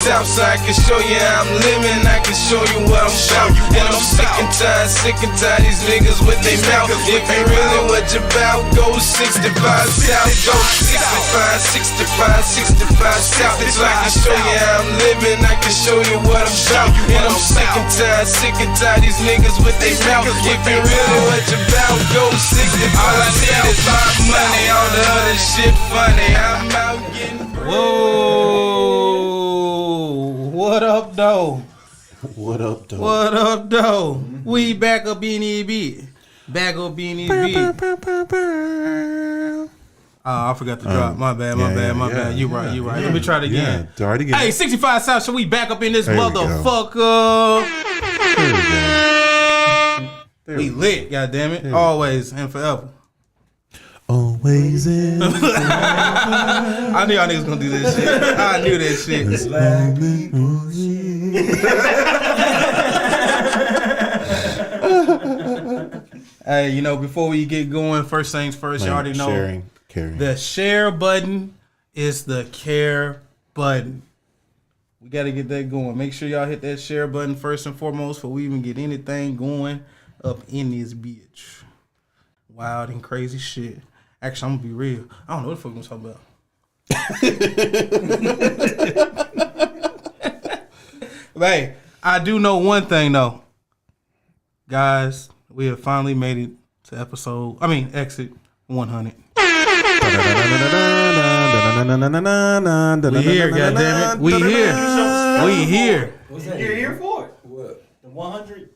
south side. I can show you how I'm living, I can show you what I'm about. And I'm sick and tired, these niggas with they mouth. If you really what you about, go 65 south, go 65 south. So I can show you how I'm living, I can show you what I'm about. And I'm sick and tired, these niggas with they mouth. If you really what you about, go 65 south. All I need is my money, all the other shit funny. I'm out getting bread. Whoa, what up, though? What up, though? What up, though? We back up in EB. Back up in EB. Oh, I forgot to drop. My bad. You right. Let me try it again. Yeah, already hey, 65 South, so we back up in this motherfucker. We lit, goddammit. Always and forever. Always in. I knew y'all niggas gonna do this shit. I knew that shit. Hey, you know, before we get going, first things first, you already know. Caring. The share button is the care button. We got to get that going. Make sure y'all hit that share button first and foremost before we even get anything going up in this bitch. Wild and crazy shit. Actually, I'm going to be real. I don't know what the fuck I'm talking about. Hey, I do know one thing, though. Guys, we have finally made it to exit 100. We here, goddammit. We here. What's that? You're here for it. What? The 100?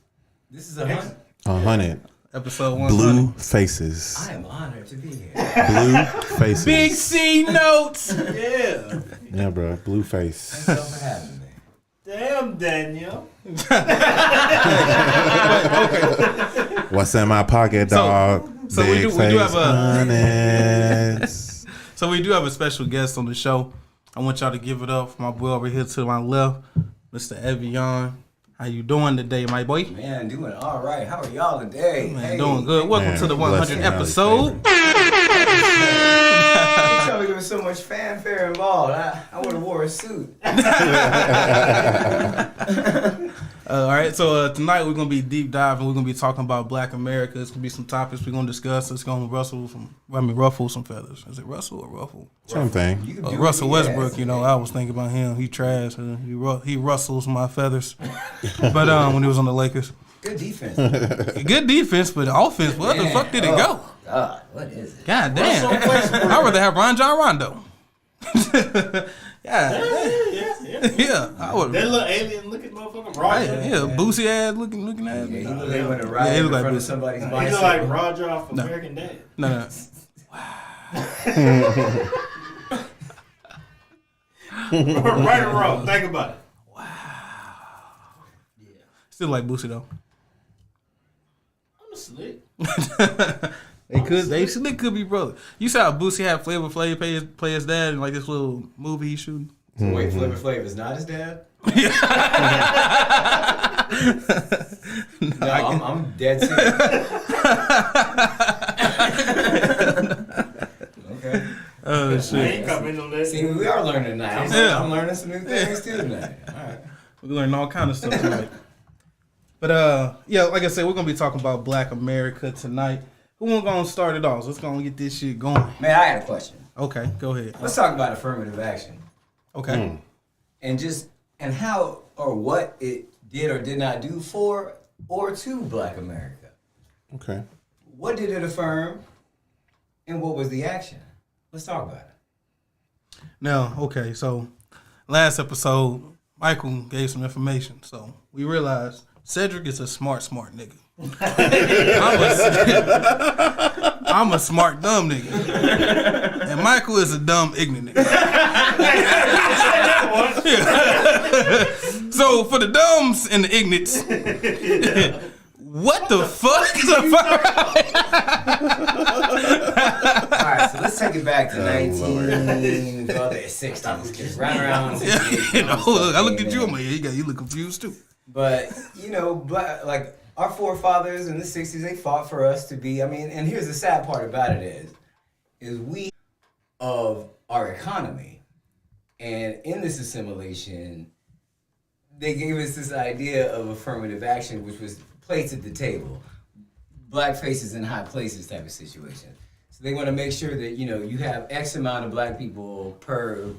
This is 100? 100. Episode 100. Blue faces. I am honored to be here. Blue faces. Big C notes. Yeah. Yeah, bro. Blue face. Thanks for having me. Damn, Daniel. Okay. What's in my pocket, dog? So we do have honest. So we do have a special guest on the show. I want y'all to give it up for my boy over here to my left, Mr. Eviean. How you doing today, my boy? Man, doing all right. How are y'all today? Man, doing good. Welcome to the 100th episode. You told me there was so much fanfare involved. I would have wore a suit. All right, so tonight we're going to be deep diving. We're going to be talking about Black America. It's going to be some topics we're going to discuss. It's going to ruffle some feathers. Is it rustle or ruffle? Same thing. Russell Westbrook, you know, I was thinking about him. He trash. He rustles my feathers. But when he was on the Lakers. Good defense. Good defense, but offense, where the fuck did it go? God, what is it? God damn. I'd rather have John Rondo. Yeah, I would. That little alien looking motherfucker, Roger. Yeah, Boosie ass looking ass. Yeah, he looked like when he looked like somebody's bicycle. He look like Roger off American Dad. No. Right or wrong? Think about it. Wow. Yeah. Still like Boosie though. I'm a slick. They could be brothers. You saw how Boosie had Flavor Flav play his dad in like this little movie he's shooting. So wait, Flavor Flav is not his dad? No, I'm dead serious. Okay. Oh shit. I ain't coming on that. See, we are learning now. I'm learning some new things too tonight. All right. We're learning all kind of stuff tonight. But yeah, like I said, we're gonna be talking about Black America tonight. Who gonna start it off? Let's go and get this shit going. Man, I had a question. Okay, go ahead. Let's talk about affirmative action. Okay. And how or what it did or did not do for or to Black America. Okay. What did it affirm and what was the action? Let's talk about it. Now, okay, so last episode, Michael gave some information. So we realized Cedric is a smart nigga. I'm a smart, dumb nigga. And Michael is a dumb, ignorant nigga. So for the dumbs and the ignorants, what the fuck is a Alright, so let's take it back to 1960s. Right around 68. You know, I looked at you, I'm like, yeah, you look confused too. But, you know, like our forefathers in the 60s, they fought for us to be, and here's the sad part about it is we of our economy. And in this assimilation, they gave us this idea of affirmative action, which was plates at the table, black faces in high places type of situation. So they want to make sure that you have X amount of black people per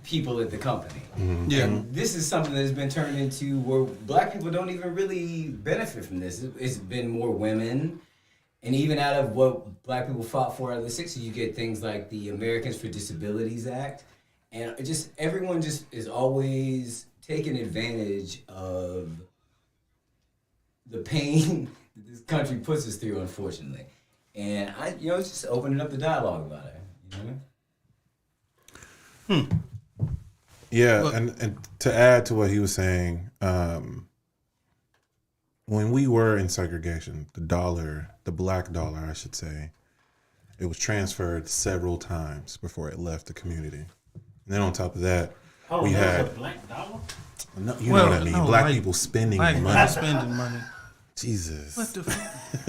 people at the company. Yeah. And this is something that has been turned into where black people don't even really benefit from this. It's been more women. And even out of what black people fought for out of the 60s, you get things like the Americans for Disabilities Act. And everyone is always taking advantage of the pain that this country puts us through, unfortunately. And it's just opening up the dialogue about it. Yeah, and to add to what he was saying, when we were in segregation, the black dollar, I should say, it was transferred several times before it left the community. And then on top of that, we had a black dollar. No, you know what I mean. no, Black like- people spending Like money. spending money. Jesus. What the fuck?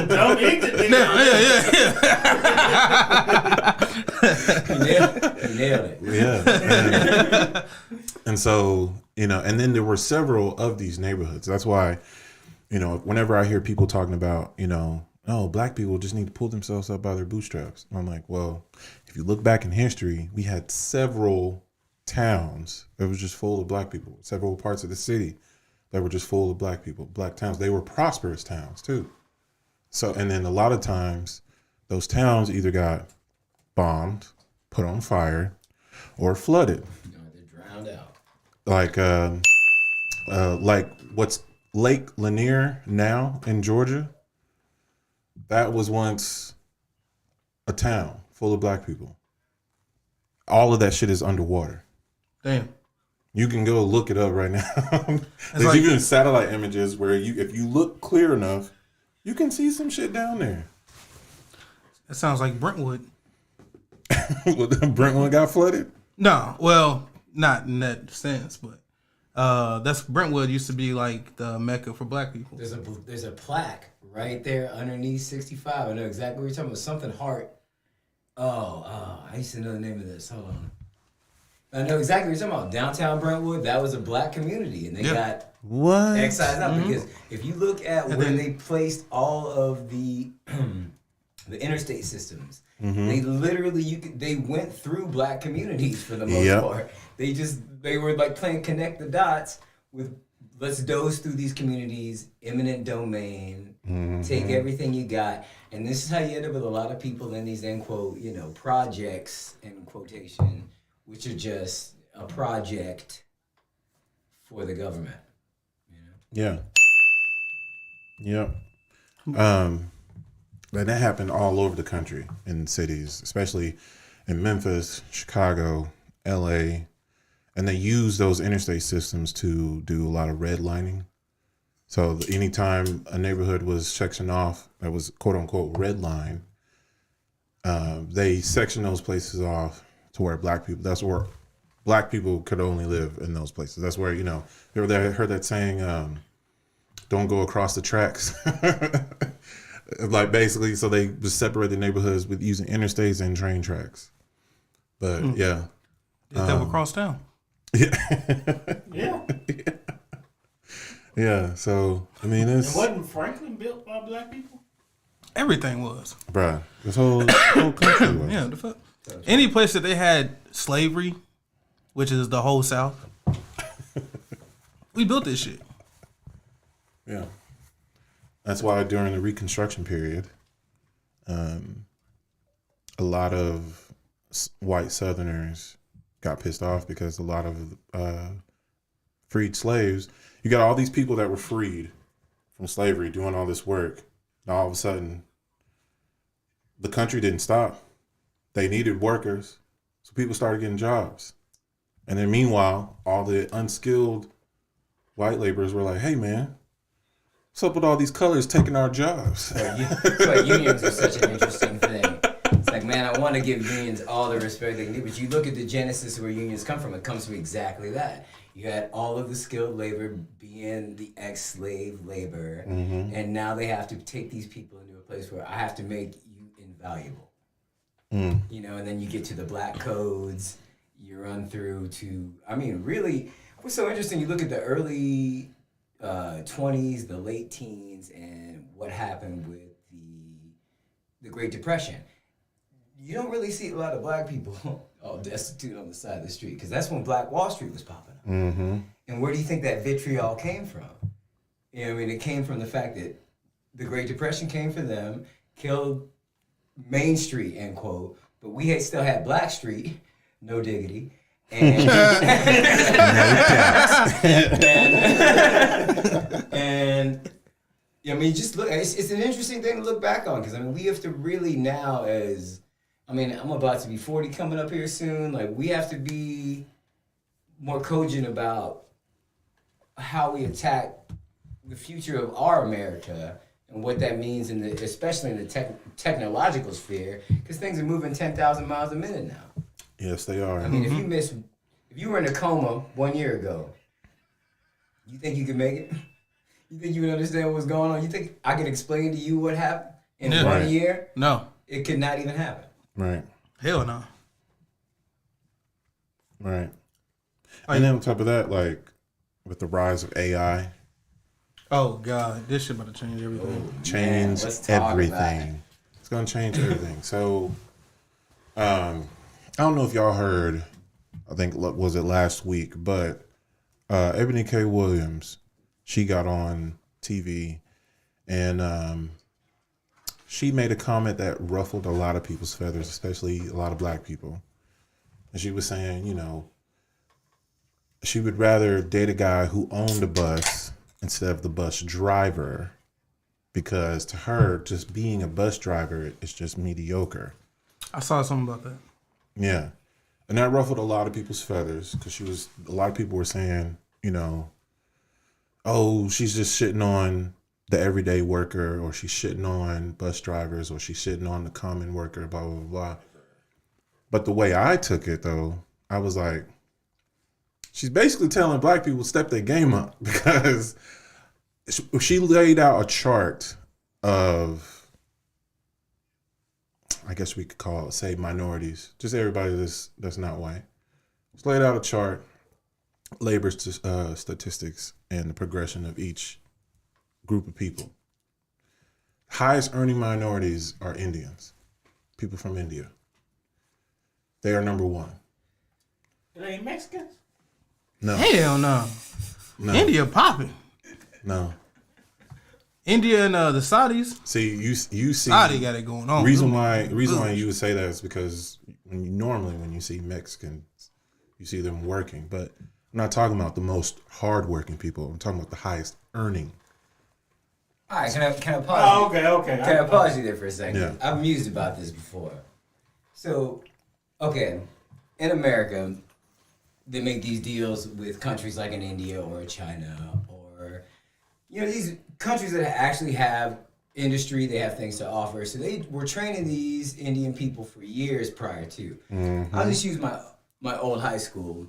Don't eat it, nigga. Yeah. You nailed it. Yeah. And so, and then there were several of these neighborhoods. That's why, whenever I hear people talking about, oh, black people just need to pull themselves up by their bootstraps. I'm like, well, if you look back in history, we had several towns that was just full of black people, several parts of the city that were just full of black people, black towns. They were prosperous towns too. So, and then a lot of times those towns either got bombed, put on fire, or flooded. They're drowned out. Like what's Lake Lanier now in Georgia, that was once a town full of black people. All of that shit is underwater. Damn. You can go look it up right now. There's like- even satellite images where if you look clear enough, you can see some shit down there. That sounds like Brentwood. Brentwood got flooded? No, well, not in that sense, but that's Brentwood used to be like the mecca for black people. There's a plaque right there underneath 65. I know exactly what you're talking about. Something Heart. I used to know the name of this. Hold on. I know exactly what you're talking about. Downtown Brentwood, that was a black community, and they got What? excised out because if you look at where they placed all of the the interstate systems, they literally they went through black communities for the most part. They were like playing connect the dots with let's doze through these communities, eminent domain, take everything you got. And this is how you end up with a lot of people in these end quote, projects in quotation, which are just a project for the government. Yeah. Yep. And that happened all over the country in cities, especially in Memphis, Chicago, LA. And they use those interstate systems to do a lot of redlining. So anytime a neighborhood was sectioned off that was quote unquote red line, they section those places off to where that's where black people could only live in those places. That's where, I heard that saying, don't go across the tracks. Like basically, so they just separate the neighborhoods with using interstates and train tracks. But yeah. That would cross town. Yeah. Yeah, so I mean, And it's wasn't Franklin built by black people? Everything was. bruh, this whole country was. Yeah, the fuck. Any place that they had slavery, which is the whole South, we built this shit. Yeah, that's why during the Reconstruction period, a lot of white Southerners got pissed off because a lot of freed slaves. You got all these people that were freed from slavery doing all this work. And all of a sudden, the country didn't stop. They needed workers. So people started getting jobs. And then meanwhile, all the unskilled white laborers were like, hey, man, what's up with all these colors taking our jobs? So unions are such an interesting thing. It's like, man, I want to give unions all the respect they need, but you look at the genesis of where unions come from, it comes from exactly that. You had all of the skilled labor being the ex-slave labor, and now they have to take these people into a place where I have to make you invaluable. And then you get to the black codes, you run through to, really, What's so interesting, you look at the early 20s, the late teens, and what happened with the Great Depression. You don't really see a lot of black people all destitute on the side of the street, because that's when Black Wall Street was popping up. Mm-hmm. And where do you think that vitriol came from? You know what I mean? It came from the fact that the Great Depression came for them, killed Main Street, end quote, but we still had Black Street, no diggity. And, and I mean, just look, it's an interesting thing to look back on, because I mean, we have to really now, I'm about to be 40 coming up here soon, like we have to be more cogent about how we attack the future of our America and what that means, especially in the technological sphere, because things are moving 10,000 miles a minute now. Yes, they are. I mean, if you were in a coma 1 year ago, you think you could make it? You think you would understand what was going on? You think I could explain to you what happened in 1 year? No. It could not even happen. Right. Hell no. Right. And then on top of that, like with the rise of AI, oh God, this shit about to change everything. change let's talk everything. about it. It's gonna change everything. So, I don't know if y'all heard. I think was it last week, but Ebony K. Williams, she got on TV, and she made a comment that ruffled a lot of people's feathers, especially a lot of black people. And she was saying, you know, she would rather date a guy who owned a bus instead of the bus driver, because to her, just being a bus driver is just mediocre. I saw something about that. Yeah. And that ruffled a lot of people's feathers, because a lot of people were saying, you know, oh, she's just shitting on the everyday worker, or she's shitting on bus drivers, or she's shitting on the common worker, blah, blah, blah. But the way I took it, though, I was like, she's basically telling black people to step their game up, because she laid out a chart of, I guess we could call it, say, minorities, just everybody that's not white. She laid out a chart, labor statistics, and the progression of each group of people. Highest earning minorities are Indians, people from India. They are number one. It ain't Mexicans? No. Hell no. No. India popping. No. India and the Saudis. See, you see. Saudi got it going on. Reason why you would say that is because normally when you see Mexicans, you see them working. But I'm not talking about the most hardworking people. I'm talking about the highest earning. All right, can I pause? Oh, okay. Can I pause you there for a second? Yeah. I've mused about this before. So, okay, in America, they make these deals with countries like in India or China, or, you know, these countries that actually have industry, they have things to offer. So they were training these Indian people for years prior to. Mm-hmm. I'll just use my old high school.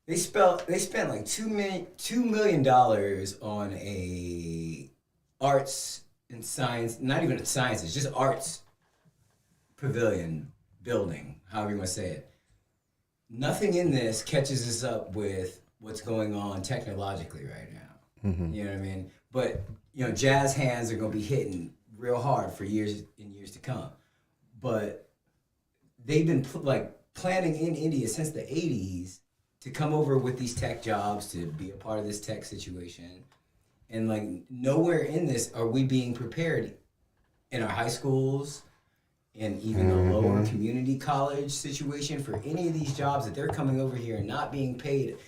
They spent like $2 million on a arts and science, not even sciences, just arts pavilion building, however you want to say it. Nothing in this catches us up with what's going on technologically right now. Mm-hmm. You know what I mean? But, you know, jazz hands are going to be hitting real hard for years and years to come. But they've been planning in India since the 80s to come over with these tech jobs, to be a part of this tech situation. And like nowhere in this are we being prepared in our high schools and even the lower community college situation for any of these jobs that they're coming over here and not being paid.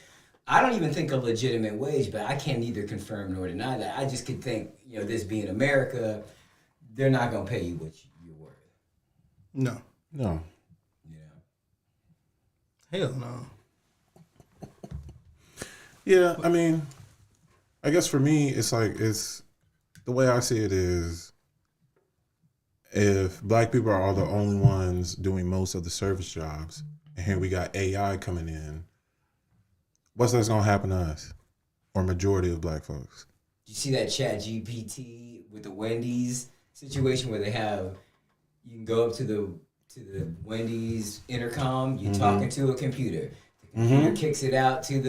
I don't even think a legitimate wage, but I can't neither confirm nor deny that. I just could think, you know, this being America, they're not going to pay you what you're worth. No. No. You know? Hell no. Yeah, I mean, I guess for me, it's the way I see it is, if black people are all the only ones doing most of the service jobs, and here we got AI coming in, what's that's gonna happen to us, or majority of black folks? You see that Chat GPT with the Wendy's situation where you can go up to the Wendy's intercom, you're talking to a computer. The Computer kicks it out to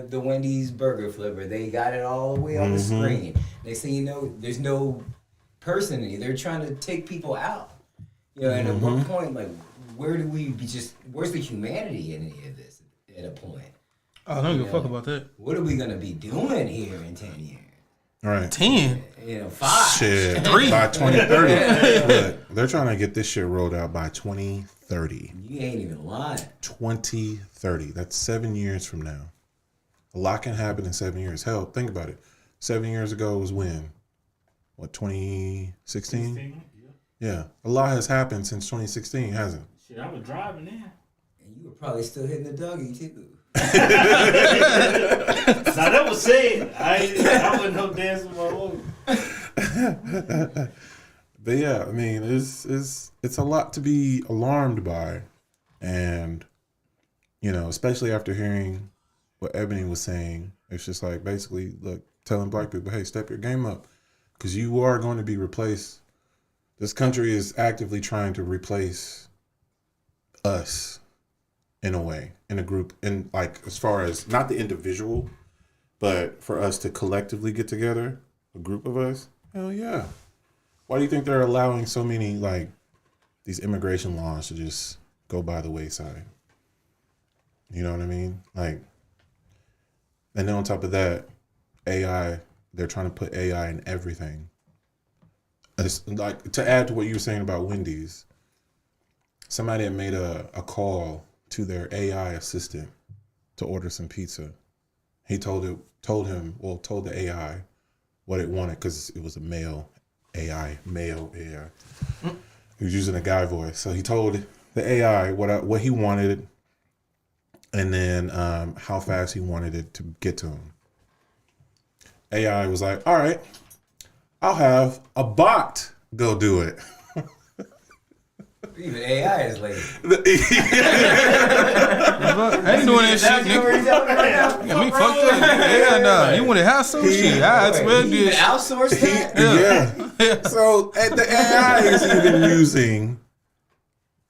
the Wendy's burger flipper. They got it all the way on the screen. Next thing you know, there's no person in it. They're trying to take people out. You know, and at what point, like, where's the humanity in any of this at a point? Oh, I don't give a fuck about that. What are we gonna be doing here in 10 years? All right. 10. 5. Shit. 3. By 2030. Look, they're trying to get this shit rolled out by 2030. You ain't even lying. 2030. That's 7 years from now. A lot can happen in 7 years. Hell, think about it. 7 years ago was when? What, 2016? Yeah. A lot has happened since 2016, hasn't it? Shit, I was driving then. And you were probably still hitting the doggy too. Now that was said. I wasn't no dancing my own. But yeah, I mean, it's a lot to be alarmed by, and you know, especially after hearing what Ebony was saying, it's just like basically, look, telling black people, hey, step your game up, because you are going to be replaced. This country is actively trying to replace us in a way, in a group, in like as far as not the individual, but for us to collectively get together, a group of us. Hell yeah. Why do you think they're allowing so many like these immigration laws to just go by the wayside? You know what I mean? Like, and then on top of that, AI, they're trying to put AI in everything. It's like, to add to what you were saying about Wendy's, somebody had made a call to their AI assistant to order some pizza. He told the AI what it wanted, because it was a male AI. He was using a guy voice. So he told the AI what he wanted, and then how fast he wanted it to get to him. AI was like, all right, I'll have a bot go do it. Even AI is lazy. I ain't doing that shit, nigga. Got me fucked up. Yeah, no. You want to have some shit? I swear You this. outsource that? Yeah. So the AI is even using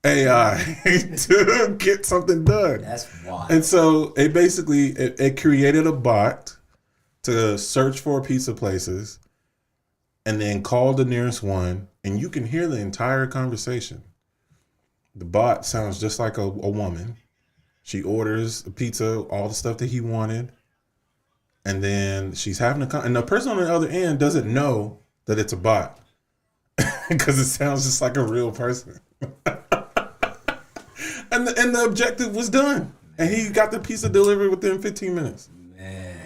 AI to get something done. That's wild. And so it created a bot to search for pizza places, and then call the nearest one, and you can hear the entire conversation. The bot sounds just like a woman. She orders a pizza, all the stuff that he wanted, and then she's having and the person on the other end doesn't know that it's a bot because it sounds just like a real person. and the objective was done, and he got the pizza delivered within 15 minutes. Man.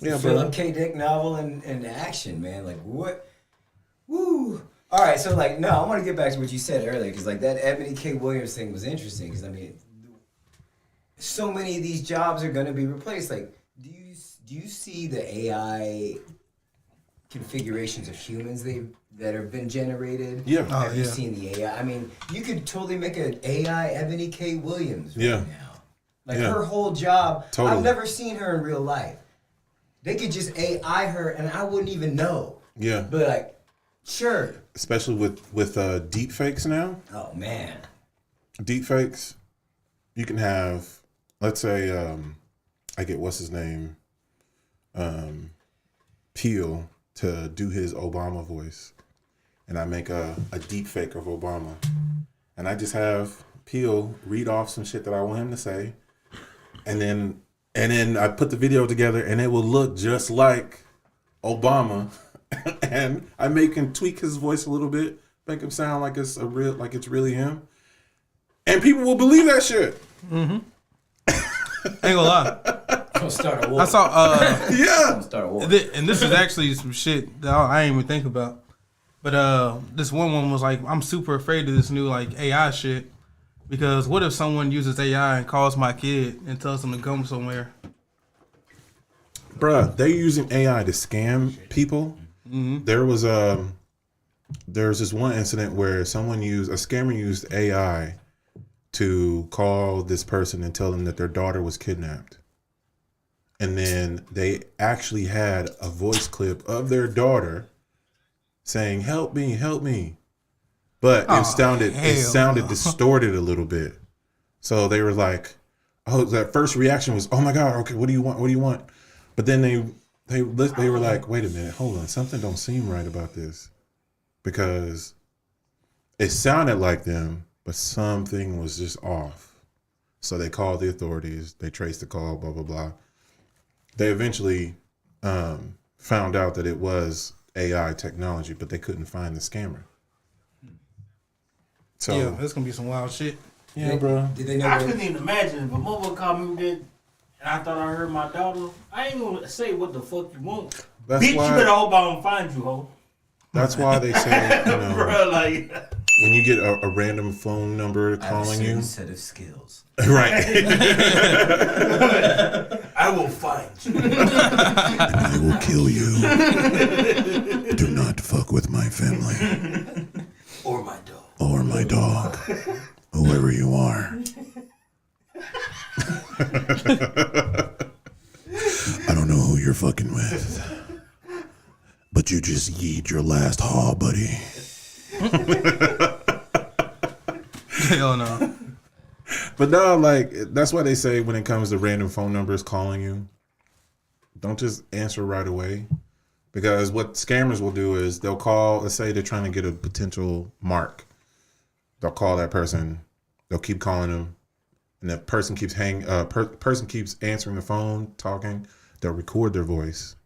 Yeah, Philip bro. K. Dick novel in action, man. Like, what? Woo. All right, so, like, no, I want to get back to what you said earlier, because, like, that Ebony K. Williams thing was interesting, because, I mean, so many of these jobs are going to be replaced. Like, do you see the AI configurations of humans that have been generated? Yeah. Have you seen the AI? I mean, you could totally make an AI Ebony K. Williams right now. Like, her whole job, Totally. I've never seen her in real life. They could just AI her, and I wouldn't even know. Yeah. But, like, sure. Especially with deep fakes now. Oh, man. Deep fakes, you can have, let's say, I get what's his name, Peel, to do his Obama voice, and I make a deep fake of Obama, and I just have Peel read off some shit that I want him to say, and then I put the video together, and it will look just like Obama. And I make him tweak his voice a little bit, make him sound like it's it's really him, and people will believe that shit. Mm-hmm. Ain't gonna lie. Gonna start a war. I saw. Yeah. Gonna start a war. And this is actually some shit that I ain't even think about. But this one was like, I'm super afraid of this new like AI shit, because what if someone uses AI and calls my kid and tells them to come somewhere? Bruh, they're using AI to scam people. Mm-hmm. There's this one incident where a scammer used AI to call this person and tell them that their daughter was kidnapped. And then they actually had a voice clip of their daughter saying, help me, help me. But it sounded distorted a little bit. So they were like, that first reaction was, oh my God, okay, what do you want? What do you want? But then they were like, wait a minute, hold on, something don't seem right about this, because it sounded like them, but something was just off. So they called the authorities. They traced the call. Blah blah blah. They eventually found out that it was AI technology, but they couldn't find the scammer. So Yeah, that's gonna be some wild shit. yeah, bro. Did they know? I couldn't even imagine if a mother called me with that, and I thought I heard my daughter. I ain't gonna say what the fuck you want. That's Bitch, why. you better hope I don't find you, ho. That's why they say, Bro, like, when you get a random phone number calling you, set of skills. right? I will find you. And I will kill you. Do not fuck with my family Or my dog. or my dog, whoever you are. I don't know who you're fucking with, but you just yeet your last haw, buddy. Hell no. But no, like, that's why they say when it comes to random phone numbers calling you, don't just answer right away. Because what scammers will do is they'll call, let's say they're trying to get a potential mark. They'll call that person, they'll keep calling them, and the person keeps person keeps answering the phone, talking, they'll record their voice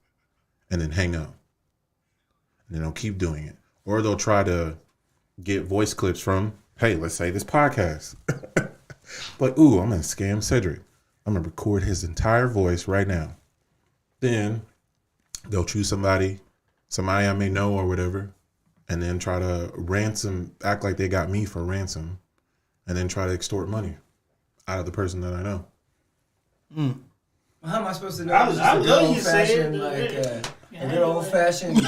and then hang up. And then they'll keep doing it. Or they'll try to get voice clips from, hey, let's say this podcast. Like, ooh, I'm gonna scam Cedric. I'm gonna record his entire voice right now. Then they'll choose somebody I may know or whatever, and then try to act like they got me for ransom, and then try to extort money out of the person that I know. How am I supposed to know? I It's just a good love you saying old-fashioned, that. a good old-fashioned.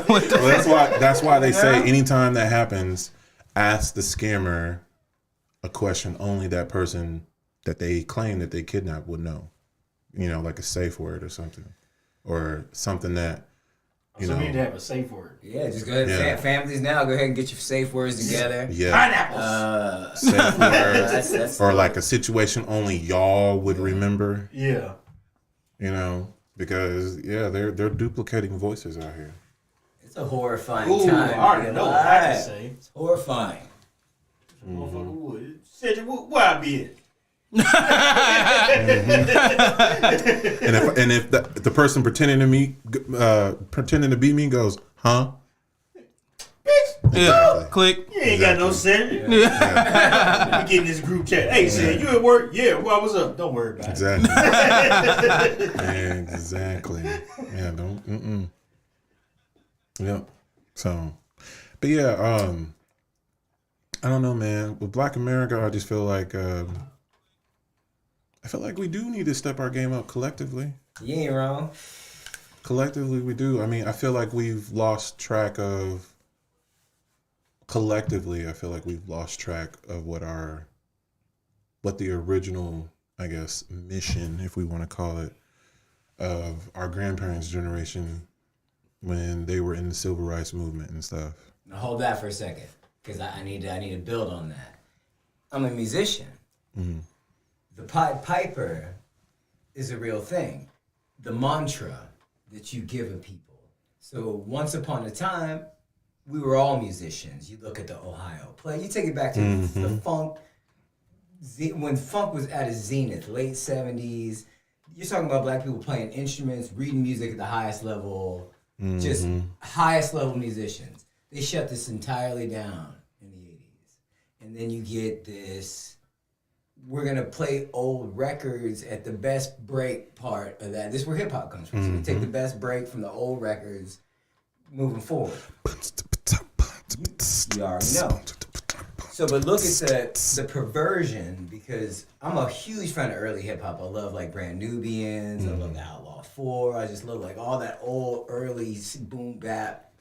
Well, that's why they say anytime that happens, ask the scammer a question only that person that they claim that they kidnapped would know. You know, like a safe word or something. Or something that, you So know. we need to have a safe word. Yeah, just go ahead. Yeah. Families now, go ahead and get your safe words together. Yeah. Pineapples. Safe words. That's Or like a situation only y'all would remember, Yeah. you know. Because, yeah, they're duplicating voices out here. It's a horrifying Ooh, time. I already know what I can Alive. say. It's horrifying. Motherfucker would. Cedric, where I be at? And if the person pretending to be me goes, huh? Yeah, click. You ain't got no Cedric. We get in this group chat. Hey, Cedric, you at work? Yeah, well, what's up? Don't worry about it. Exactly. Exactly. Yeah, don't. Yep. So, but yeah, I don't know, man. With Black America, I just feel like we do need to step our game up collectively. You ain't wrong. Collectively, we do. I mean, I feel like we've lost track of. Collectively, I feel like we've lost track of what the original, I guess, mission, if we want to call it, of our grandparents' generation when they were in the civil rights movement and stuff. Now hold that for a second, because I need to build on that. I'm a musician. Mm-hmm. The Pied Piper is a real thing. The mantra that you give a people. So once upon a time, we were all musicians. You look at the Ohio play. You take it back to the funk. When funk was at its zenith, late 70s. You're talking about black people playing instruments, reading music at the highest level, just highest level musicians. They shut this entirely down in the 80s. And then you get this, we're going to play old records at the best break part of that. This is where hip hop comes from. So we take the best break from the old records moving forward. You already know. So, but look at the perversion, because I'm a huge fan of early hip hop. I love like Brand Nubians. I love the Outlaw 4. I just love like all that old early boom bap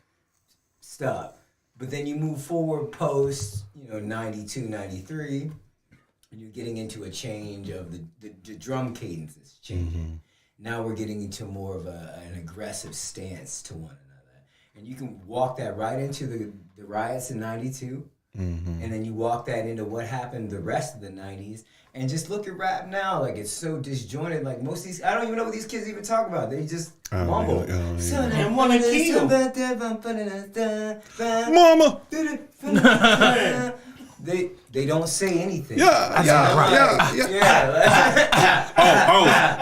stuff. But then you move forward post, 92, 93, and you're getting into a change of the drum cadence is changing. Now we're getting into more of an aggressive stance to one another. And you can walk that right into the riots in 92, And then you walk that into what happened the rest of the 90s. And just look at rap now, like it's so disjointed. Like most of these, I don't even know what these kids even talk about. They just mumble. And wanna kill. Mama. They don't say anything. Yeah.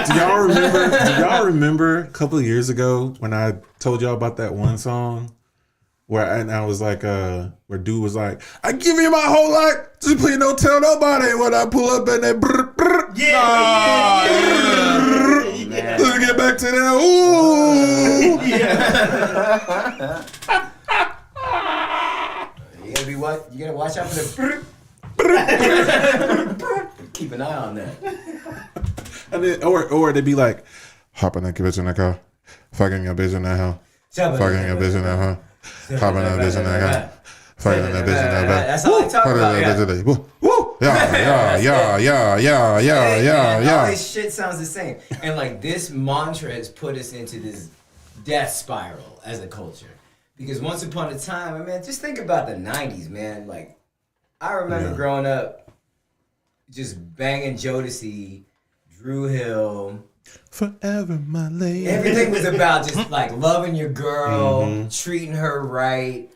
Do y'all remember a couple of years ago when I told y'all about that one song where I was like, where dude was like, I give you my whole life, just please don't tell nobody when I pull up in that brr, brr. Let's get back to that. Ooh. You gotta watch out for the keep an eye on that. And then, or they'd be like, hop in that bitch in that car, fucking your bitch in that house, fucking your bitch in that house, hopping that bitch in that car, fucking that bitch in that car. That's all they talk about. Yeah. All this shit sounds the same. And like this mantra has put us into this death spiral as a culture. Because once upon a time, I mean, just think about the 90s, man. Like, I remember growing up just banging Jodeci, Drew Hill. Forever, my lady. Everything was about just like loving your girl, treating her right,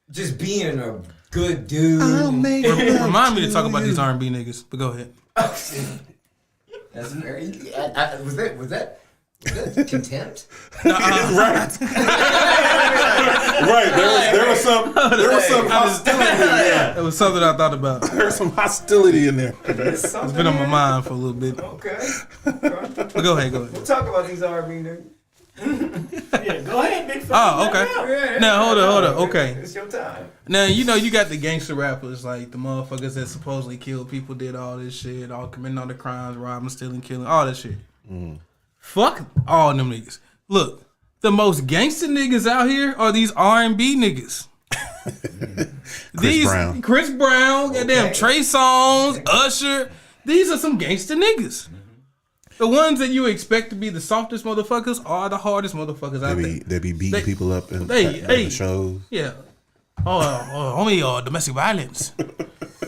just being a good dude. Remind me to talk about these R&B niggas, but go ahead. That's very. Was that contempt? Right. There was some hostility in there. It was something I thought about. There's some hostility in there. It's been on my mind for a little bit. Okay. But go ahead. We'll talk about these R&B niggas. Yeah, go ahead, big fella. Oh, okay. Now, hold on. Okay. It's your time. Now, you know, you got the gangster rappers, like the motherfuckers that supposedly killed people, did all this shit, all committing all the crimes, robbing, stealing, killing, all that shit. Fuck all them niggas. Look, the most gangster niggas out here are these R&B niggas. Chris Brown, goddamn Trey Songz, Usher. These are some gangster niggas. The ones that you expect to be the softest motherfuckers are the hardest motherfuckers out there. They be beating people up in the shows. Yeah. Homie, domestic violence.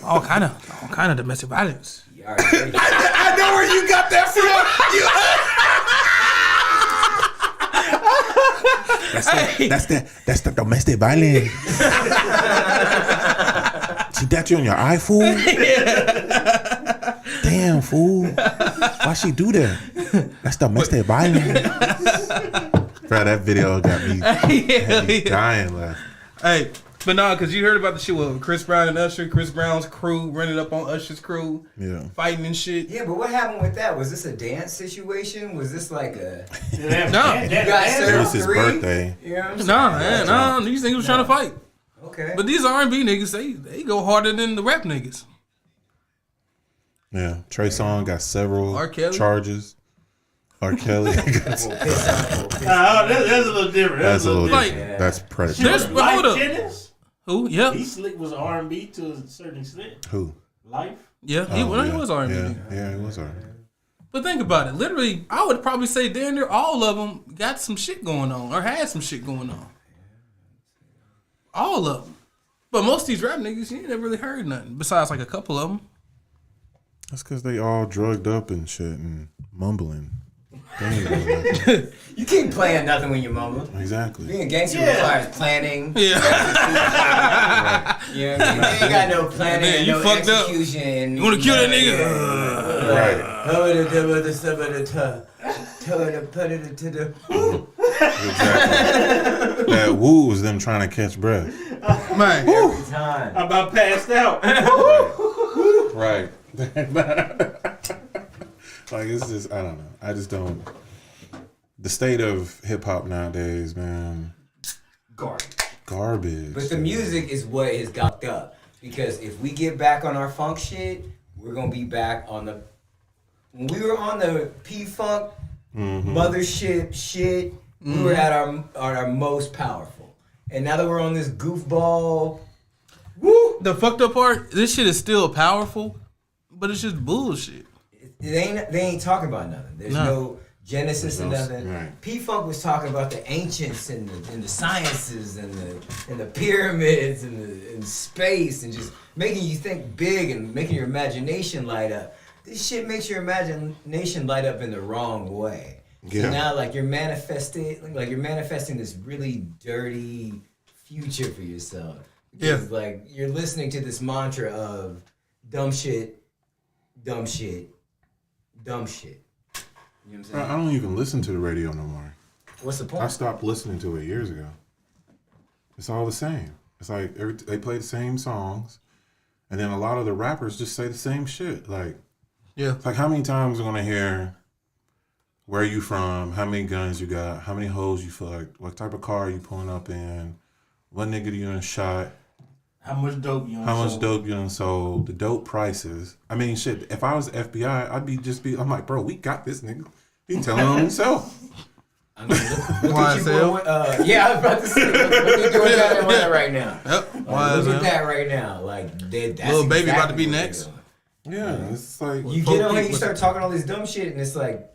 All kind of domestic violence. I know where you got that from. That's the domestic violence. See that you on your eye, fool? Damn, fool. Why she do that? That's domestic violence. Bro, that video got me dying laughing. Hey, but nah, because you heard about the shit with Chris Brown and Usher. Chris Brown's crew running up on Usher's crew. Yeah. Fighting and shit. Yeah, but what happened with that? Was this a dance situation? Was this like a... No. You got it was his birthday. You know what I'm Nah. These niggas was trying to fight. Okay. But these R&B niggas, they go harder than the rap niggas. Yeah. Trey Songz got several charges. R. Kelly. That's a little different. That's a little different. That's predatory. Hold up. Jennings? Who? Yep. He slick was R&B to a certain extent. Who? Life? Yeah, he was R&B. Yeah, he was R&B. But think about it. Literally, I would probably say damn near all of them got some shit going on or had some shit going on. All of them. But most of these rap niggas, you ain't never really heard nothing besides like a couple of them. That's because they all drugged up and shit and mumbling. You can't plan nothing when you're mumbling. Exactly. Being a gangster requires planning. Yeah. You know what I mean? They ain't got no planning, Man, you no fucked execution. Up. You want to kill that nigga? Exactly. That woo was them trying to catch breath. Man. Every time. I'm about passed out. Right. Like, it's just, I don't know. I just don't. The state of hip hop nowadays, man. Garbage. But the music is what has got up. Because if we get back on our funk shit, we're going to be back on the. When we were on the P-Funk mothership shit, we were at our most powerful. And now that we're on this goofball. Woo! The fucked up part, this shit is still powerful, but it's just bullshit. They ain't talking about nothing. There's no Genesis and nothing. Right. P-Funk was talking about the ancients and the sciences and the pyramids and space and just making you think big and making your imagination light up. This shit makes your imagination light up in the wrong way. Yeah. So now like you're manifesting this really dirty future for yourself. Because like you're listening to this mantra of dumb shit, dumb shit, dumb shit. You know what I'm saying? I don't even listen to the radio no more. What's the point? I stopped listening to it years ago. It's all the same. It's like they play the same songs, and then a lot of the rappers just say the same shit. Like, it's like how many times am I gonna hear, "Where are you from? How many guns you got? How many hoes you fucked? What type of car you pulling up in? What nigga you done shot? How much dope you done sold? The dope prices. I mean, shit. If I was the FBI, I'd I'm like, bro, we got this nigga. He telling on himself. I mean, look at you doing, yeah, I was about to say, look at doing that right now. Yep. Look at that right now. Like, that's Little baby exactly about to be what they're next. doing. Yeah, it's like You get on here, you start talking all this dumb shit, and it's like,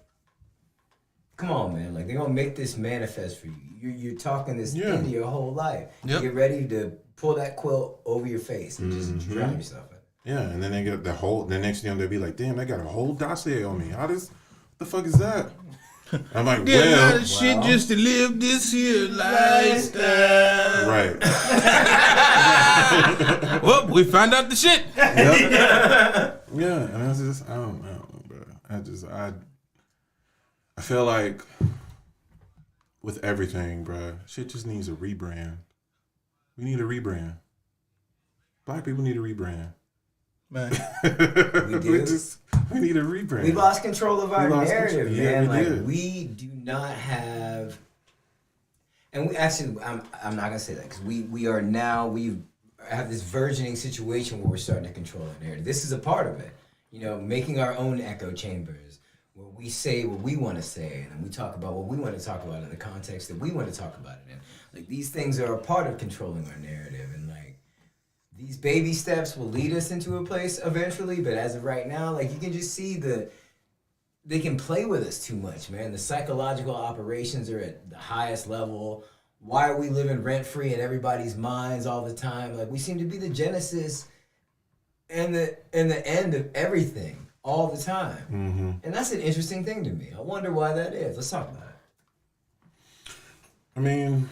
come on, man. Like, they're gonna make this manifest for you. You're talking this into your whole life. Yep. Get ready to pull that quilt over your face and just drown yourself in it. Yeah, and then they get the next thing they'll be like, damn, they got a whole dossier on me. The fuck is that? I'm like, well, shit just to live this here lifestyle. right. Well, we found out the shit. Yep. Yeah, and I don't know, bro. I feel like with everything, bro, shit just needs a rebrand. We need a rebrand. Black people need a rebrand. Man. We do. We need a rebrand. We lost control of our narrative, man. Yeah, we did. We do not have, and we actually, I'm not gonna say that because we have this burgeoning situation where we're starting to control our narrative. This is a part of it, you know, making our own echo chambers where we say what we want to say and we talk about what we want to talk about in the context that we want to talk about it in. Like these things are a part of controlling our narrative, and like. These baby steps will lead us into a place eventually, but as of right now, like you can just see they can play with us too much, man. The psychological operations are at the highest level. Why are we living rent-free in everybody's minds all the time? Like we seem to be the genesis and the end of everything all the time. Mm-hmm. And that's an interesting thing to me. I wonder why that is. Let's talk about it. I mean,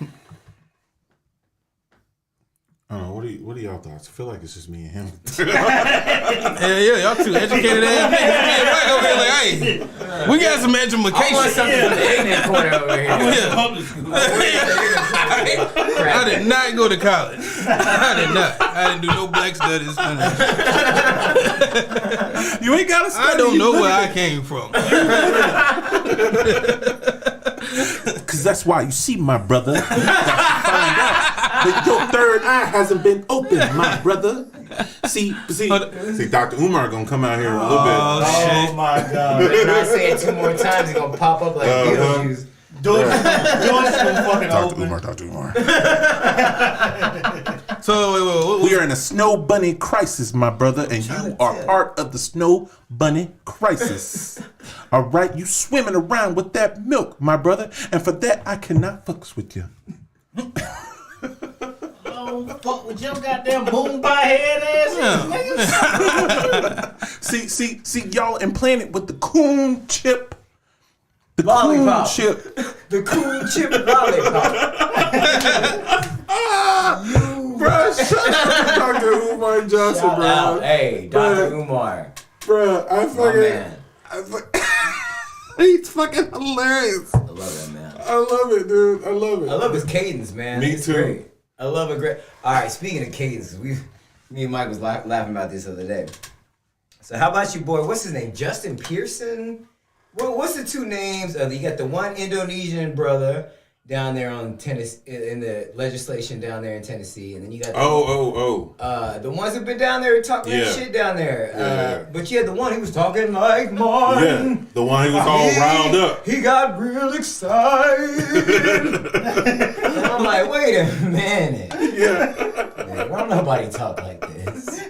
I don't know. What are y'all thoughts? I feel like it's just me and him. Yeah, y'all two educated ass niggas. Me and Mike over here like, hey, we got some education. I want something from the ignorant corner over here. Yeah. Public school. I did not go to college. I did not. I didn't do no black studies. You ain't got to study. I don't know where I came from. Because that's why you see, my brother. You got to find out that your third eye hasn't been open, my brother. See, Dr. Umar gonna come out here in a little bit. Oh my God. If I say it 2 more times, it's gonna pop up like Beetlejuice. Doors gonna fucking open. Dr. Umar. So We are in a snow bunny crisis, my brother, and you are part of the snow bunny crisis. All right, you swimming around with that milk, my brother, and for that I cannot fucks with you. Oh, fuck with your goddamn boom by head ass niggas. See, y'all implanted with the coon chip. The Lollipop. coon chip. The cool chip lollipop. Bro, shut up, Dr. Umar Johnson, Shout bro. out. Hey, Dr. Umar. Bro, My man. He's fucking hilarious. I love that man. I love it, dude. I love it. I love his cadence, man. Me It's too. Great. I love a great. All right, speaking of cadence, me and Mike was laughing about this the other day. So how about you, boy? What's his name? Justin Pearson? What's the 2 names? You got the one Indonesian brother down there on Tennessee in the legislation down there in Tennessee, and then you got the ones that've been down there talking shit down there. But you had the one who was talking like Martin. Yeah, the one who was all riled up. He got real excited. And I'm like, wait a minute. Yeah. Man, why don't nobody talk like this?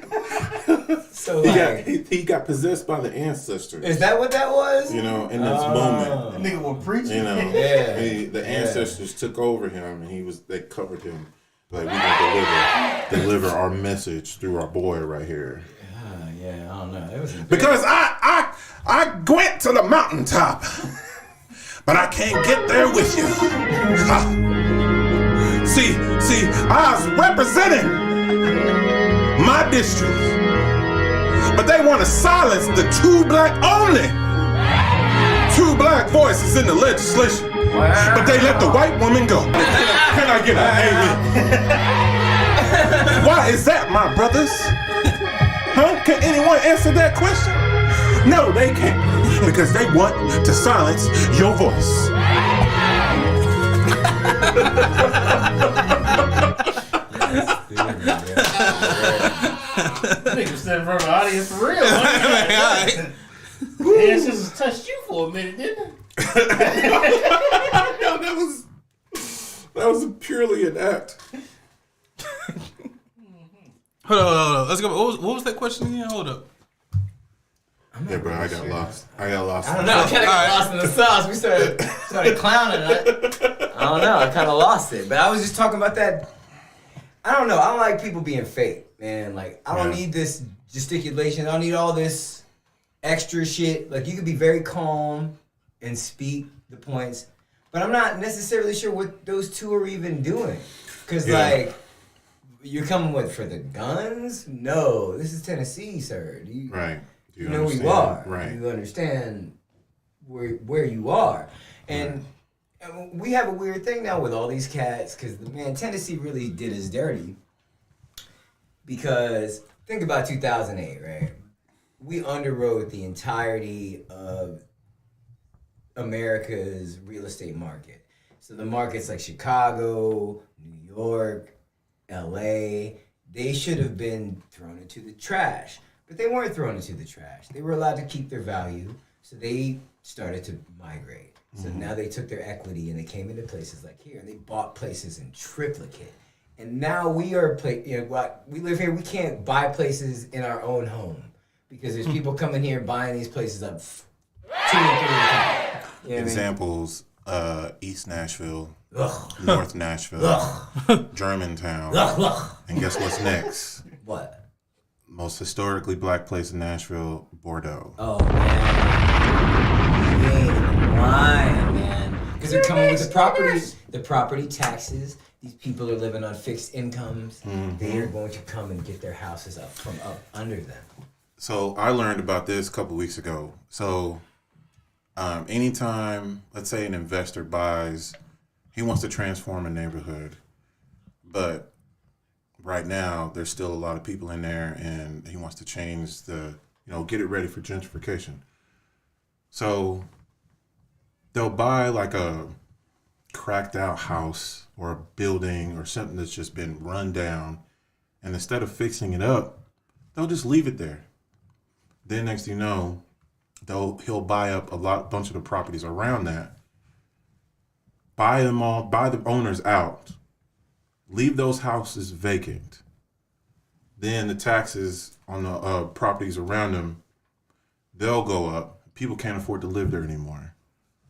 So he got possessed by the ancestors. Is that what that was? You know, in this moment. The nigga was preaching. You know, Yeah. the ancestors took over him, and they covered him. Like, we gonna deliver our message through our boy right here. Yeah, I don't know. It was Because I went to the mountaintop, but I can't get there with you. See, I was representing my district, but they want to silence the two black voices in the legislation. Wow. But they let the white woman go. Can I get an amen? Why is that, my brothers? Huh? Can anyone answer that question? No, they can't. Because they want to silence your voice. Nigga standing in front of the audience for real. Ancestors touched you for a minute, didn't it? No, that was purely an act. Hold on. Let's go. What was that question again? Hold up. Yeah, bro, I got lost. I don't know. I kind of got lost in the sauce. We started clowning it. I don't know. I kind of lost it. But I was just talking about that. I don't know. I don't like people being fake, man. Like, I don't need this gesticulation. I don't need all this extra shit. Like, you could be very calm and speak the points. But I'm not necessarily sure what those two are even doing. Because, like, you're coming for the guns? No. This is Tennessee, sir. Right. You know where you are. Right. You understand where you are. And we have a weird thing now with all these cats because, Tennessee really did us dirty. Because think about 2008, right? We underwrote the entirety of America's real estate market. So the markets like Chicago, New York, LA, they should have been thrown into the trash. But they weren't thrown into the trash. They were allowed to keep their value, so they started to migrate. So now they took their equity and they came into places like here, and they bought places in triplicate. And now we are, we live here, we can't buy places in our own home because there's people coming here buying these places up 2 and 3 times. You know Examples, East Nashville, North Nashville, Germantown, and guess what's next? What? Most historically black place in Nashville, Bordeaux. Oh, man. You ain't lying, man. Because they're coming with the property taxes. These people are living on fixed incomes. They are going to come and get their houses up from up under them. So I learned about this a couple weeks ago. So anytime, let's say an investor buys, he wants to transform a neighborhood, but right now, there's still a lot of people in there, and he wants to change get it ready for gentrification. So they'll buy like a cracked out house or a building or something that's just been run down, and instead of fixing it up, they'll just leave it there. Then next thing you know, he'll buy up a bunch of the properties around that, buy them all, buy the owners out, leave those houses vacant. Then the taxes on the properties around them, they'll go up. People can't afford to live there anymore.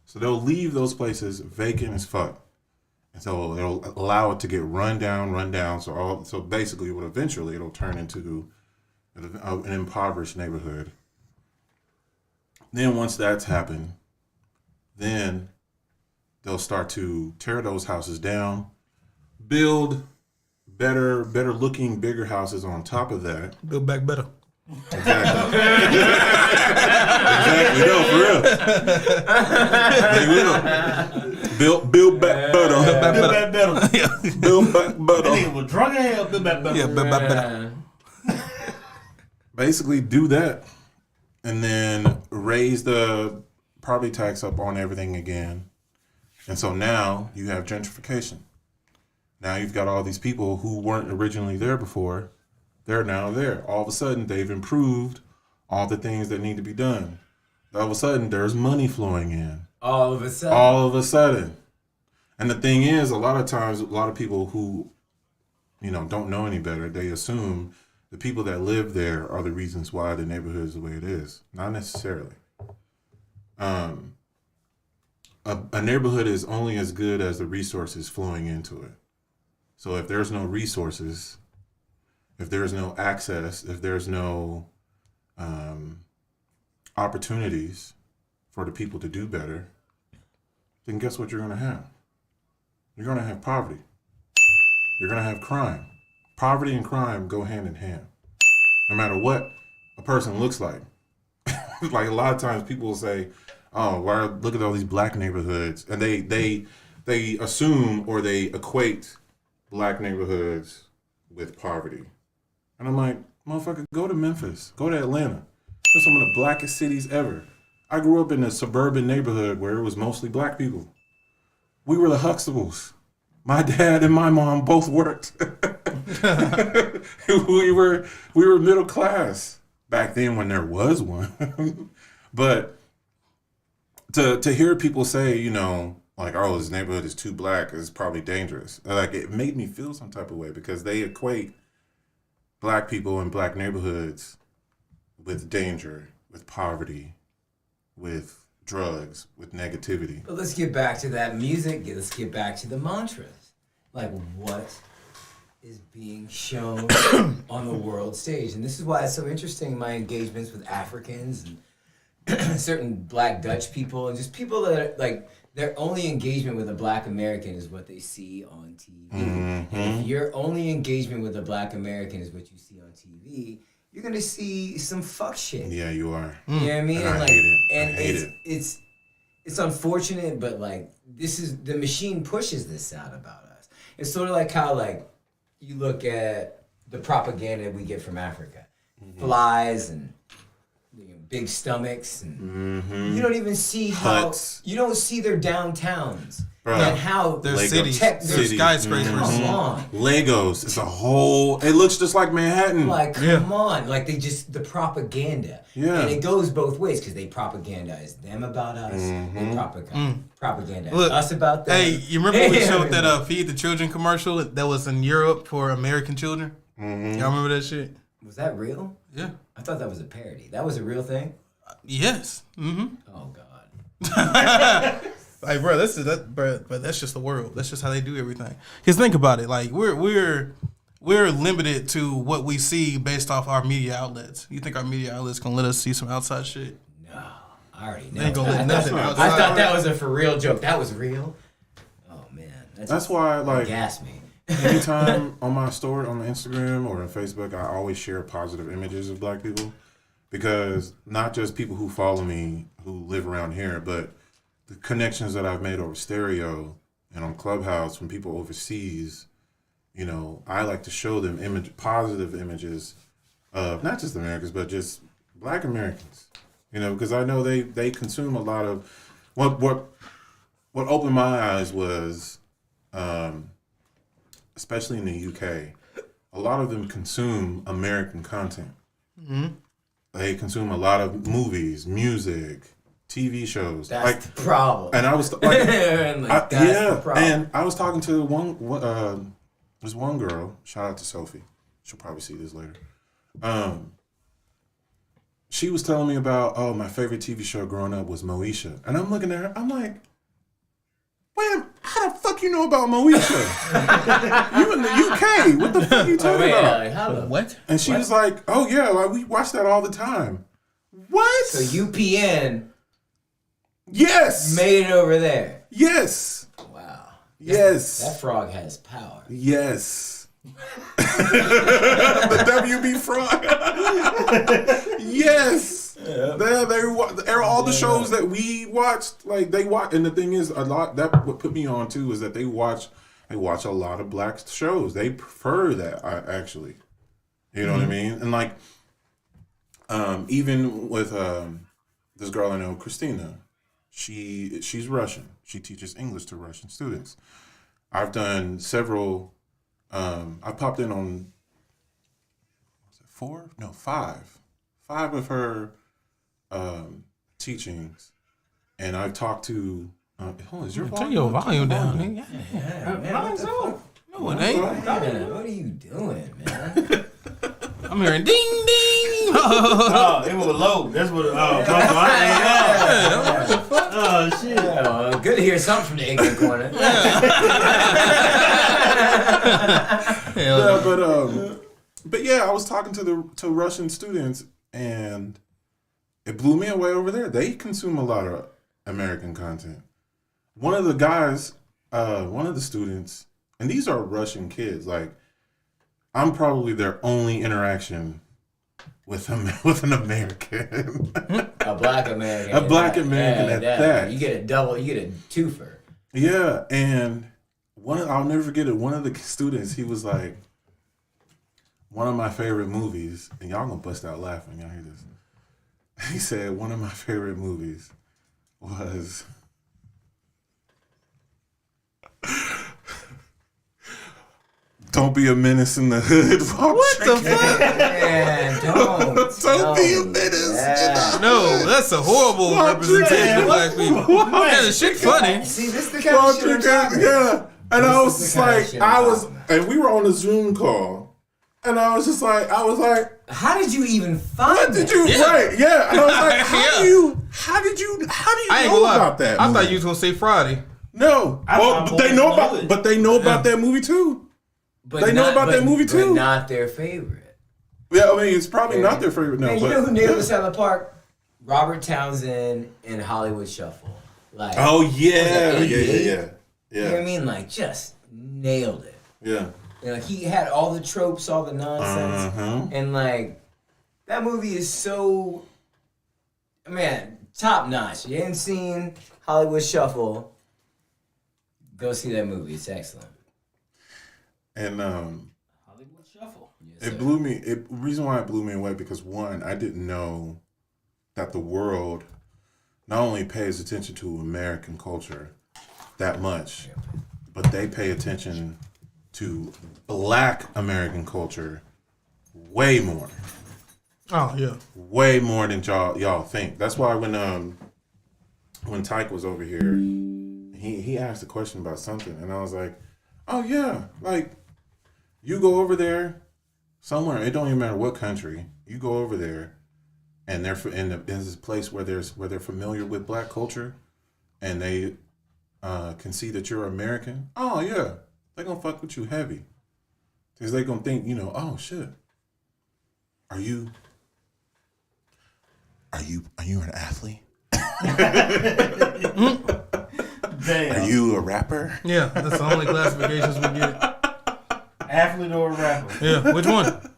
So they'll leave those places vacant as fuck. And so it'll allow it to get run down. So basically, eventually it'll turn into an impoverished neighborhood. Then once that's happened, then they'll start to tear those houses down, build better looking, bigger houses on top of that. Build back better. Exactly. Exactly. No, for real. They will. Build back better. Build back better. Build back better. That nigga was drunk as hell. Build back better. Yeah, build back better. Basically do that and then raise the property tax up on everything again. And so now you have gentrification. Now you've got all these people who weren't originally there before. They're now there. All of a sudden, they've improved all the things that need to be done. All of a sudden, there's money flowing in. All of a sudden. And the thing is, a lot of times, a lot of people who, don't know any better, they assume the people that live there are the reasons why the neighborhood is the way it is. Not necessarily. A neighborhood is only as good as the resources flowing into it. So if there's no resources, if there's no access, if there's no opportunities for the people to do better, then guess what you're going to have? You're going to have poverty. You're going to have crime. Poverty and crime go hand in hand. No matter what a person looks like. Like a lot of times people will say, oh, look at all these black neighborhoods. And they assume or they equate black neighborhoods with poverty. And I'm like, motherfucker, go to Memphis. Go to Atlanta. They're some of the blackest cities ever. I grew up in a suburban neighborhood where it was mostly black people. We were the Huxtables. My dad and my mom both worked. we were middle class back then when there was one. But to hear people say, you know, like, oh, this neighborhood is too black, it's probably dangerous. Like, it made me feel some type of way because they equate black people in black neighborhoods with danger, with poverty, with drugs, with negativity. But let's get back to that music. Let's get back to the mantras. Like, what is being shown on the world stage? And this is why it's so interesting, my engagements with Africans and certain black Dutch people and just people that are, like, their only engagement with a black American is what they see on TV. Mm-hmm. And if your only engagement with a black American is what you see on TV, you're gonna see some fuck shit. Yeah, you are. You know what I mean? And I like, hate it. And I hate it. It's unfortunate, but like this is the machine pushes this out about us. It's sort of like how like you look at the propaganda we get from Africa, flies and big stomachs, and you don't even see how Huts. you don't see their downtowns. Bruh. And how There's Lego cities, Cities. there's skyscrapers. Come on. Legos. It's a whole. It looks just like Manhattan. Like, come on. Like, the propaganda. Yeah. And it goes both ways because they propagandize them about us. They propagandize Look, us about them. Hey, you remember we showed that Feed the Children commercial that was in Europe for American children? Y'all remember that shit? Was that real? Yeah. I thought that was a parody. That was a real thing? Yes. Mm-hmm. Oh, God. Like, bro, but that's just the world. That's just how they do everything. Because think about it. Like, we're limited to what we see based off our media outlets. You think our media outlets gonna let us see some outside shit? No. I already know. They ain't gonna let nothing outside. I thought that was a for real joke. That was real? Oh, man. That's why, like, Gas me. anytime on my story, on my Instagram or on Facebook, I always share positive images of black people. Because not just people who follow me who live around here, but the connections that I've made over stereo and on Clubhouse from people overseas, you know, I like to show them positive images of not just Americans, but just black Americans, you know, because I know they consume a lot of what opened my eyes was, especially in the UK, a lot of them consume American content. Mm-hmm. They consume a lot of movies, music, TV shows. That's like, the problem. And I was like, that's the problem. and I was talking to this one girl. Shout out to Sophie. She'll probably see this later. She was telling me about, my favorite TV show growing up was Moesha, and I'm looking at her. I'm like, wait, how the fuck you know about Moesha? You in the UK? What the fuck are you talking about? What? And she was like, oh yeah, like, we watch that all the time. What? So UPN Yes. made it over there. Yes. Wow. Yes. That frog has power. Yes. The WB frog. Yes. They're all the shows that we watched, like they watch, and the thing is, a lot that what put me on too is that they watch a lot of black shows. They prefer that, actually. You know what I mean? And like, even with this girl I know, Christina, she's Russian. She teaches English to Russian students. I've done several. I popped in on five of her teachings, and I've talked to. Hold on, is your volume? Turn your volume down, man. Yeah, man, Mine's what the off. No, it ain't. fuck? Man, what are you doing, man? I'm hearing ding ding. Oh, it was low. That's what. Oh shit. Yeah, good to hear something from the England corner. Yeah, but yeah, I was talking to Russian students, and it blew me away over there. They consume a lot of American content. One of the guys, one of the students, and these are Russian kids. Like, I'm probably their only interaction with an American. A black American. A black American at that. You get a double. You get a twofer. Yeah, and I'll never forget it. One of the students, he was like, one of my favorite movies, and y'all gonna bust out laughing. Y'all hear this? He said one of my favorite movies was Don't Be a Menace in the Hood. What the fuck? Man, Don't be a menace. Yeah. No, that's a horrible representation of black people. Man, the shit funny. See, this is the kind of shit I'm talking about. Yeah, and I was This is just the kind of like, shit I'm talking about. and we were on a Zoom call, and I was like, How did you even find what did you Yeah. write? Yeah, and I was like, how Yeah. do you I ain't know gonna lie. about that? I movie? thought you was gonna say Friday. No, I well, thought but they Boys know in the about, Hood. but they know about that movie too. But They know about that movie, too. But not their favorite. Yeah, I mean, it's probably not their favorite. No, Man, you but know who nailed this out of the park? Robert Townsend in Hollywood Shuffle. Like, oh yeah, Was it yeah, 88? yeah, you know what I mean? Like, just nailed it. yeah. You know, he had all the tropes, all the nonsense, and like that movie is so, man, top notch. You ain't seen Hollywood Shuffle? Go see that movie. It's excellent. And Hollywood Shuffle. Yes, sir. it blew me. Reason why it blew me away because one, I didn't know that the world not only pays attention to American culture that much, but they pay attention to Black American culture way more. Oh yeah. Way more than y'all think. That's why when Tyke was over here, he asked a question about something, and I was like, "Oh yeah, like you go over there somewhere. It don't even matter what country. You go over there, and they're in this place where they're familiar with Black culture, and they can see that you're American. Oh yeah, they're gonna fuck with you heavy, because they gonna think, oh shit, are you an athlete? Damn. Are you a rapper? Yeah, that's the only classifications we get. Athlete or a rapper? Yeah, which one?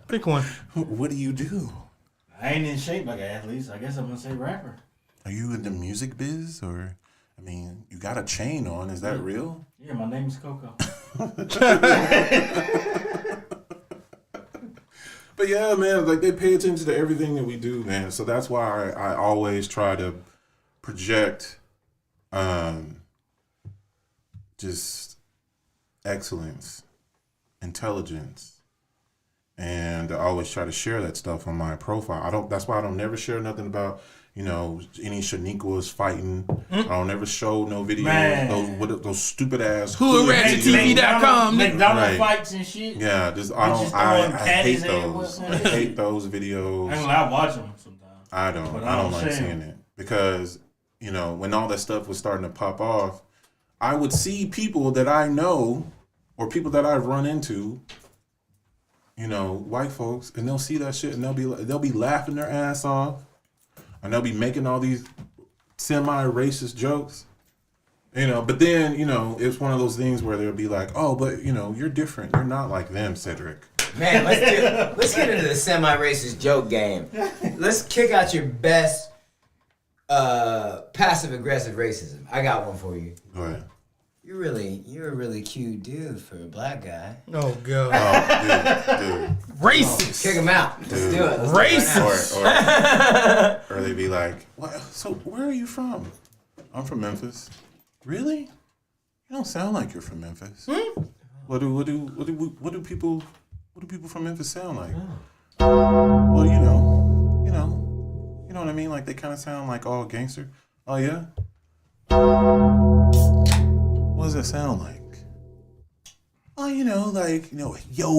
Pick one. What do you do? I ain't in shape like an athlete, so I guess I'm gonna say rapper. Are you in the music biz, or I mean, you got a chain on? Is that real? Yeah, my name is Coco. But yeah, man, like they pay attention to everything that we do, man. So that's why I always try to project just excellence, intelligence, and I always try to share that stuff on my profile. That's why I don't never share nothing about, any Shaniquas fighting. I don't ever show no videos, Man. those stupid ass HoodRatchetTV.com. McDonald's Right. fights and shit. Yeah, Just I throwing hate patties those. everywhere. I hate those I ain't videos. gonna lie, I watch them sometimes. I don't like seeing it because when all that stuff was starting to pop off, I would see people that I know or people that I've run into, white folks, and they'll see that shit and they'll be laughing their ass off, and they'll be making all these semi-racist jokes, But then it's one of those things where they'll be like, oh, but you're different. You're not like them, Cedric. Man, let's get into the semi-racist joke game. Let's kick out your best passive-aggressive racism. I got one for you. Go ahead. You're a really cute dude for a black guy. Oh god. Oh, dude. Racist. Kick him out. Let's do it. Let's Racist. do it right Or they'd be like, "What? So where are you from?" I'm from Memphis. Really? You don't sound like you're from Memphis. What do people from Memphis sound like? Well, you know what I mean. Like they kind of sound like all gangster. Oh yeah. What does that sound like? Oh, yo,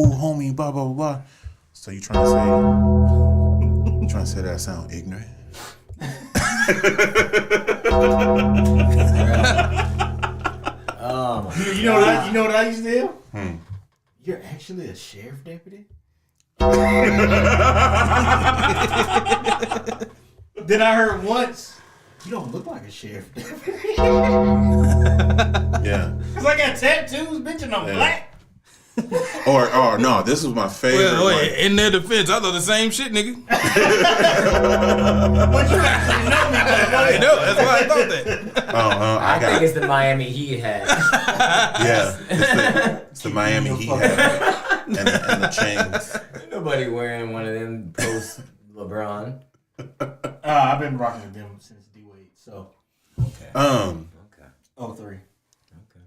homie, blah blah blah. So you trying to say that I sound ignorant? You know what I used to do? You're actually a sheriff deputy? Then I heard once, you don't look like a sheriff deputy. Yeah. Cause I got tattoos, bitch, and I'm black. Or no, this was my favorite. Well, in their defense, I thought the same shit, nigga. But you actually know me. I know, that's why I thought that. I think it's the Miami Heat hat. Yeah, it's the Miami Heat hat and the chains. Ain't nobody wearing one of them post LeBron. I've been rocking with them since D-Wade, so. Okay. Oh, 3. Okay.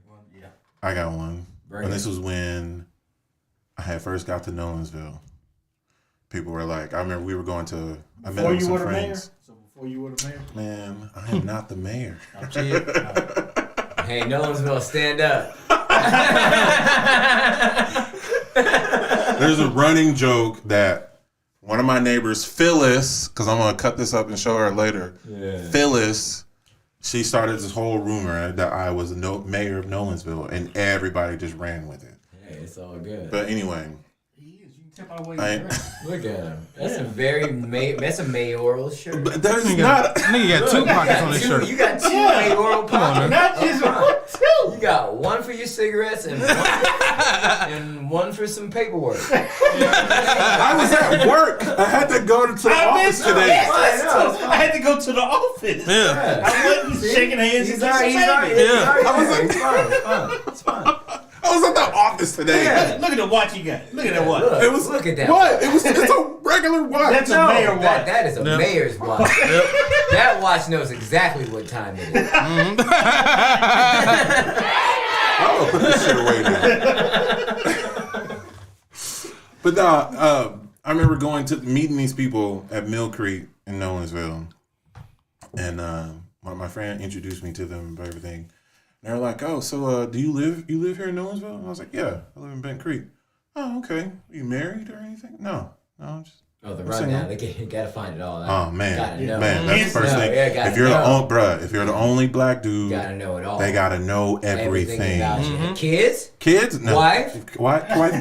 Well, yeah. I got one. And this was when I had first got to Nolensville. People were like, I remember we were going to. I met with some friends. So before you were the mayor? Man, I am not the mayor. Hey, Nolensville, stand up. There's a running joke that one of my neighbors, Phyllis, because I'm going to cut this up and show her later. Yeah. Phyllis, she started this whole rumor that I was the mayor of Nolensville, and everybody just ran with it. Hey, it's all good. But anyway. He is. You can tell by the way he's dressed. Look at him. That's a that's a mayoral shirt. But that is not. Nigga got two pockets on his shirt. You got two mayoral pockets. Not just one, two. You got one for your cigarettes and one for some paperwork. I was at work. I had to go to the office today. I had to go to the office. Yeah. I wasn't shaking hands. He's already. It's fine. I was at the office today. Yeah. Look at the watch you got. Look at that watch. Look at that. What? It's a regular watch. That's a mayor watch. That is a mayor's watch. That watch knows exactly what time it is. I'll put this shit away now. But I remember going to meeting these people at Mill Creek in Nolensville, and one of my friends introduced me to them and everything. And they were like, "Oh, so do you live here in Nolensville?" And I was like, "Yeah, I live in Bent Creek." "Oh, okay. Are you married or anything?" No, I'm just. Oh, the rundown. You gotta find it all out. Oh man, gotta know. man, that's the first thing. If you're the only black dude, gotta know it all. They gotta know everything. About you. Kids? No. Wife?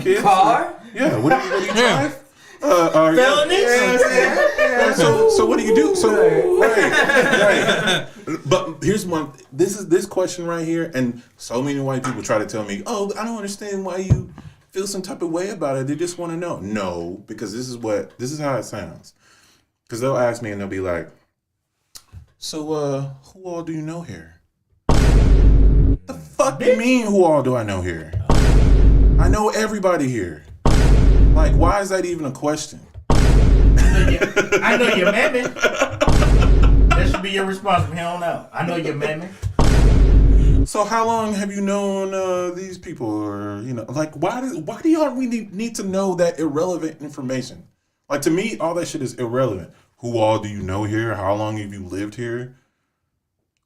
Kids? Car? Yeah. What do you drive? Felonies? So what do you do? So right. But here's one. This question right here, and so many white people try to tell me, "Oh, I don't understand why you feel some type of way about it. They just want to know." No, because this is how it sounds. Because they'll ask me and they'll be like, "So who all do you know here?" The fuck do you mean? Who all do I know here? I know everybody here. Like, why is that even a question? I know your mammy. That should be your response from here on out. I know your mammy. So how long have you known these people, or like why do y'all really need to know that irrelevant information? Like, to me, all that shit is irrelevant. Who all do you know here? How long have you lived here?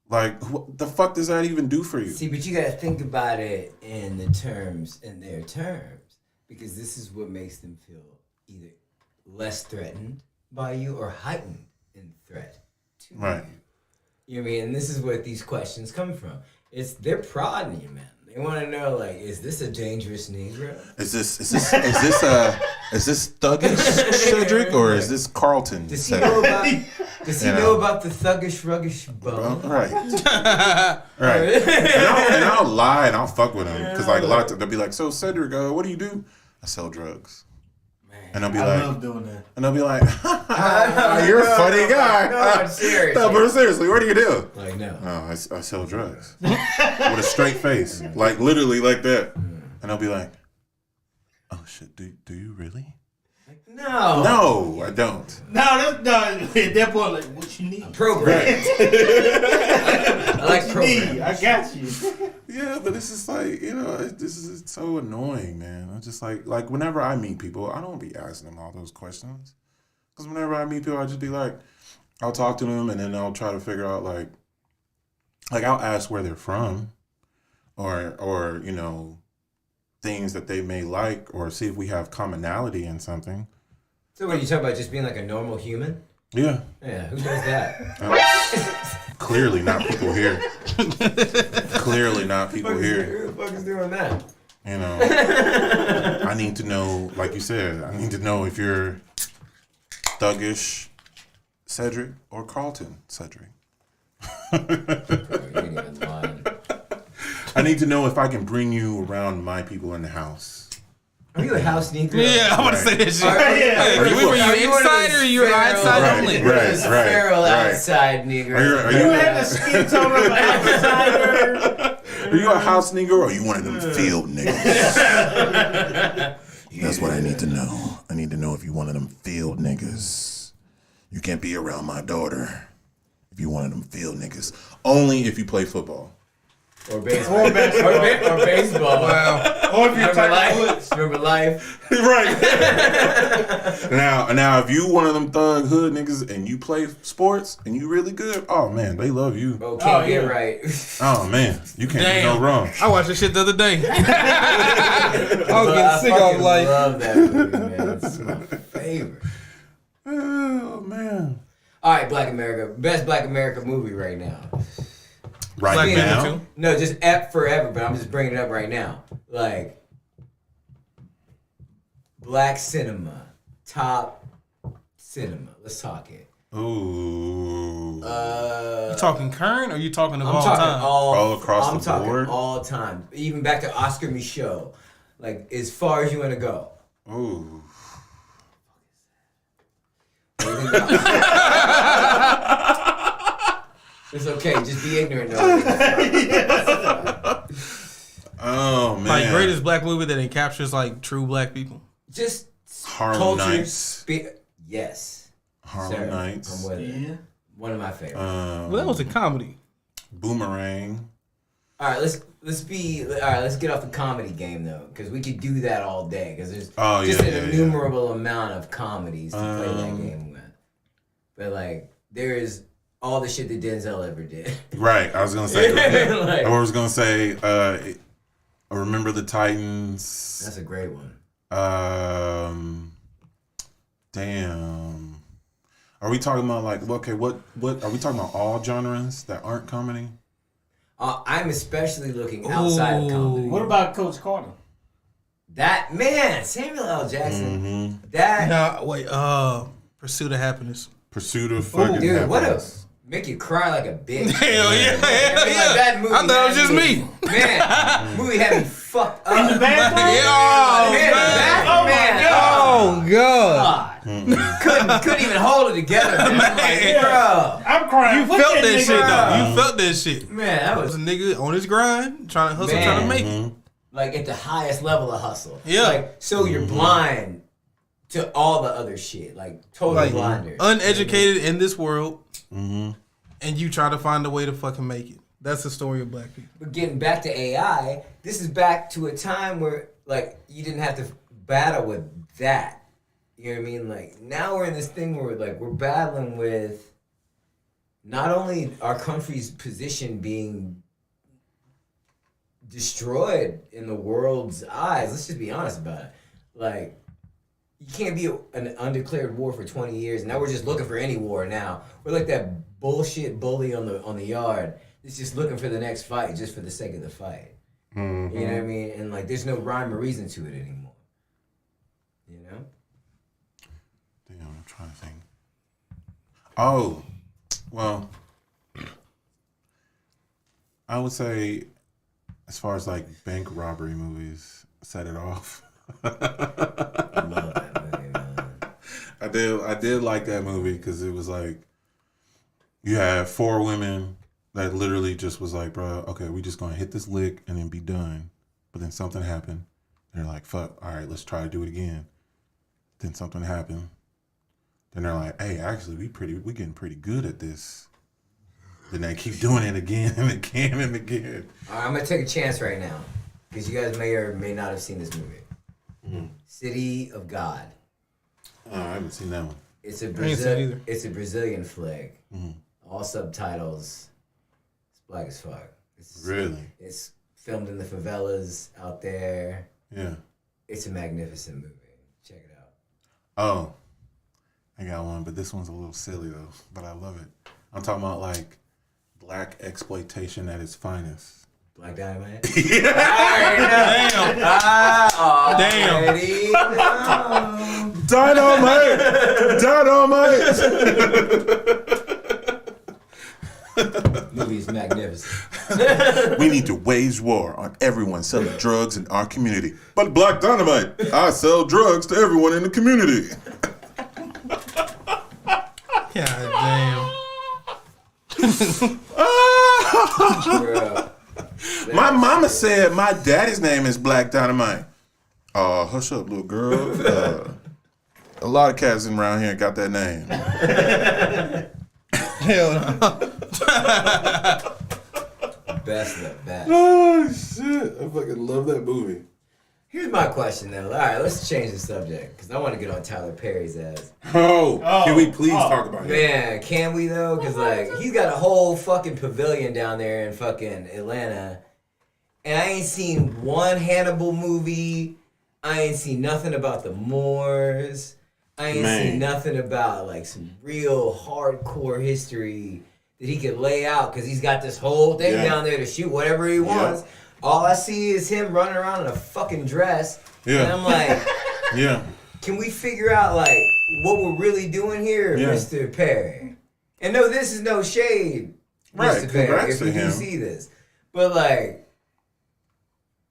Like, what the fuck does that even do for you? See, but you gotta think about it in their terms, because this is what makes them feel either less threatened by you or heightened in threat to Right. you. You know what I mean? And this is where these questions come from. They're prodding you, man. They want to know, like, is this a dangerous Negro? Is this thuggish Cedric, or is this Carlton? Does he know about the thuggish, ruggish bum? Right. Right. And I'll lie and I'll fuck with him, because like a lot of times they'll be like, "So Cedric, what do you do?" "I sell drugs." And I'll be I love doing that. And I'll be like, "You're a funny guy." No, I'm serious. No, but seriously, what do you do? Like, no. "Oh, I sell drugs." With a straight face, like literally like that. And I'll be like, "Oh shit, do you really?" No. No, I don't. No, at that point, like, what you need? Program. I like program. I got you. Yeah, but it's just like, this is so annoying, man. I'm just like whenever I meet people, I don't be asking them all those questions. Because whenever I meet people, I just be like, I'll talk to them and then I'll try to figure out like I'll ask where they're from, or things that they may like, or see if we have commonality in something. So what are you talking about? Just being like a normal human? Yeah. Yeah, who does that? Clearly not people here. Clearly not people here. Who the fuck is doing that? You know, I need to know, like you said, I need to know if you're Thuggish Cedric or Carlton Cedric. Bro, you ain't even lying. I need to know if I can bring you around my people in the house. Are you a house Negro? Yeah, I'm gonna say that shit. Are you Were you inside or you outside Right, only? right. Feral outside Negro. Are You you, had the skin tone of an outsider. are you a house nigga or are you one of them field niggas? That's what I need to know. I need to know if you one of them field niggas. You can't be around my daughter if you one of them field niggas. Only if you play football. Or baseball. Or baseball. Wow. Or if you're Remember life. Right. Now, if you one of them thug hood niggas and you play sports and you really good, oh man, they love you. Bro, can't get right. Oh man, you can't do no wrong. I watched this shit the other day. I was I getting sick fucking of life. love that movie, man. It's my favorite. Oh man. All right, Black America. Best Black America movie right now. Right Black now. Panther 2. No, just F forever, but I'm just bringing it up right now. Like, Black cinema. Top cinema. Let's talk it. Ooh. You talking current or you talking of I'm all talking time? All across I'm the talking board? all time. Even back to Oscar Michaud. Like, as far as you want to go. Ooh. It's okay. Just be ignorant, though. Oh man. Like greatest black movie that encaptures like true black people. Just Harlem culture. Nights. Yes. Harlem Sir, Nights. I'm with it. Yeah. One of my favorites. Well, that was a comedy. Boomerang. All right, let's get off the comedy game though, because we could do that all day. Because there's just an innumerable amount of comedies to play that game with. But like, there is all the shit that Denzel ever did. Right. I was gonna say. Like, I was gonna say. Remember the Titans. that's a great one. Damn. Are we talking about like okay? What are we talking about? All genres that aren't comedy. I'm especially looking outside of comedy. What about Coach Carter? That man, Samuel L. Jackson. Mm-hmm. That No, wait. Pursuit of Happiness. Pursuit of fucking dude, happiness. what else? Make you cry like a bitch. Hell yeah, I mean, like, that movie I thought it was had just me. Man, movie had me fucked up. In the bathroom? Yeah, Man, Oh, my God. Oh god. Couldn't even hold it together. Man. I'm like, bro. I'm crying. You Put felt that nigga shit though. out. You felt that shit. Man, that Was was a nigga on his grind, trying to hustle, Man. trying to make it. like at the highest level of hustle. Yeah. Like, so you're blind to all the other shit. Like, total Like blinders. uneducated in this world, Mm-hmm. and you try to find a way to fucking make it. That's the story of black people. But getting back to AI, this is back to a time where, like, you didn't have to battle with that. You know what I mean? Like, now we're in this thing where, like, we're battling with not only our country's position being destroyed in the world's eyes, let's just be honest about it. Like, you can't be an undeclared war for 20 years. And now we're just looking for any war now. We're like that bullshit bully on the yard that's just looking for the next fight just for the sake of the fight. Mm-hmm. You know what I mean? And like, there's no rhyme or reason to it anymore. You know? Damn, I'm trying to think. Oh, well, I would say, as far as like bank robbery movies, Set It Off. I love that movie, man. I did like that movie because it was like you had 4 women that literally just was like, bro, okay, we just gonna hit this lick and then be done. But then something happened. And they're like, fuck, all right, let's try to do it again. Then something happened. Then they're like, hey, actually, we getting pretty good at this. Then they keep doing it again and again and again. All right, I'm gonna take a chance right now because you guys may or may not have seen this movie. Mm-hmm. City of God. Oh, I haven't seen that one. It's a ain't seen it either. It's a Brazilian flick. Mm-hmm. All subtitles. It's black as fuck. Really? It's filmed in the favelas out there. Yeah. It's a magnificent movie. Check it out. Oh, I got one, but this one's a little silly though. But I love it. I'm talking about like black exploitation at its finest. Black Dynamite? Damn. Damn. Dynamite! Dynamite! Movie is magnificent. We need to wage war on everyone selling drugs in our community. But Black Dynamite, I sell drugs to everyone in the community. God damn. Bro. My mama said my daddy's name is Black Dynamite. Hush up, little girl. A lot of cats around here got that name. Hell no. Best of the best. Oh, shit. I fucking love that movie. Here's my question though. All right, let's change the subject because I want to get on Tyler Perry's ass. Can we please talk about him? Man, can we though? Because like he's got a whole fucking pavilion down there in fucking Atlanta, and I ain't seen one Hannibal movie. I ain't seen nothing about the Moors. I ain't seen nothing about like some real hardcore history that he could lay out because he's got this whole thing down there to shoot whatever he wants. All I see is him running around in a fucking dress. Yeah. And I'm like, can we figure out like what we're really doing here, Mr. Perry? And no, this is no shade, Mr. Perry, if you do see this. But like,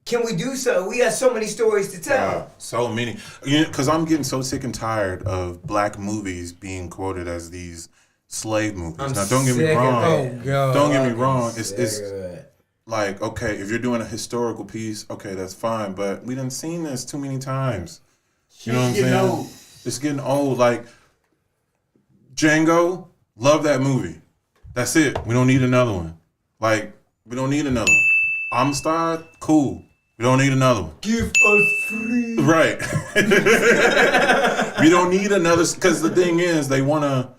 can we do so? We got so many stories to tell. So many. Because I'm getting so sick and tired of black movies being quoted as these slave movies. Now, don't get me wrong. Oh, God. Don't get me wrong. It's like, okay, if you're doing a historical piece, okay, that's fine. But we done seen this too many times. You know what I'm saying? Old. It's getting old. Like, Django, love that movie. That's it. We don't need another one. Like, we don't need another one. Amistad, cool. We don't need another one. Give us free. Right. We don't need another, because the thing is, they wanna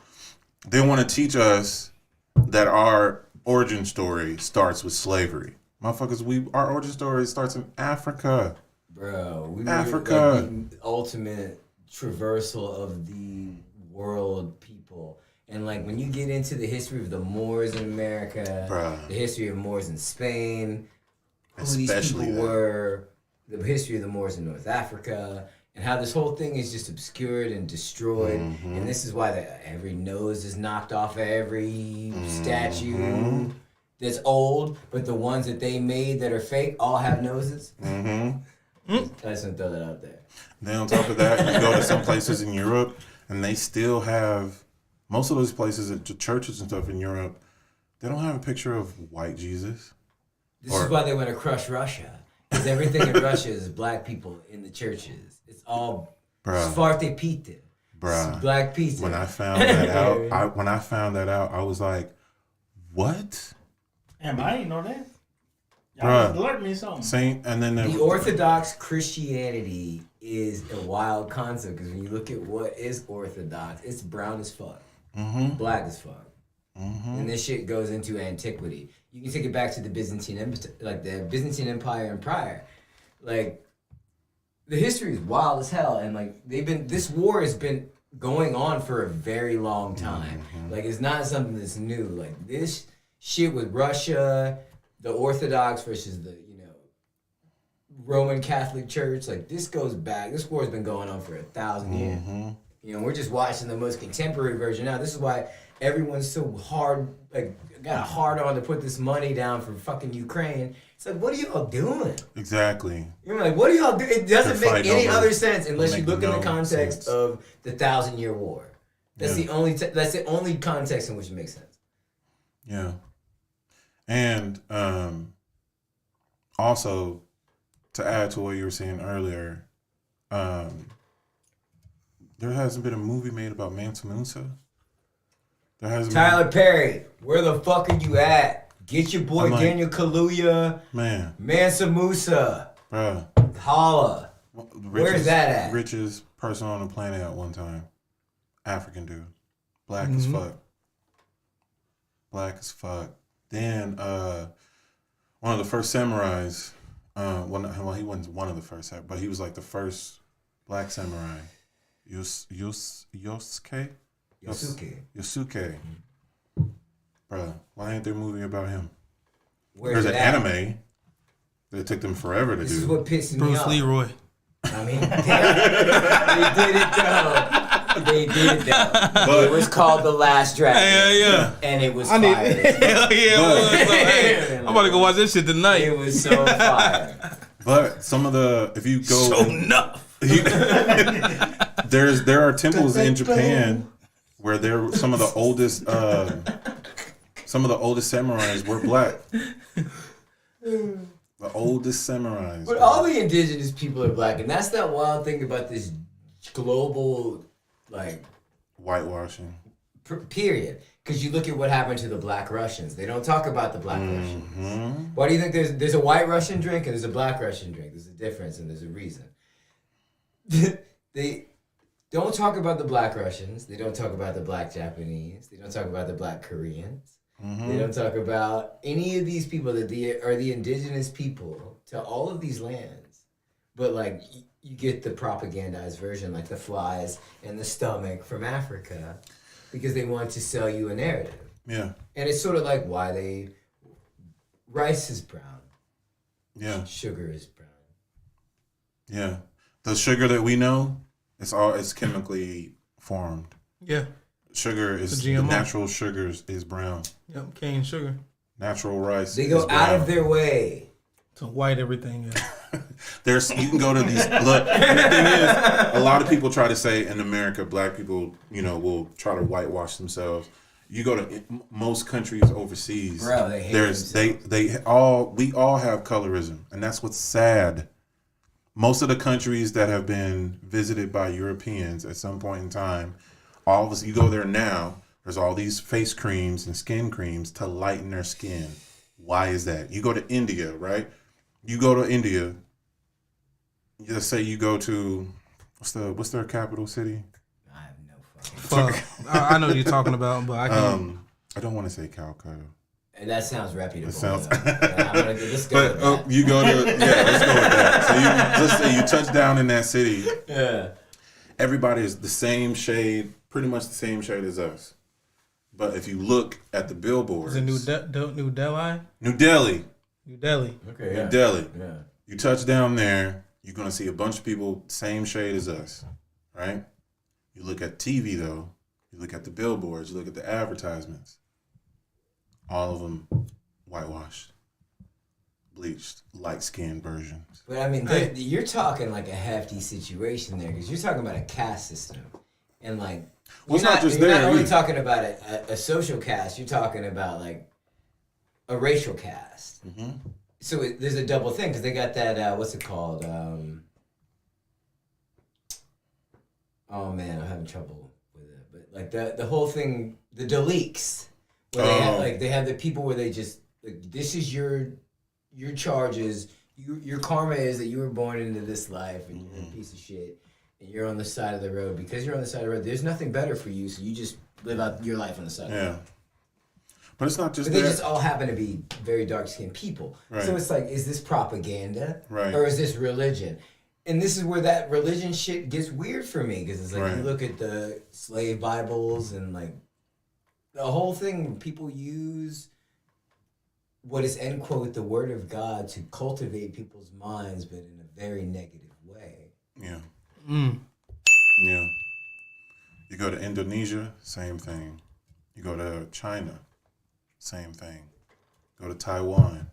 teach us that our origin story starts with slavery. Motherfuckers, our origin story starts in Africa. Bro, we Africa. were like the ultimate traversal of the world people. And like when you get into the history of the Moors in America, the history of Moors in Spain, who these people were, the history of the Moors in North Africa, and how this whole thing is just obscured and destroyed. Mm-hmm. And this is why every nose is knocked off of every statue that's old, but the ones that they made that are fake all have noses. I just want to throw that out there. Then on top of that, you go to some places in Europe, and they still have, most of those places, at the churches and stuff in Europe, they don't have a picture of white Jesus. This is why they want to crush Russia. Because everything in Russia is black people in the churches. It's all Svarte Pita. Bruh. Black pizza. When I found that out, I was like, what? Damn, I didn't know that. Bruh. Y'all alert me something. And then the Orthodox Christianity is a wild concept because when you look at what is Orthodox, it's brown as fuck, black as fuck, and this shit goes into antiquity. You can take it back to the Byzantine Empire and prior. Like, the history is wild as hell, and like this war has been going on for a very long time. Like, it's not something that's new. Like, this shit with Russia, the Orthodox versus the Roman Catholic Church, like this goes back. This war's been going on for 1,000 years. We're just watching the most contemporary version now. This is why everyone's so hard, like got a hard on to put this money down for fucking Ukraine. It's like, what are y'all doing? Exactly. You're like, what are y'all doing? It doesn't make any other sense unless you look in the context of the 1,000-year war. That's the only. That's the only context in which it makes sense. Yeah. And also, to add to what you were saying earlier, there hasn't been a movie made about Mansa Musa. There hasn't Tyler Perry, where the fuck are you at? Get your boy Daniel Kaluuya, Mansa Musa, bruh. Holla. Where's that at? Richest person on the planet at one time. African dude. Black as fuck. Black as fuck. Then one of the first samurais, well, he wasn't one of the first, but he was like the first black samurai. Yosuke. Yosuke. Bro, why ain't there a movie about him? Where's There's it an at? anime that it took them forever to This do. is what pisses me Bruce off. Leroy. I mean, they did it though. It was called The Last Dragon. Yeah. And it was I fire. need. Hell yeah. Hey, I'm about to go watch this shit tonight. It was so fire. But some of the, if you go, So enough. there are temples in Japan where some of the oldest samurais were black. The oldest samurais. But all the indigenous people are black, and that's that wild thing about this global, like, Whitewashing. period. Because you look at what happened to the black Russians. They don't talk about the black Russians. Why do you think there's a white Russian drink and there's a black Russian drink? There's a difference and there's a reason. They don't talk about the black Russians. They don't talk about the black Japanese. They don't talk about the black Koreans. They don't talk about any of these people that are the indigenous people to all of these lands. But like you get the propagandized version, like the flies and the stomach from Africa, because they want to sell you a narrative. Yeah. And it's sort of like why rice is brown. Yeah. Sugar is brown. Yeah. The sugar that we know, it's chemically formed. Yeah. Sugar is The GMO. natural sugars is brown. Yep. Cane sugar. Natural rice. They go is out brown. of their way. To white everything. Yeah. You can go to these. Look, and the thing is, a lot of people try to say in America, black people, will try to whitewash themselves. You go to most countries overseas, Bro, they hate we all have colorism, and that's what's sad. Most of the countries that have been visited by Europeans at some point in time, all of us, you go there now, there's all these face creams and skin creams to lighten their skin. Why is that? You go to India, right? You go to India, let's say you go to, what's their capital city? I have no fucking. Fuck. I know what you're talking about, but I can't. I don't want to say Calcutta. And that sounds reputable. It sounds. Let's go But with that. you go to, let's go with that. So let's say you touch down in that city. Yeah. Everybody is the same shade, pretty much the same shade as us. But if you look at the billboards, Is it New Delhi? New Delhi, New Delhi. Okay. New Delhi. Yeah. You touch down there, you're gonna see a bunch of people same shade as us, right? You look at TV though, you look at the billboards, you look at the advertisements. All of them whitewashed, bleached, light-skinned versions. But I mean, you're talking like a hefty situation there, because you're talking about a caste system, and like, Well, it's not just you're there not only either. talking about a social caste. You're talking about like a racial caste. Mm-hmm. So there's a double thing, because they got that what's it called? Oh man, I'm having trouble with it. But like the whole thing, the deleeks, where they have the people where they just like, this is your charges. Your karma is that you were born into this life and you're a piece of shit and you're on the side of the road. Because you're on the side of the road, there's nothing better for you, so you just live out your life on the side of the road. Yeah. But it's not just But they that. just all happen to be very dark-skinned people. Right. So it's like, is this propaganda? Right. Or is this religion? And this is where that religion shit gets weird for me, because it's like, Right. you look at the slave Bibles and like the whole thing, people use what is, end quote, the word of God to cultivate people's minds, but in a very negative way. Yeah. Mm. Yeah. You go to Indonesia, same thing. You go to China, same thing. Go to Taiwan,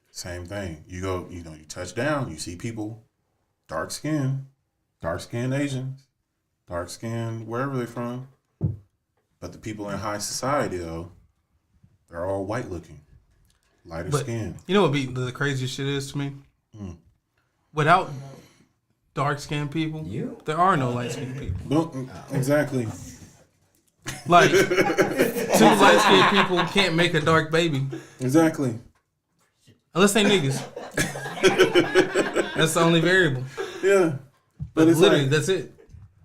same thing. You go, you touch down, you see people, dark skinned Asians, dark skinned wherever they're from. But the people in high society, though, they're all white looking, lighter skin. You know what the craziest shit is to me? Without dark skinned people, there are no light skinned people. Well, exactly. Like, two light skinned people can't make a dark baby. Exactly. Unless they niggas. That's the only variable. Yeah. But it's literally, like, that's it.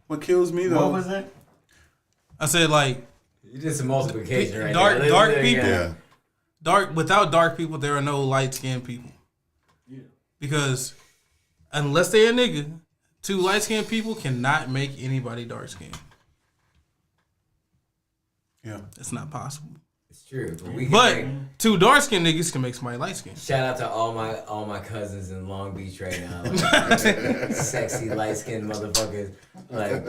what kills me, though. What was that? I said, like, You did some multiplication right dark there. dark Listen people. Yeah. Without dark people, there are no light skinned people. Yeah. Because unless they're a nigga, Two light skinned people cannot make anybody dark skinned. Yeah. It's not possible. It's true. But two dark skinned niggas can make somebody light skinned. Shout out to all my cousins in Long Beach right now. Like, sexy light skinned motherfuckers. Like,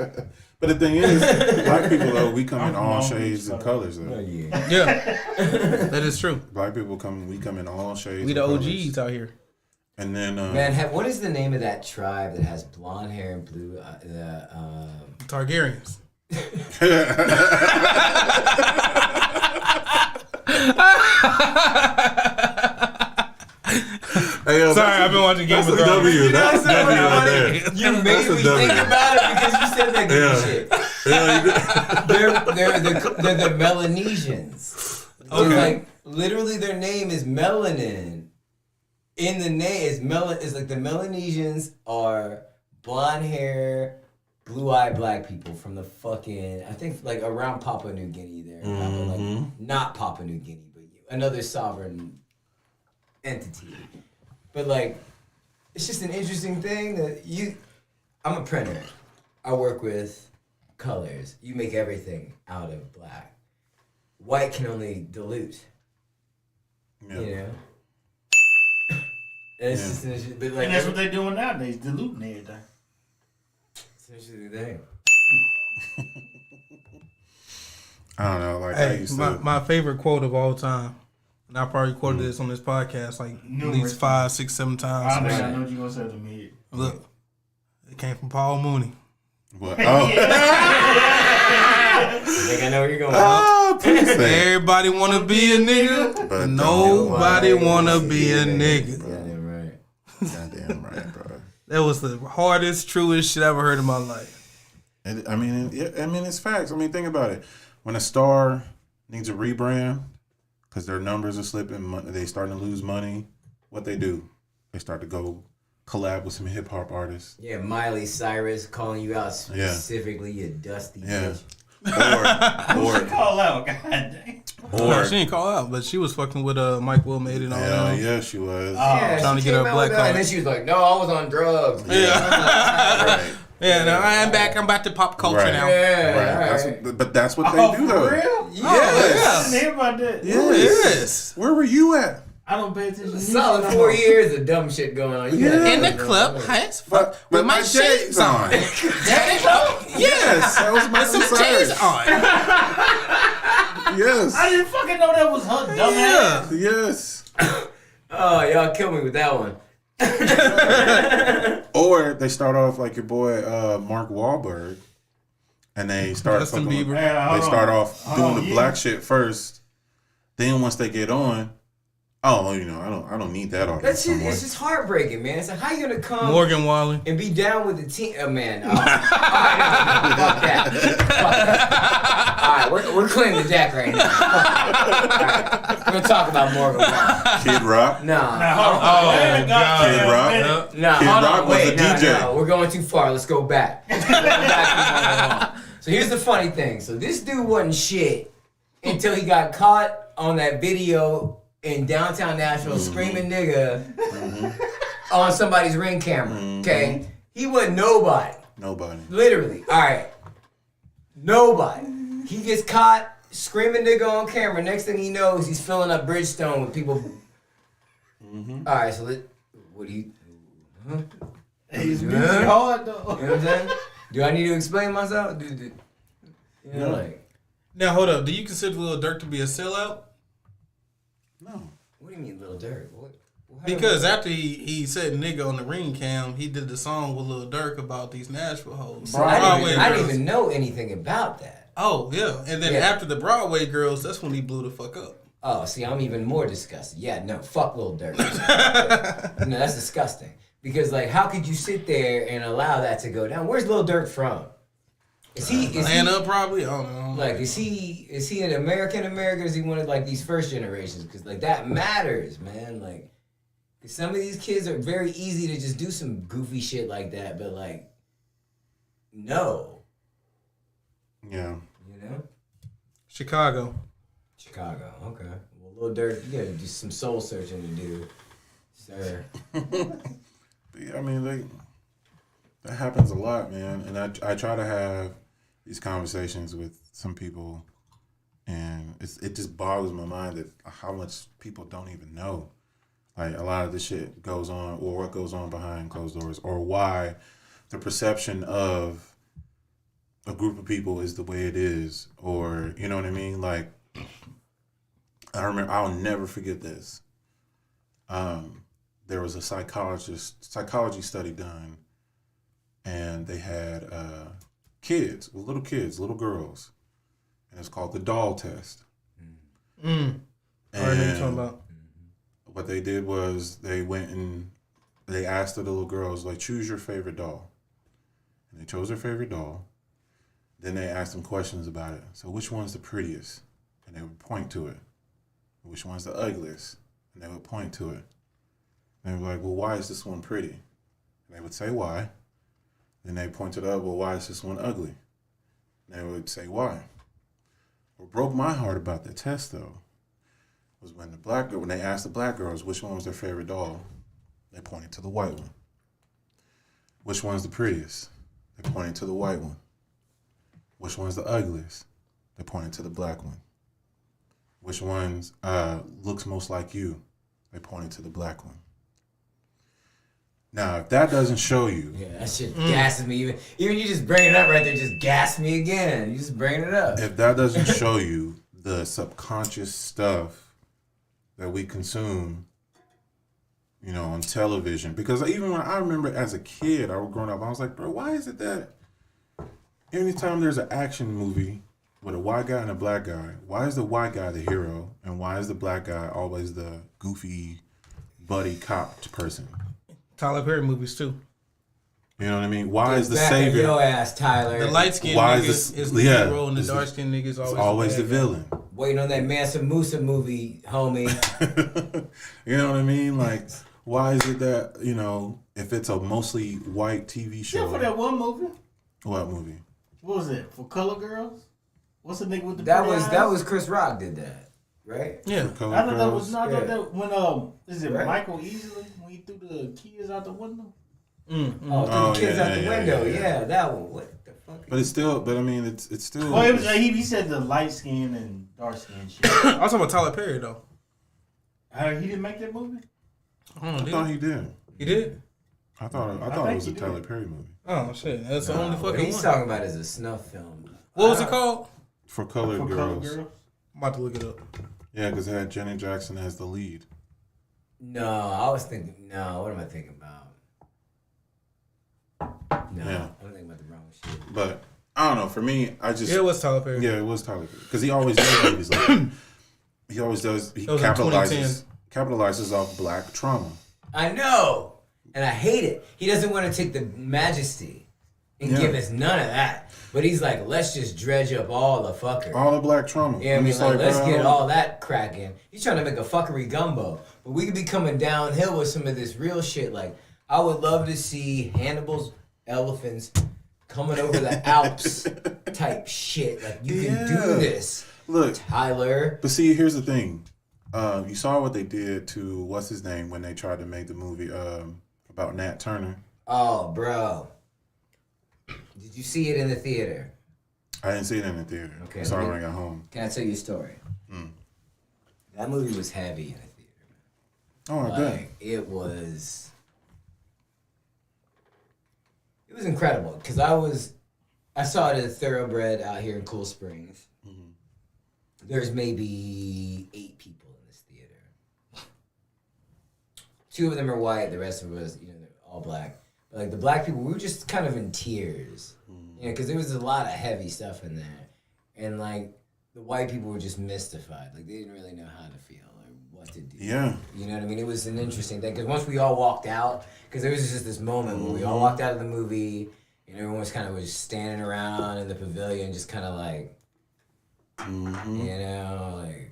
but the thing is, black people though, we come in all shades and colors though. oh yeah. Yeah, that is true. Black people we come in all shades. We the and OGs colors. out here. And then Man, what is the name of that tribe that has blonde hair and blue? Targaryens. Hey, Sorry, I've been watching Game of Thrones. W. That's W right there. You made me think about it because you said that good shit. They're the Melanesians. So like literally their name is melanin. In the name is is like the Melanesians are blonde hair, blue-eyed black people from the fucking I think like around Papua New Guinea there. Like, not Papua New Guinea, but another sovereign entity. But like it's just an interesting thing that I'm a printer. I work with colors. You make everything out of black. White can only dilute. Yeah. You know? It's just an interesting, but like, And that's what they're doing nowadays, diluting everything. It's an interesting thing. I don't know. Like I Hey, used to. my favorite quote of all time, and I probably quoted this on this podcast like at least 5, 6, 7 times. I know what you're gonna say to me. Look, it came from Paul Mooney. What? Oh. I think I know where you're going. Please say. Everybody wanna be a nigga, But nobody wanna be a nigga. Goddamn right. Goddamn right, bro. That was the hardest, truest shit I ever heard in my life. And, I mean, it's facts. I mean, think about it. When a star needs a rebrand because their numbers are slipping, they starting to lose money. What they do? They start to go collab with some hip hop artists. Yeah, Miley Cyrus calling you out specifically, you dusty bitch. Or Call out, goddamn. No, she didn't call out, but she was fucking with Mike Will made it on. yeah, she was. Trying to get her black card. And then she was like, "No, I was on drugs." Right. Yeah, now I am back. I'm back to pop culture Right. now. Yeah, Right. But that's what they do, For though. real? Yes. I didn't hear about that. Yes. Where were you at? I don't pay attention to Solid 4 years of dumb shit going on. You gotta- In the club, hats, But with my shades on. Yes, that was my Some shades on. Yes. I didn't fucking know that was her dumb ass. Yes. Oh, y'all kill me with that one. Or they start off like your boy Mark Wahlberg, and they start Justin fucking with- Bieber. Yeah, they start off doing the yeah. black shit first. Then once they get on, I don't need that That's audience no just, more. it's just heartbreaking, man. It's like, how you gonna come Morgan Wallen. and be down with the team? Oh, man. Fuck that. All right, we're clearing the deck right now. All right, we're gonna talk about Morgan Wallen. Kid Rock. Nah. Kid Rock. No, Kid hold Rock on, was wait, a DJ. No, we're going too far. Let's go back. So here's the funny thing. So this dude wasn't shit until he got caught on that video in downtown Nashville screaming nigga on somebody's Ring camera. Okay? He wasn't nobody. Nobody. Literally. All right. Nobody. He gets caught screaming nigga on camera. Next thing he knows, he's filling up Bridgestone with people. All right, so what do you... It's hard though. You know what I'm saying? Do I need to explain myself? You know, like, Now hold up. Do you consider Lil Durk to be a sellout? No. what do you mean, Lil Durk? What Because after he said nigga on the ring cam, he did the song with Lil Durk about these Nashville hoes. I didn't girls. even know anything about that. Oh yeah, and then after the Broadway girls, that's when he blew the fuck up. Oh, see, I'm even more disgusted. Yeah, no, fuck Lil Durk. No, that's disgusting. Because like, how could you sit there and allow that to go down? Where's Lil Durk from? Is Atlanta probably. I don't know. Like, is he an American or is he one of like these first generations? Because like that matters, man. Like, some of these kids are very easy to just do some goofy shit like that, but like, no, Yeah. you know. Chicago. Okay. Well, Lil Durk, you gotta do some soul searching to do, sir. I mean, That happens a lot, man. And I try to have these conversations with some people, and it just boggles my mind that how much people don't even know. Like a lot of this shit goes on, or what goes on behind closed doors, or why the perception of a group of people is the way it is, or you know what I mean. Like I remember, I'll never forget this. There was a psychology study done, and they had little girls, and it's called the doll test. I already know what you're talking about. What they did was they went and they asked the little girls, like, choose your favorite doll. And they chose their favorite doll. Then they asked them questions about it. So which one's the prettiest? And they would point to it. Which one's the ugliest? And they would point to it. And they were like, well, why is this one pretty? And they would say why. Then they pointed up, well, why is this one ugly? And they would say why. What broke my heart about the test, though, was when they asked the black girls which one was their favorite doll, they pointed to the white one. Which one's the prettiest? They pointed to the white one. Which one's the ugliest? They pointed to the black one. Which one's looks most like you? They pointed to the black one. Now, if that doesn't show you, yeah, that shit gasses me. Even you just bring it up right there, just gas me again. You just bring it up. if that doesn't show you the subconscious stuff that we consume, you know, on television. Because even when I remember as a kid, I was growing up, I was like, bro, why is it that anytime there's an action movie with a white guy and a black guy, why is the white guy the hero and why is the black guy always the goofy buddy cop person? Tyler Perry movies too. You know what I mean? Why Get is the back savior? Your ass, Tyler. The light skinned Why nigga is is the hero and the dark skinned nigga is always the bad guy. villain. Waiting on that Mansa Musa movie, homie. You know what I mean? Like, why is it that, you know, if it's a mostly white TV show? Except for that one movie. What movie? What was it? For Color Girls? What's the nigga with the that pretty was eyes? Chris Rock did that, right? Yeah. I thought that was not Yeah. that when is it Right. Michael Easley when he threw the kids out the window? Oh, threw the kids out the window. Yeah, that one. What the fuck? But it's still, but I mean, it's still. Well, it was he said the light skin and dark skin shit. I was talking about Tyler Perry though. He didn't make that movie. I thought he did. He did? I thought it think was a he did. Tyler Perry movie. Oh shit, that's the only What fucking he's one. talking about is a snuff film. What was it called? For Colored For Girls. Color Girls. I'm about to look it up. Yeah, because it had Janet Jackson as the lead. No, I was thinking. No, what am I thinking about? No, Yeah. I'm thinking about the wrong shit. But I don't know. For me, I just Yeah, it was Tyler Perry. yeah, it was Tyler Perry because he always does movies like that. He always does. He That was in capitalizes off black trauma. I know, and I hate it. He doesn't want to take the majesty and Yeah. give us none of that. But he's like, let's just dredge up all the fuckery. All the black trauma. Yeah, I I'm mean, just like, let's bro, get all that cracking. He's trying to make a fuckery gumbo. But we could be coming downhill with some of this real shit. Like, I would love to see Hannibal's elephants coming over the Alps type shit. Like, you can do this, Look, Tyler. but see, here's the thing. You saw what they did to what's his name when they tried to make the movie about Nat Turner. Oh, bro. Did you see it in the theater? I didn't see it in the theater. Okay, I saw it let me- when I got home. Can I tell you a story? That movie was heavy in the theater. Oh, I bet. Like, it was incredible because I saw it at a Thoroughbred out here in Cool Springs. There's maybe 8 people in this theater. 2 of them are white, the rest of us, they're all black. But like the black people, we were just kind of in tears, because there was a lot of heavy stuff in there, and like the white people were just mystified, like they didn't really know how to feel or what to do. Yeah. You know what I mean? It was an interesting thing because once we all walked out, because there was just this moment where we all walked out of the movie and everyone was standing around in the pavilion, just kind of like, like,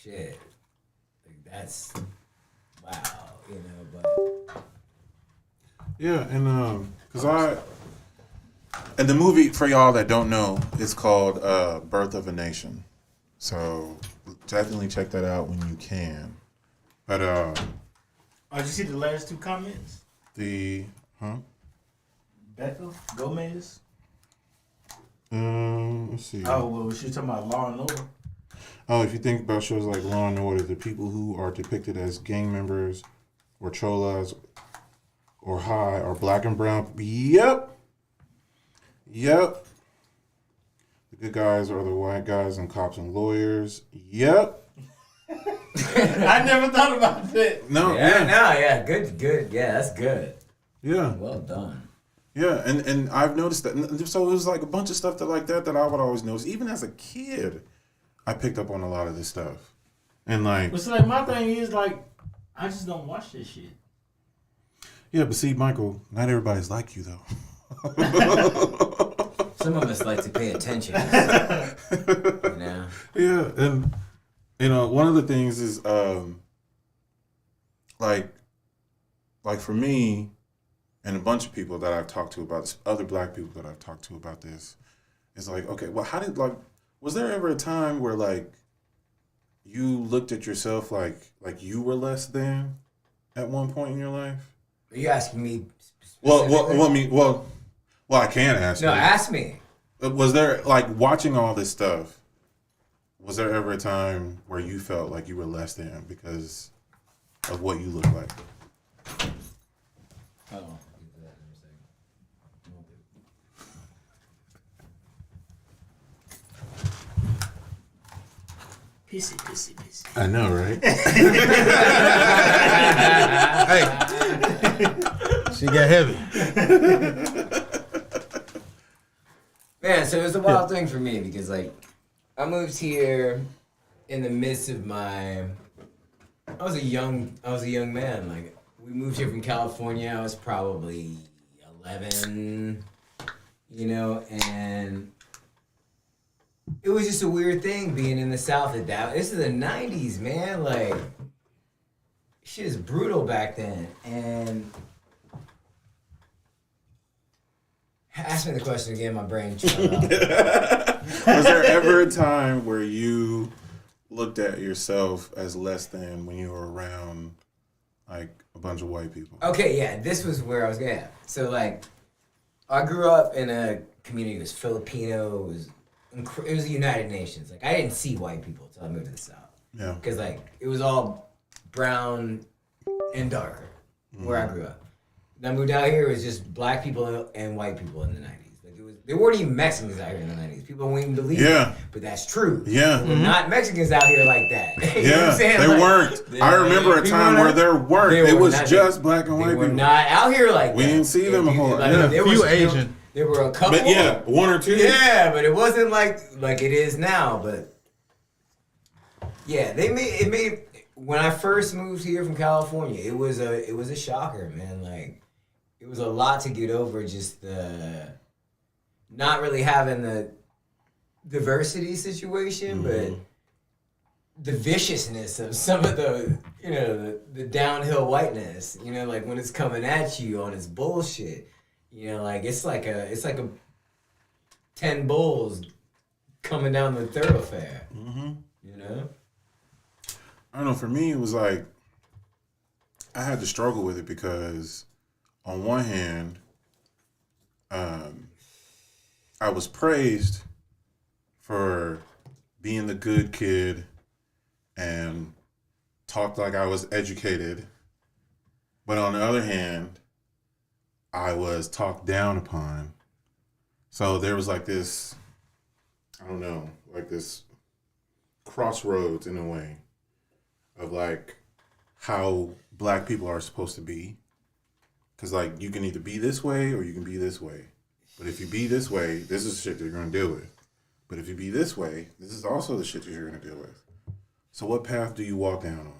shit, like that's wow, but. Yeah, and and the movie, for y'all that don't know, is called Birth of a Nation. So definitely check that out when you can. But Oh, did you see the last 2 comments? the Becca Gomez. Let's see. Oh, well, she talking about Law and Order. Oh, if you think about shows like Law and Order, the people who are depicted as gang members or cholas or high are black and brown. Yep. The good guys are the white guys and cops and lawyers. Yep. I never thought about that. No. Yeah, good. Yeah, that's good. Yeah. Well done. Yeah, and I've noticed that. So it was like a bunch of stuff that I would always notice. Even as a kid, I picked up on a lot of this stuff. And like... It's like, my thing is, like, I just don't watch this shit. Yeah, but see, Michael, not everybody's like you, though. Some of us like to pay attention. You know? Yeah, and, you know, one of the things is, like for me... And a bunch of people that I've talked to about this, other black people that I've talked to about this, is like, okay, well, was there ever a time where like you looked at yourself like you were less than at one point in your life? Are you asking me? Well, I can ask you. No, ask me. Was there, like, watching all this stuff, was there ever a time where you felt like you were less than because of what you look like? Oh. Pissy. I know, right? Hey, she got heavy. Man, so it was a wild thing for me because, like, I moved here in the midst of I was a young man. Like, we moved here from California. I was probably 11, you know, and it was just a weird thing being in the South at that. This is the 90s, man. Like, shit is brutal back then. And ask me the question again, my brain shut off. Was there ever a time where you looked at yourself as less than when you were around, like, a bunch of white people? Okay, yeah, this was where I was going. So, like, I grew up in a community that was Filipino. It was the United Nations. Like, I didn't see white people until I moved to the South. Yeah. Because, like, it was all brown and darker where I grew up. When I moved out here, it was just black people and white people in the 90s. Like, there weren't even Mexicans out here in the 90s. People wouldn't even believe it. But that's true. Yeah. There were not Mexicans out here like that. You know what I'm saying? They like, weren't. I remember a time where there weren't. It was just black and white people. They were not out here like that. We didn't see them a whole lot. Like, A few Asian. There were a couple. But yeah, one or two. Yeah, but it wasn't like it is now. But yeah, it made when I first moved here from California, it was a shocker, man. Like, it was a lot to get over, just the not really having the diversity situation, but the viciousness of some of the, you know, the downhill whiteness, you know, like when it's coming at you on its bullshit. You know, like it's like a 10 bulls coming down the thoroughfare. You know? I don't know, for me it was like I had to struggle with it because on one hand, I was praised for being the good kid and talked like I was educated. But on the other hand, I was talked down upon. So there was like this, I don't know, like this crossroads in a way of like how black people are supposed to be. Because like you can either be this way or you can be this way. But if you be this way, this is the shit that you're going to deal with. But if you be this way, this is also the shit that you're going to deal with. So what path do you walk down on?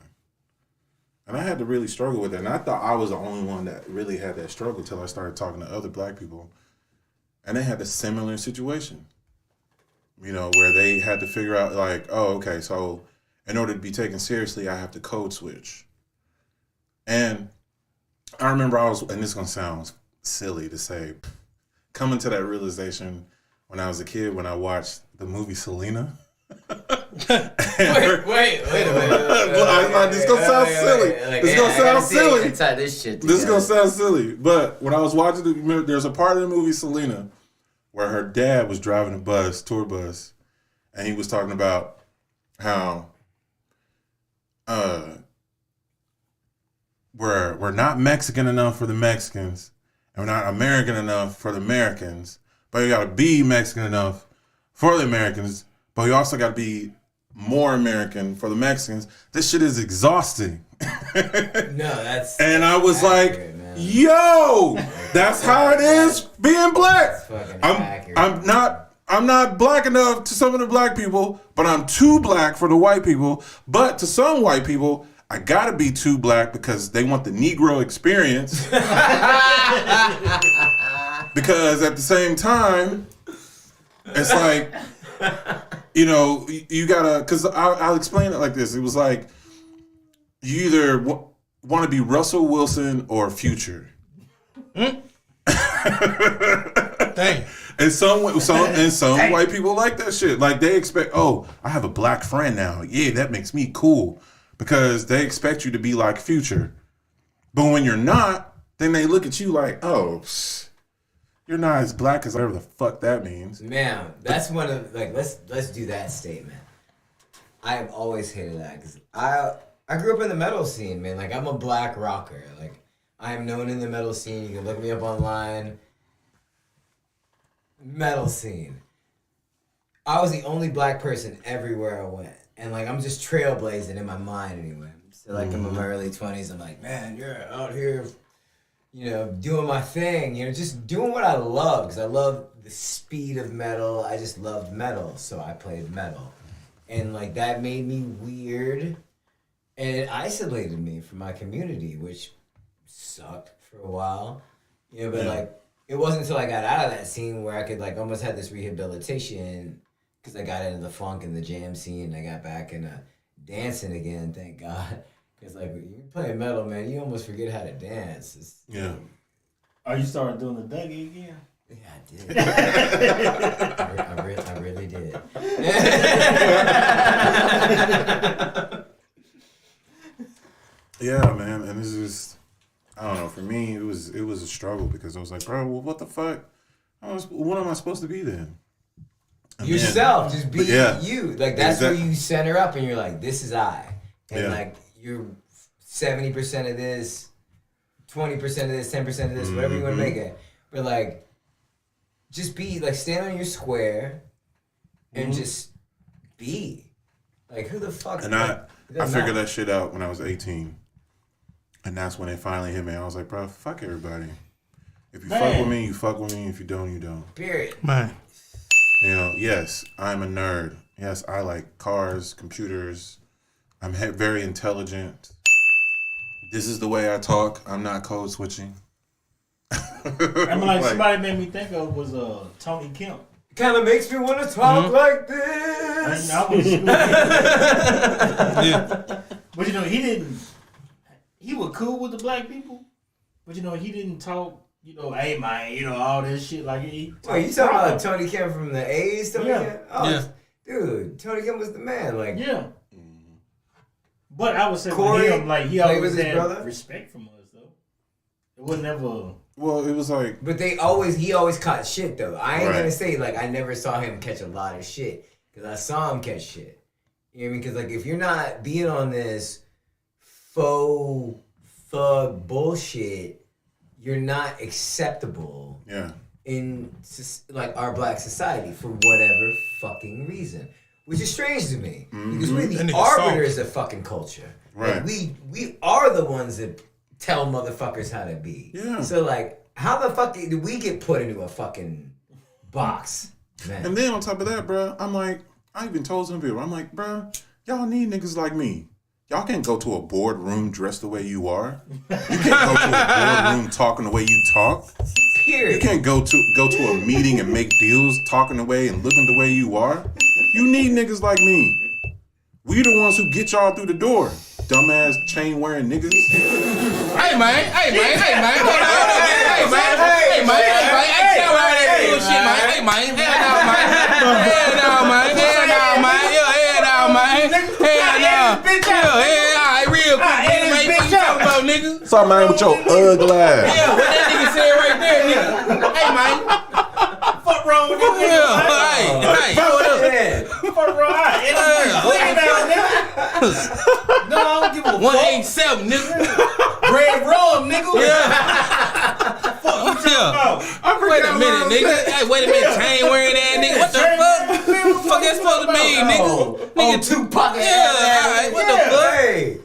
And I had to really struggle with that. And I thought I was the only one that really had that struggle until I started talking to other black people. And they had a similar situation, you know, where they had to figure out like, oh, okay, so in order to be taken seriously, I have to code switch. And I remember and this is going to sound silly to say, coming to that realization when I was a kid, when I watched the movie Selena. Wait a minute. This gonna sound silly. This gonna sound silly. This shit. This is gonna sound silly, but when I was watching there's a part of the movie Selena where her dad was driving a tour bus, and he was talking about how we're not Mexican enough for the Mexicans, and we're not American enough for the Americans, but we gotta be Mexican enough for the Americans, but we also gotta be more American for the Mexicans. This shit is exhausting. That's and I was accurate, like, man. yo, that's how it is being black. I'm not black enough to some of the black people, but I'm too black for the white people. But to some white people, I gotta be too black because they want the Negro experience. Because at the same time, it's like, you know, you gotta, because I'll explain it like this. It was like, you either want to be Russell Wilson or Future. Dang. And some white people like that shit. Like they expect, oh, I have a black friend now. Yeah, that makes me cool. Because they expect you to be like Future. But when you're not, then they look at you like, oh, you're not as black as whatever the fuck that means. Man, that's one of let's do that statement. I have always hated that because I grew up in the metal scene, man. Like I'm a black rocker. Like I am known in the metal scene. You can look me up online. Metal scene. I was the only black person everywhere I went, and like I'm just trailblazing in my mind anyway. So like I'm in my early 20s. I'm like, man, you're out here, you know, doing my thing. You know, just doing what I love because I love the speed of metal. I just loved metal, so I played metal, and like that made me weird. And it isolated me from my community, which sucked for a while. You know, but like, it wasn't until I got out of that scene where I could like almost have this rehabilitation because I got into the funk and the jam scene and I got back into dancing again, thank God. Because like, when you play metal, man, you almost forget how to dance. Oh, you started doing the Dougie again? Yeah, I did. I really did. Yeah, man, and it's just, I don't know. For me, it was a struggle because I was like, bro, well, what the fuck? What am I supposed to be then? And yourself, just be yeah, you. Like that's where you center up, and you're like, this is I, and like you're 70% of this, 20% of this, 10% of this, whatever you want to make it. But like, just be like, stand on your square, and just be. Like, who the fuck? And like, I figured that shit out when I was 18. And that's when it finally hit me. I was like, bro, fuck everybody. If you fuck with me, you fuck with me. If you don't, you don't. Period. Man. You know, yes, I'm a nerd. Yes, I like cars, computers. I'm very intelligent. This is the way I talk. I'm not code switching. I mean, like somebody made me think of was Tony Kemp. Kind of makes me want to talk like this. I was Yeah. But you know, he was cool with the black people, but you know, he didn't talk, you know, hey man, you know, all this shit like he. Oh, you talking about Tony Kemp from the A's? Tony Kemp? Oh, yeah. Dude, Tony Kemp was the man. Like, yeah. But I would say Corey, with him, like he always his had brother? respect from us though. It was never. Well, it was like, but he always caught shit though. I ain't Right. gonna say like I never saw him catch a lot of shit because I saw him catch shit. You know what I mean? Because like if you're not being on this faux thug bullshit, you're not acceptable. yeah. In like our black society for whatever fucking reason, which is strange to me because we're That the nigga arbiters of fucking culture. Right. Like we are the ones that tell motherfuckers how to be. Yeah. So like, how the fuck did we get put into a fucking box, man? And then on top of that, bro, I'm like, I even told some people, I'm like, bro, y'all need niggas like me. Y'all can't go to a boardroom dressed the way you are. You can't go to a boardroom talking the way you talk. Period. You can't go to a meeting and make deals talking the way and looking the way you are. You need niggas like me. We the ones who get y'all through the door. Dumbass chain wearing niggas. Hey man, hold on, hey man, I tell all that bullshit, man. Hey man, hell no, man, man. Hell no. Alright, real quick, nigga. What you talking about, nigga? Stop, man, with your ugly ass. Yeah, what that nigga said right there, nigga. Hey, man. Fuck wrong with you? Yeah, hey, what up? Fuck wrong. Clean down, nigga. No, I don't give a fuck. 187, nigga. Red rum, nigga. Yeah. Fuck you talking about? Wait a minute, nigga. Hey, wait a minute, chain wearing that nigga. What the fuck? What the fuck that supposed to mean, nigga? Nigga, Tupac. Yeah, alright, what the fuck? Hey.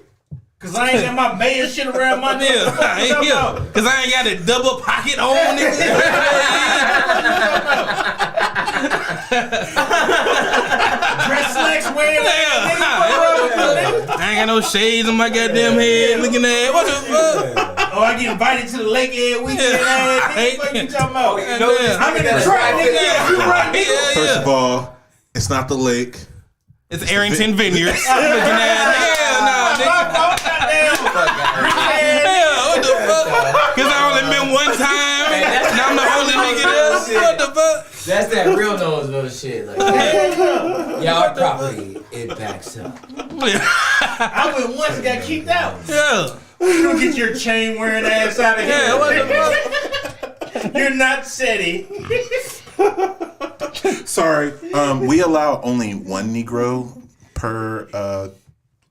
Cause I ain't got my mayor shit around my nigga. Yeah, I ain't here. Cause I ain't got a double pocket on, nigga. Dress slacks wearing that. I ain't got no shades on my goddamn head looking at. What the fuck? Oh, I get invited to the lake every weekend. What you talking about? I'm in the Yeah. trap, nigga. You right, nigga. First of all, it's not the lake. It's Arrington Vineyards. Looking at hell no, nigga. Hell, what the fuck? Cause I only been one time. Now I'm the only nigga there. What the fuck? That's that real Noseville shit. Like, y'all property, it backs up. I went once and got kicked out. Yeah. You don't get your chain wearing ass out of here. Yeah, what the fuck? You're not SETI. Sorry, we allow only one Negro per 5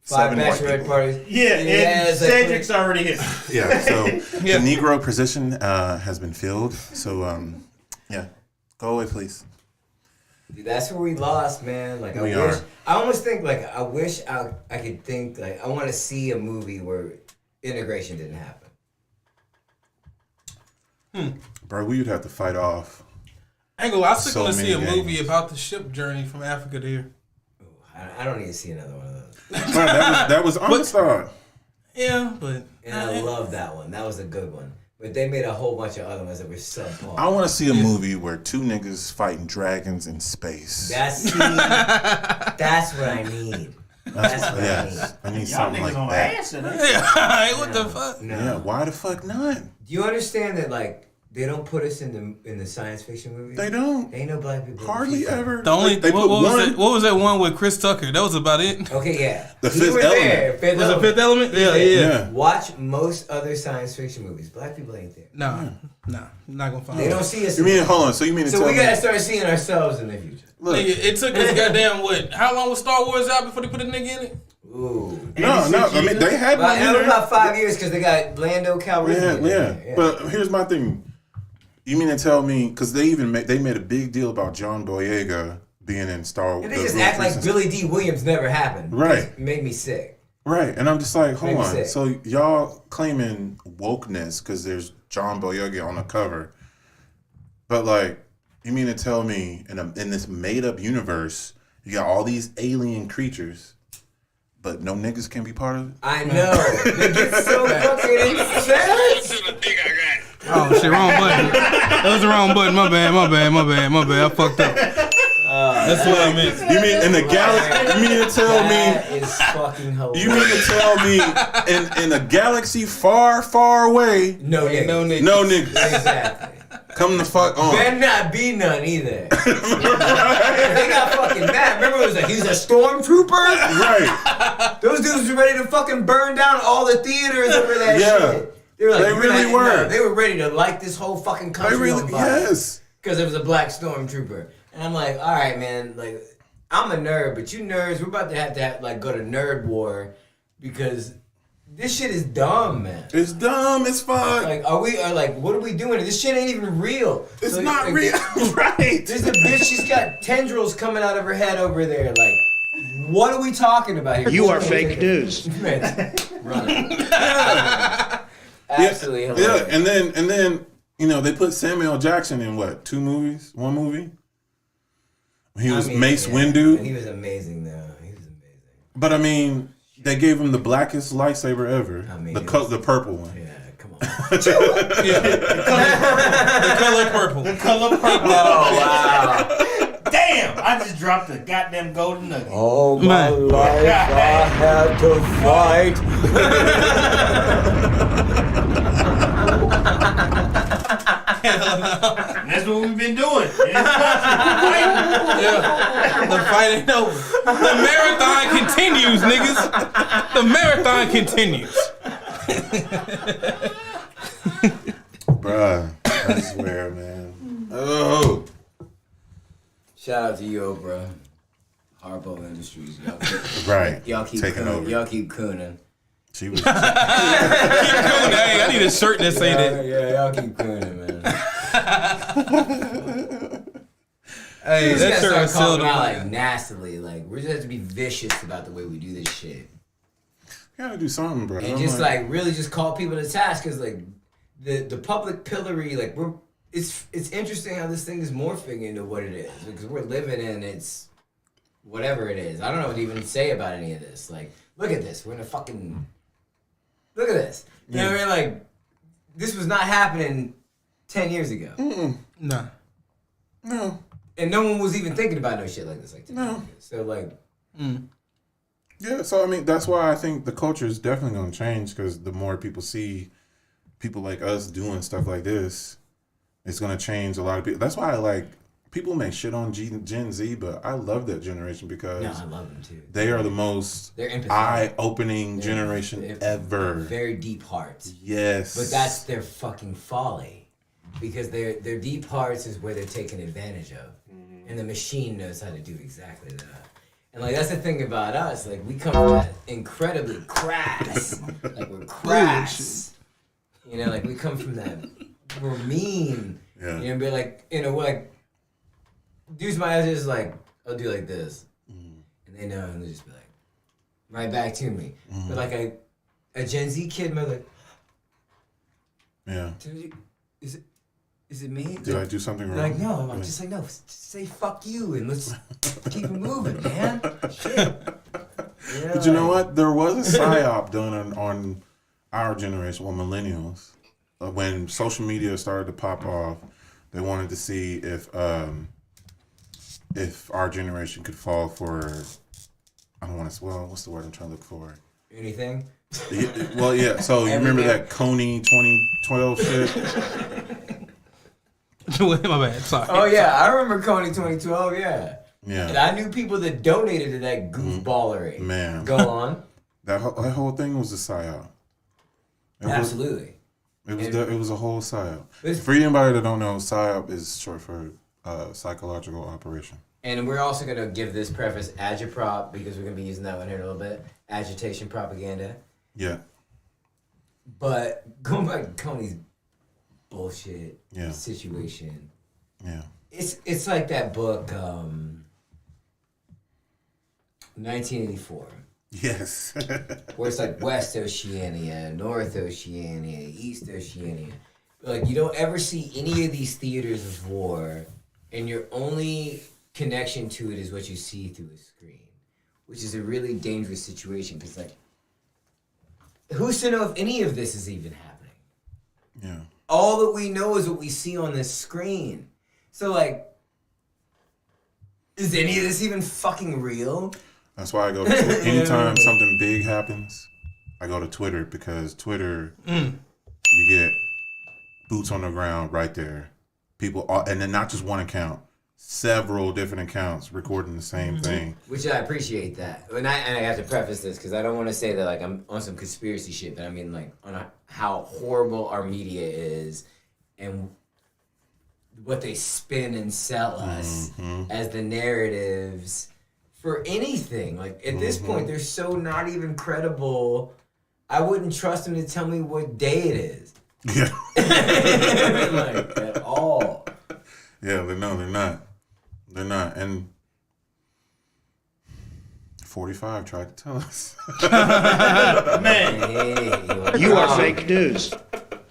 7 white bachelorette people. And parties. it's like- Cedric's already here. Yeah, so the Negro position has been filled. So yeah, go away, please. Dude, that's where we lost, man. Like We I are. wish. I almost think like I wish I could think like I want to see a movie where integration didn't happen. Bro, we would have to fight off. I ain't gonna lie, I still So want to see a many movie games. about the ship journey from Africa to here. I don't need to see another one of those. Bro, that was Onstar. Yeah, but And I love that one. That was a good one. But they made a whole bunch of other ones that were subpar. I want to see a movie where two niggas fighting dragons in space. That's what I need. That's what Yes, I need Y'all something niggas like on that. ass today. hey, what the fuck? No. Yeah, why the fuck not? Do you understand that like they don't put us in the science fiction movies? They don't. Ain't no black people. Hardly ever. The only they what put was one. that? What was that one with Chris Tucker? That was about it. Okay, yeah. The He Fifth was Element. there. Fifth Was it Element. Fifth Element? Yeah, Yeah. Yeah. Watch most other science fiction movies. Black people ain't there. Nah, I'm not gonna find They it. don't see us. You mean hold on? So you mean to So tell we me? gotta start seeing ourselves in the future. Look, Nigga, it took us goddamn what? How long was Star Wars out before they put a nigga in it? Ooh. no. I mean they had one in It was there. about 5 years because they got Lando Calrissian. Yeah. But here's my thing. You mean to tell me? Because they made a big deal about John Boyega being in Star Wars. And they just act like Billy D. Williams never happened. Right. It made me sick. Right, and I'm just like, hold Maybe on. sick. So y'all claiming wokeness because there's John Boyega on the cover, but like, you mean to tell me in this made up universe you got all these alien creatures, but no niggas can be part of it? I know. They get so fucking upset. Oh shit, wrong button. That was the wrong button. My bad. I fucked up. That's what I meant. You mean in the galaxy? You mean to tell me? That is fucking hilarious. You mean to tell me in a galaxy far, far away, No niggas. no niggas Exactly. come the fuck on? Better not be none either. They got fucking mad. Remember it was like, he's a stormtrooper? Right. Those dudes were ready to fucking burn down all the theaters over that Yeah. shit. They were like, They really no, were. they were ready to light this whole fucking They country really, on fire. yes. Because it was a black stormtrooper. And I'm like, all right, man, like, I'm a nerd, but you nerds, we're about to have like go to nerd war because this shit is dumb, man. It's dumb as fuck. Like, what are we doing? This shit ain't even real. It's So, not like, real, right? There's a bitch, she's got tendrils coming out of her head over there. Like, what are we talking about here? You are fake news. Man, run it. Absolutely Yeah, hilarious. and then they put Samuel Jackson in what? 2 movies? 1 movie? He was Mace Windu. And he was amazing, though. He was amazing. But I mean, they gave him the blackest lightsaber ever. I mean, the purple one. Yeah, come on. Yeah. The color purple. Color purple. Oh, wow. Damn! I just dropped a goddamn golden nugget. All my life I had to fight. And that's what we've been doing. And Yeah. The fight ain't over. The marathon continues, niggas. The marathon continues. Bruh, I swear, man. Oh. Shout out to you, bro. Harpo Industries. Y'all keep taking cooning. over. Y'all keep cooning. She was. Keep going. Hey, I need a shirt that say that. Yeah, y'all keep cooning, man. Hey, We just that gotta shirt start was calling sealed. out like nastily. Like we just have to be vicious about the way we do this shit, Gotta do something, bro. and just like really just call people to task. Cause like the public pillory, like it's interesting how this thing is morphing into what it is because we're living in it's whatever it is. I don't know what to even say about any of this. Like look at this. We're in a fucking look at this. You know what I mean? Like this was not happening 10 years ago. Nah. No. And no one was even thinking about no shit like this like 10 years ago. So like Yeah, so I mean, that's why I think the culture is definitely going to change because the more people see people like us doing stuff like this, it's going to change a lot of people. That's why I like people may shit on Gen Z, but I love that generation because no, I love them too. they are the most They're empathetic. eye-opening generation ever. Very deep hearts. Yes. But that's their fucking folly. Because their deep hearts is where they're taken advantage of. And the machine knows how to do exactly that. And like that's the thing about us, like we come from that incredibly crass. Like we're crass. You know, like we come from that we're mean. Yeah. You know, be like, you know, we're like dudes my age is like, I'll do like this. And they know and they just be like, right back to me. But like a Gen Z kid might be like, Yeah. dude, is it me? Did I do something wrong? They're like, no, I'm just like, no, just say fuck you and let's keep it moving, man. Shit. But you know what? There was a psyop done on our generation, well, millennials. When social media started to pop off, they wanted to see if our generation could fall for, I don't want to, well, what's the word I'm trying to look for? Anything? Well, yeah, so you remember that Coney 2012 shit? My bad. Sorry. Oh, yeah, I remember Coney 2012, yeah. Yeah. And I knew people that donated to that goofballery. Man. Go on. That whole thing was a psyop. Absolutely. It was a whole psyop. It's- For anybody that don't know, psyop is short for psychological operation. And we're also going to give this preface agitprop because we're going to be using that one here in a little bit. Agitation propaganda. Yeah. But going back to Coney's bullshit situation. Yeah. It's like that book, 1984. Yes. Where it's like West Oceania, North Oceania, East Oceania. Like you don't ever see any of these theaters of war, and your only connection to it is what you see through a screen, which is a really dangerous situation because like, who's to know if any of this is even happening? Yeah. All that we know is what we see on this screen. So like, is any of this even fucking real? That's why I go to Twitter. Anytime something big happens, I go to Twitter because Twitter, you get boots on the ground right there. People, and then not just one account, several different accounts recording the same thing. Which I appreciate that. And I have to preface this because I don't want to say that like I'm on some conspiracy shit, but I mean like on how horrible our media is and what they spin and sell us as the narratives for anything. Like at this point, they're so not even credible. I wouldn't trust them to tell me what day it is. Yeah. Like at all. Yeah, they're not. They're not. And 45 tried to tell us. Man, Hey, You are fake news.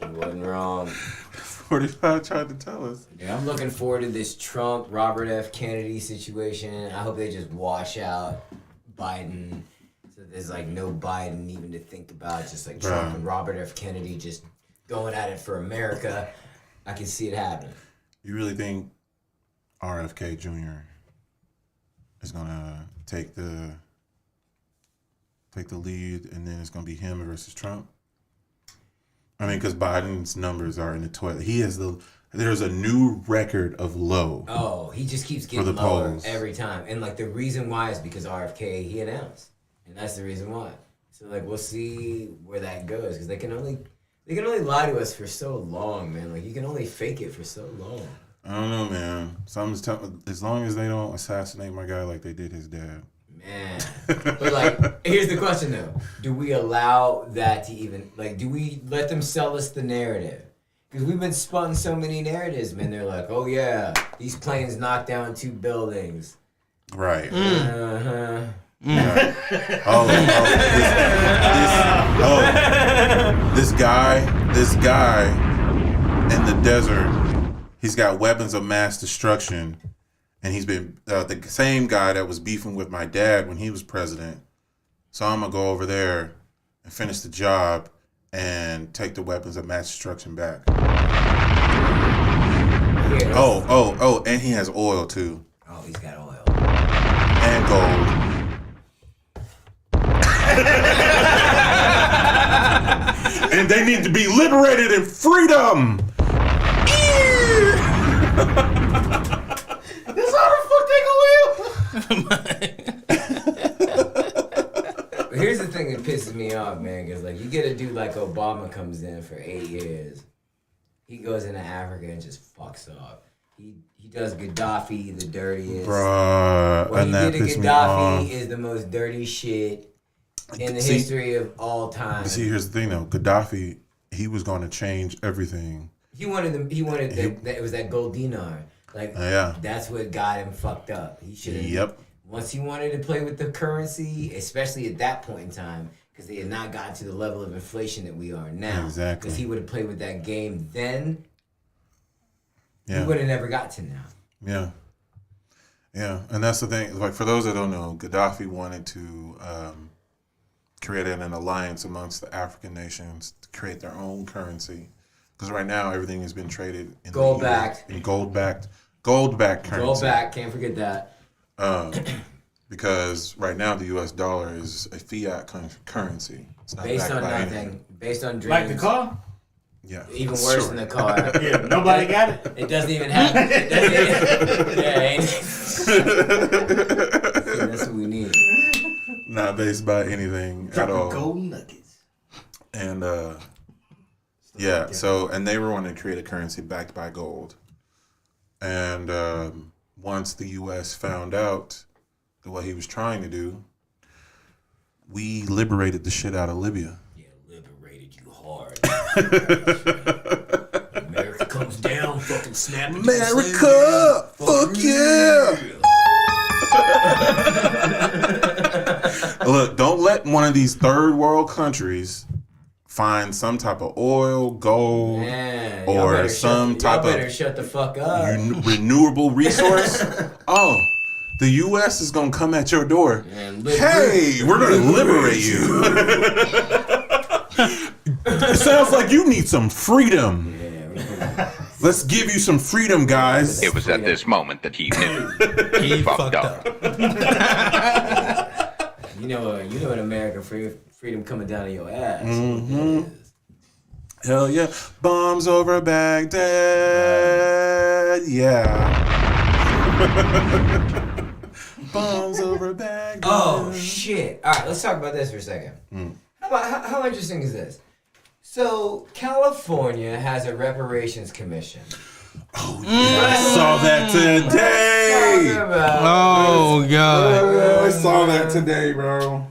You wasn't wrong. 45 tried to tell us. Yeah, I'm looking forward to this Trump, Robert F. Kennedy situation. I hope they just wash out Biden. So there's like no Biden even to think about. Just like Trump and Robert F. Kennedy just going at it for America. I can see it happening. You really think RFK Jr. is gonna take the lead, and then it's gonna be him versus Trump? I mean, because Biden's numbers are in the toilet. There's a new record of low. Oh, he just keeps getting lower every time. And like the reason why is because RFK, he announced. And that's the reason why. So like we'll see where that goes. Because they can only lie to us for so long, man. Like you can only fake it for so long. I don't know, man. As long as they don't assassinate my guy like they did his dad. Man. But like, here's the question though. Do we allow that to even, like, do we let them sell us the narrative? Because we've been spun so many narratives, man. They're like, oh yeah, these planes knocked down 2 buildings. Right. Uh-huh. Yeah. This guy in the desert, he's got weapons of mass destruction. And he's been the same guy that was beefing with my dad when he was president. So I'm going to go over there and finish the job and take the weapons of mass destruction back. Yeah. Oh, and he has oil too. Oh, he's got oil. And gold. And they need to be liberated in freedom. That's how the fuck they gonna But here's the thing that pisses me off, man, because like you get a dude like Obama comes in for 8 years, he goes into Africa and just fucks up. He does Gaddafi the dirtiest. Bruh, What he and that did to pissed me off. Gaddafi is the most dirty shit in the history of all time. See, here's the thing though. Gaddafi, he was going to change everything. It was that gold dinar. Like, that's what got him fucked up. He should have. Yep. Once he wanted to play with the currency, especially at that point in time, because they had not gotten to the level of inflation that we are now. Exactly. Because he would have played with that game then, Yeah. he would have never got to now. Yeah. Yeah. And that's the thing. Like, for those that don't know, Gaddafi wanted to create an alliance amongst the African nations to create their own currency. Because right now, everything has been traded in Gold-backed. Gold-backed currency. Gold-backed, can't forget that. Because right now, the U.S. dollar is a fiat currency. It's not Based backed on by nothing. anything. Based on dreams. Like the car? Yeah. Even worse than the car. Yeah, nobody got it. It doesn't even have it. That's what we need. Not based by anything at all. Golden nuggets. And yeah, so and they were wanting to create a currency backed by gold. And once the U.S. found out what he was trying to do, we liberated the shit out of Libya. Yeah, liberated you hard. America comes down, fucking snap. America, fuck yeah! Look, don't let one of these third world countries find some type of oil, gold, or some type of shut the fuck up. Renewable resource. Oh, the U.S. is gonna come at your door. Hey, we're gonna liberate you. It sounds like you need some freedom. Let's give you some freedom, guys. It was at this moment that he knew he fucked up. You know in America, freedom coming down to your ass. Mm-hmm. Hell yeah. Bombs over Baghdad. Yeah. Bombs over Baghdad. Oh, shit. All right, let's talk about this for a second. How interesting is this? So, California has a reparations commission. Oh, yeah. I saw that today. Oh, God. I saw that today, bro.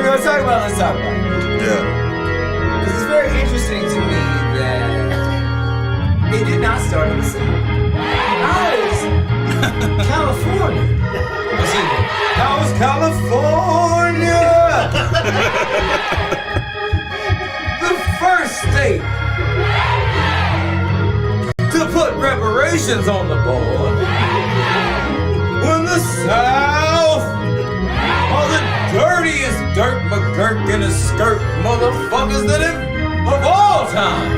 Let's talk about it. Yeah. Because it's very interesting to me that it did not start in the city. How is California? How is California? The first state to put reparations on the board when the South are the dirtiest dirt McGurk in a skirt motherfuckers that have of all time.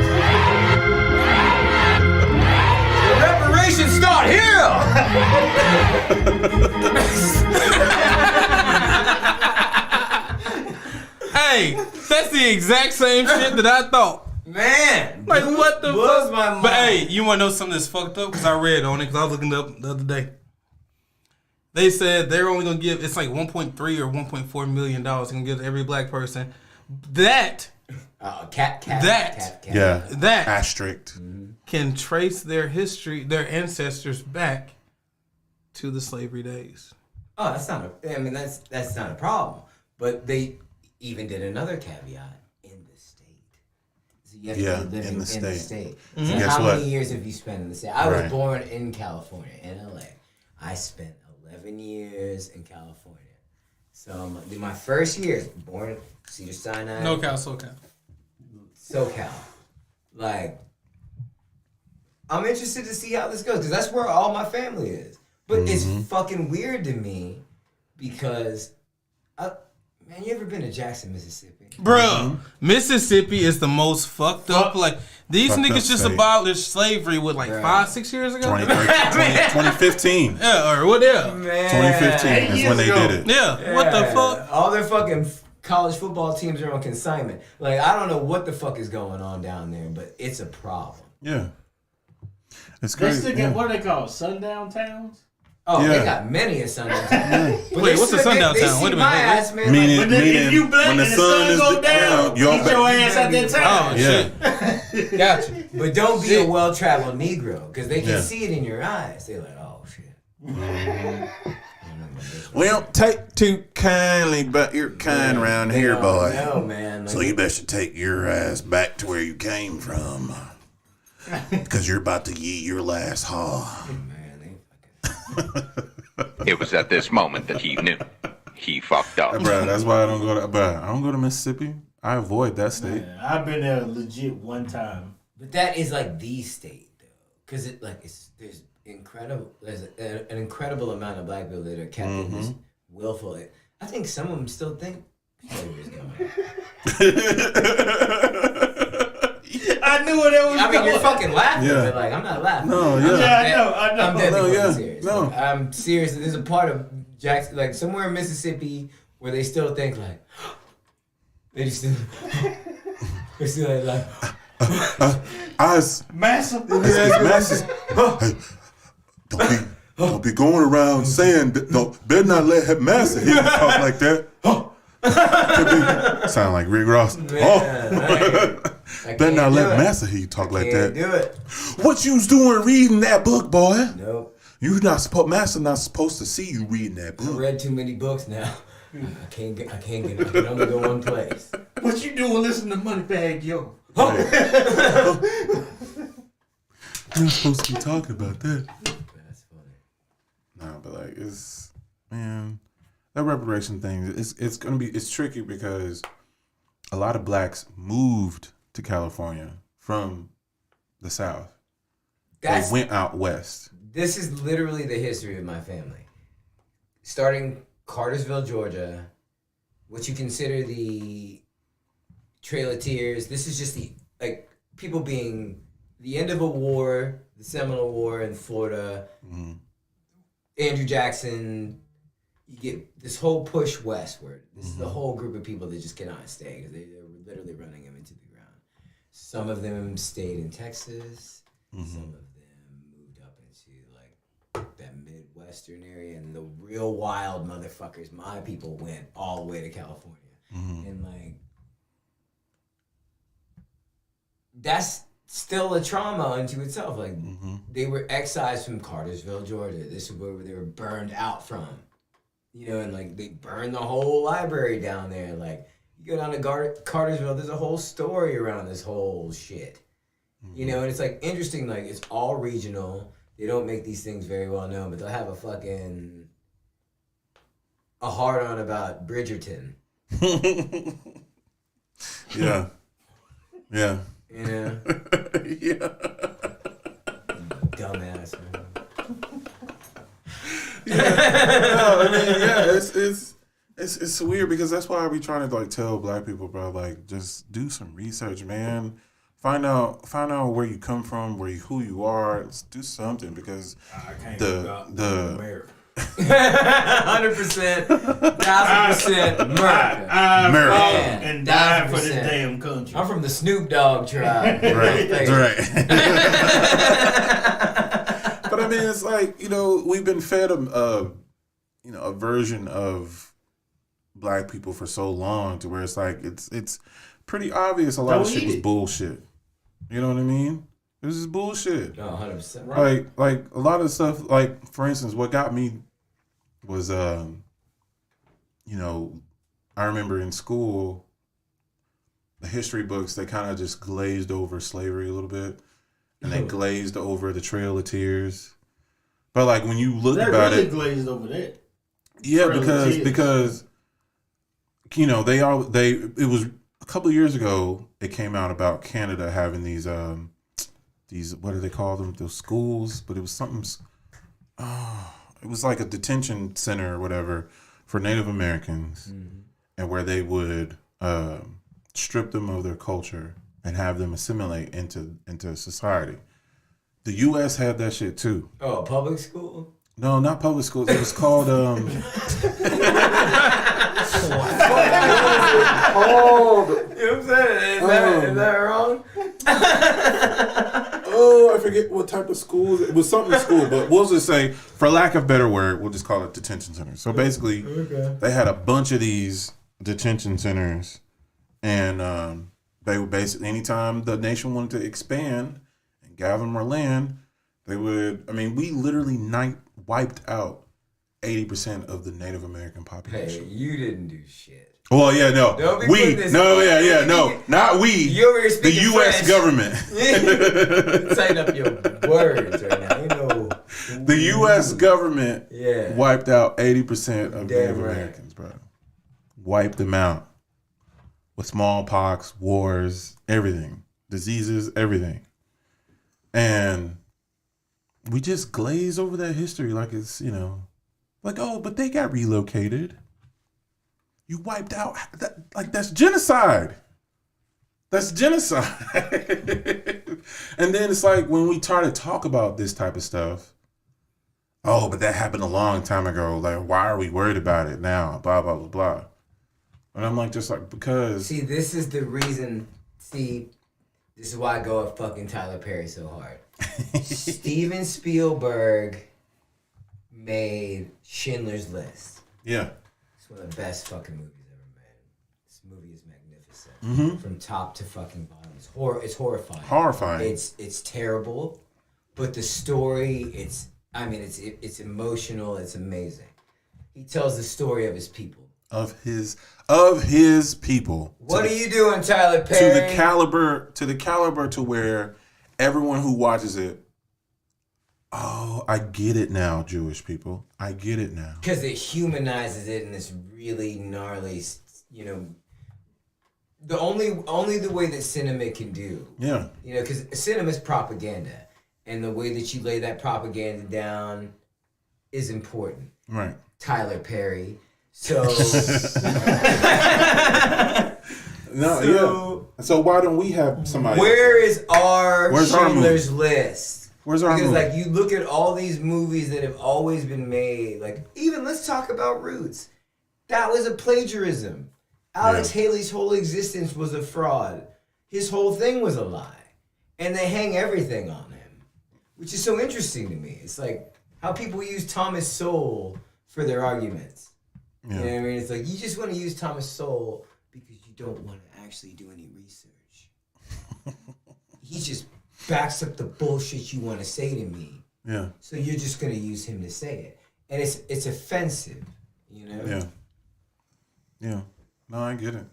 The reparations start here. Hey, that's the exact same shit that I thought. Man, Like, what the blows fuck? my mind. But hey, you want to know something that's fucked up? Because I read on it, because I was looking it up the other day. They said they're only going to give, it's like $1.3 or $1.4 million going to give to every black person. That asterisk can trace their history, their ancestors back to the slavery days. Oh, that's not a problem. But they even did another caveat in the state. So you have to be living in the state. Mm-hmm. So Guess how what? many years have you spent in the state? I was born in California, in LA. I spent 11 years in California. So my first year, born Cedar Sinai. SoCal. SoCal. Like, I'm interested to see how this goes because that's where all my family is. But it's fucking weird to me because, man, you ever been to Jackson, Mississippi? Bruh, Mississippi is the most fucked up. Like, these Fucked niggas up just state. abolished slavery with like 5-6 years ago. 2015. Yeah, or whatever. Man. 2015 is when they did it. Yeah, what the fuck? All their fucking college football teams are on consignment. Like, I don't know what the fuck is going on down there, but it's a problem. Yeah. It's They crazy. still get, what do they call it? Sundown towns? Oh, Yeah. they got many a sundown town. But Wait, they what's a still- sundown they town? see Wait a my minute, ass, man. Meaning, But then if you black when the and the sun sun is go down, y'all get your ass out that town. Oh, Yeah. shit. Gotcha. But don't be a well-traveled Negro, because they can Yeah. see it in your eyes. They're like, oh, shit. We don't take too kindly, but you're kind around here, boy. No, man. So you best take your ass back to where you came from. Because you're about to eat your last haw. Man, they fucking... It was at this moment that he knew he fucked up. Bro, that's why I don't go to. Bro, I don't go to Mississippi. I avoid that state. Man, I've been there legit one time. But that is like the state, though. Because there's an incredible amount of black people that are kept in this willful. I think some of them still think slavery is going. I knew what that was. I mean, you're fucking laughing, Yeah. but like, I'm not laughing. No, Yeah, yeah. I know. I'm deadly No, fucking yeah. serious. No. Like, I'm serious. There's a part of Jackson, like somewhere in Mississippi, where they still think like, they're still like, Massive. Hey, don't be going around saying better not let Massa hear you talk like that. Sound like Rick Ross. Better not let Massa hear you talk like that. do it. What you was doing reading that book, boy? Nope. Massa not supposed to see you reading that I book. read too many books now. I can only go one place. What you doing listening to Moneybag Yo? You're not supposed to be talking about that. That's funny. No, but like that reparation thing, it's tricky because a lot of blacks moved to California from the South. They went out west. This is literally the history of my family. Starting Cartersville, Georgia, what you consider the Trail of Tears. This is just people being the end of a war, the Seminole War in Florida, Andrew Jackson. You get this whole push westward. This is the whole group of people that just cannot stay because they're literally running them into the ground. Some of them stayed in Texas. Some of them moved up into like that Midwestern area, and the real wild motherfuckers, my people, went all the way to California. And like, that's still a trauma unto itself. Like, they were excised from Cartersville, Georgia. This is where they were burned out from. You know, and like, they burned the whole library down there. Like, you go down to Cartersville, there's a whole story around this whole shit. You know, and it's like interesting, like, it's all regional. They don't make these things very well known, but they'll have a hard on about Bridgerton. Yeah. Yeah. You know? Yeah. Dumbass, man. No, I mean, yeah, it's weird because that's why we trying to like tell black people, bro, like just do some research, man. Find out where you come from, who you are. Let's do something because I can't the 100%, 1000% America. I America. and die for this 1000%. damn country. I'm from the Snoop Dogg tribe. Right. That's right. But I mean, it's like, we've been fed a version of black people for so long to where it's like it's pretty obvious a lot of shit was bullshit. You know what I mean? It was just bullshit. No, 100% right. Like a lot of stuff. Like for instance, what got me was I remember in school the history books, they kind of just glazed over slavery a little bit, and they glazed over the Trail of Tears. But like when you look about really it, glazed over that. yeah, because it was a couple of years ago it came out about Canada having these what do they call them, those schools, but it was something. It was like a detention center or whatever for Native Americans, and where they would strip them of their culture and have them assimilate into society. The U.S. had that shit too. Oh, public school? No, not public schools. It was called. You know what I'm saying? Is that wrong? Oh, I forget what type of school. It was something school, but we'll just say, for lack of a better word, we'll just call it detention center. So basically, they had a bunch of these detention centers, and they would basically, anytime the nation wanted to expand and gather more land, they would. I mean, we literally wiped out 80% of the Native American population. Hey, you didn't do shit. Well, yeah, no, not we. You over here The speaking U.S. French. government. Tighten up your words right now. The U.S. government Yeah. wiped out 80% of Damn Native right. Americans, bro. Wiped them out with smallpox, wars, everything, diseases, everything, and we just glaze over that history like it's like, oh, but they got relocated. You wiped out that's genocide. That's genocide. And then it's like when we try to talk about this type of stuff, oh, but that happened a long time ago. Like, why are we worried about it now? Blah, blah, blah, blah. And I'm like, because. See, this is the reason. This is why I go at fucking Tyler Perry so hard. Steven Spielberg made Schindler's List. Yeah. It's one of the best fucking movies ever made. This movie is magnificent. From top to fucking bottom. It's horrifying. Horrifying. It's terrible. But the story, it's emotional, it's amazing. He tells the story of his people. Of his people. What are you doing, Tyler Perry? To the caliber to where everyone who watches it, oh, I get it now, Jewish people. I get it now. Because it humanizes it in this really gnarly, the only the way that cinema can do. Yeah. Because cinema's propaganda, and the way that you lay that propaganda down is important. Right. Tyler Perry. So. So why don't we have somebody? Where's Schindler's List? Where's our movie? Because you look at all these movies that have always been made. Like even let's talk about Roots. That was a plagiarism. Alex Haley's whole existence was a fraud. His whole thing was a lie, and they hang everything on him, which is so interesting to me. It's like how people use Thomas Sowell for their arguments. Yeah. You know what I mean? It's like you just want to use Thomas Sowell because you don't want to actually do any research. He just backs up the bullshit you want to say to me. Yeah. So you're just going to use him to say it. And it's offensive, Yeah. Yeah. No, I get it.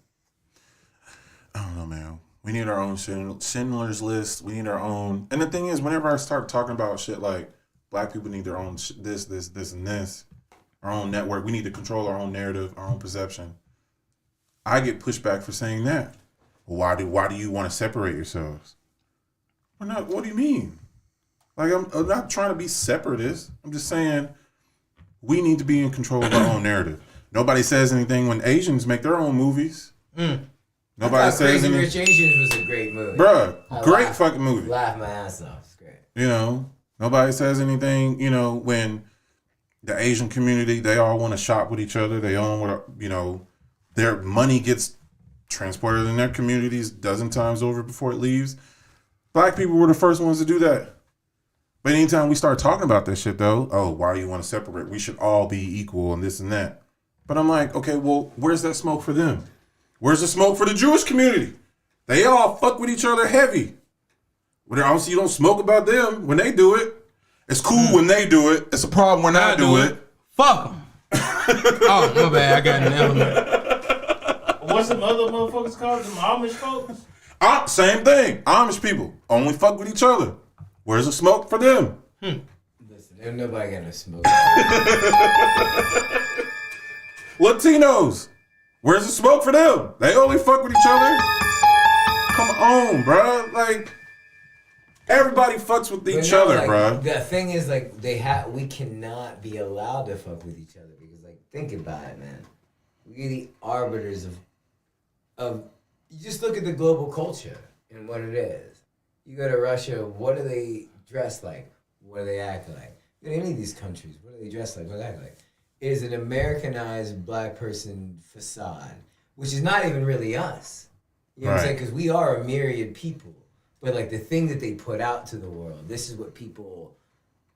I don't know, man. We need our own Schindler's List. We need our own. And the thing is, whenever I start talking about shit like black people need their own this, and this, our own network, we need to control our own narrative, our own perception. I get pushback for saying that. Why do you want to separate yourselves? What do you mean? Like I'm not trying to be separatist. I'm just saying we need to be in control of our own narrative. Nobody says anything when Asians make their own movies. Nobody says Crazy anything. Rich Asians was a great movie. Bruh, great fucking movie. Laugh my ass off. It's great. Nobody says anything, when The Asian community, they all want to shop with each other. They all want to, their money gets transported in their communities dozen times over before it leaves. Black people were the first ones to do that. But anytime we start talking about this shit, though, oh, why do you want to separate? We should all be equal and this and that. But I'm like, okay, well, where's that smoke for them? Where's the smoke for the Jewish community? They all fuck with each other heavy. Well, obviously, you don't smoke about them when they do it. It's cool when they do it. It's a problem when I do it. Fuck them. Oh, my bad. I got an element. What's some other motherfuckers called? Them Amish folks? Same thing. Amish people only fuck with each other. Where's the smoke for them? Listen, there's nobody got no smoke. Latinos. Where's the smoke for them? They only fuck with each other. Come on, bro. Like, everybody fucks with each other, bro. The thing is, like, we cannot be allowed to fuck with each other because, like, think about it, man. We're the arbiters of. You just look at the global culture and what it is. You go to Russia, what do they dress like? What do they act like? You go to any of these countries, what do they dress like? What do they act like? It is an Americanized black person facade, which is not even really us. You know what I'm saying? Because we are a myriad people. But, like, the thing that they put out to the world, this is what people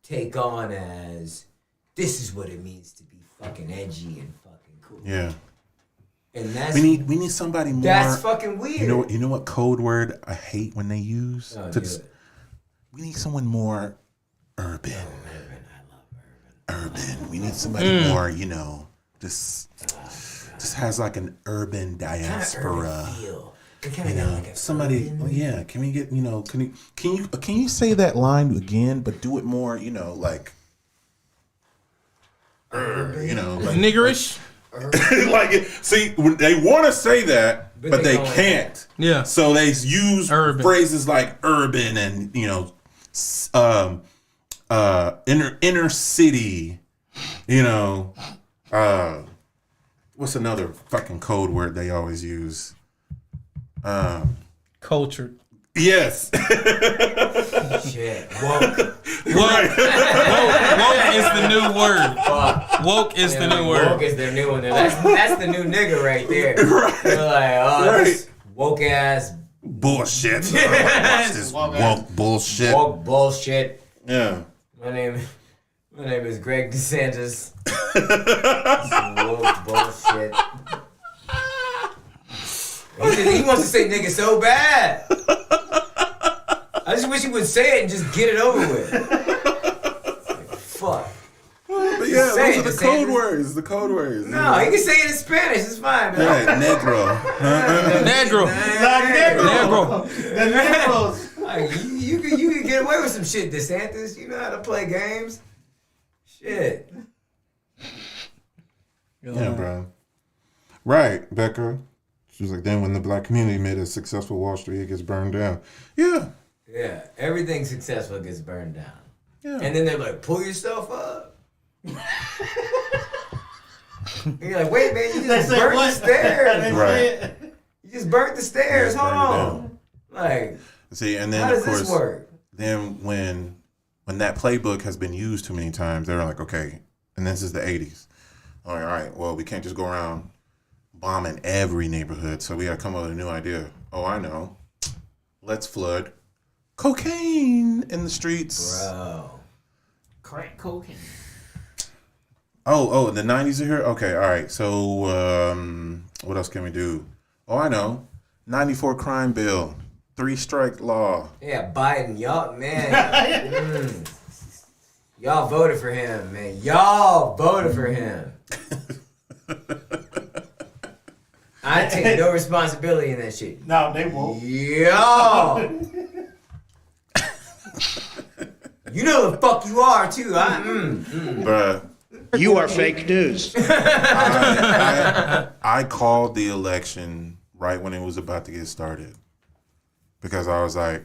take on as, this is what it means to be fucking edgy and fucking cool. Yeah. And that's... We need somebody more... That's fucking weird. You know what code word I hate when they use? We need someone more urban. I love urban. We need somebody more, just has like an urban diaspora. Like somebody, urban. Can we get, can you say that line again, but do it more, like, like, niggerish. Like, see, they want to say that, but they can't. Yeah. So they use urban phrases like urban and inner city. What's another fucking code word they always use? Cultured. Yes. Shit. Woke. Woke is the new word. Woke is the new word. Woke is their new one. That's the new nigga right there. Right. They're like, this woke ass bullshit. Watch this woke bullshit. Woke bullshit. Yeah. My name is Greg DeSantis. Woke bullshit. He wants to say nigga so bad. I just wish he would say it and just get it over with. Like, fuck. But yeah, those are the code words. The code words. No, he can say it in Spanish. It's fine, man. Right, negro. Negro. Negro. The Negros. Like, you can get away with some shit, DeSantis. You know how to play games. Shit. Yeah, bro. Right, Becca. She was like, then when the black community made a successful Wall Street, it gets burned down. Yeah. Yeah, everything successful gets burned down. Yeah. And then they're like, pull yourself up. And you're like, wait, man, you just burnt the stairs. Right. You just burnt the stairs. Hold on. Like, see, and then how does of course, this work? Then when that playbook has been used too many times, they're like, okay, and this is the 80s. All right, well, we can't just go around bombing every neighborhood, so we got to come up with a new idea. Oh, I know. Let's flood cocaine in the streets. Bro. Crack cocaine. Oh, the 90s are here? Okay, all right. So what else can we do? Oh, I know. 94 crime bill. 3-strike law. Yeah, Biden, y'all, man. Y'all voted for him, man. Y'all voted for him. I take no responsibility in that shit. No, they won't. Y'all. You know the fuck you are, too. Bruh. You are fake news. I called the election right when it was about to get started. Because I was like,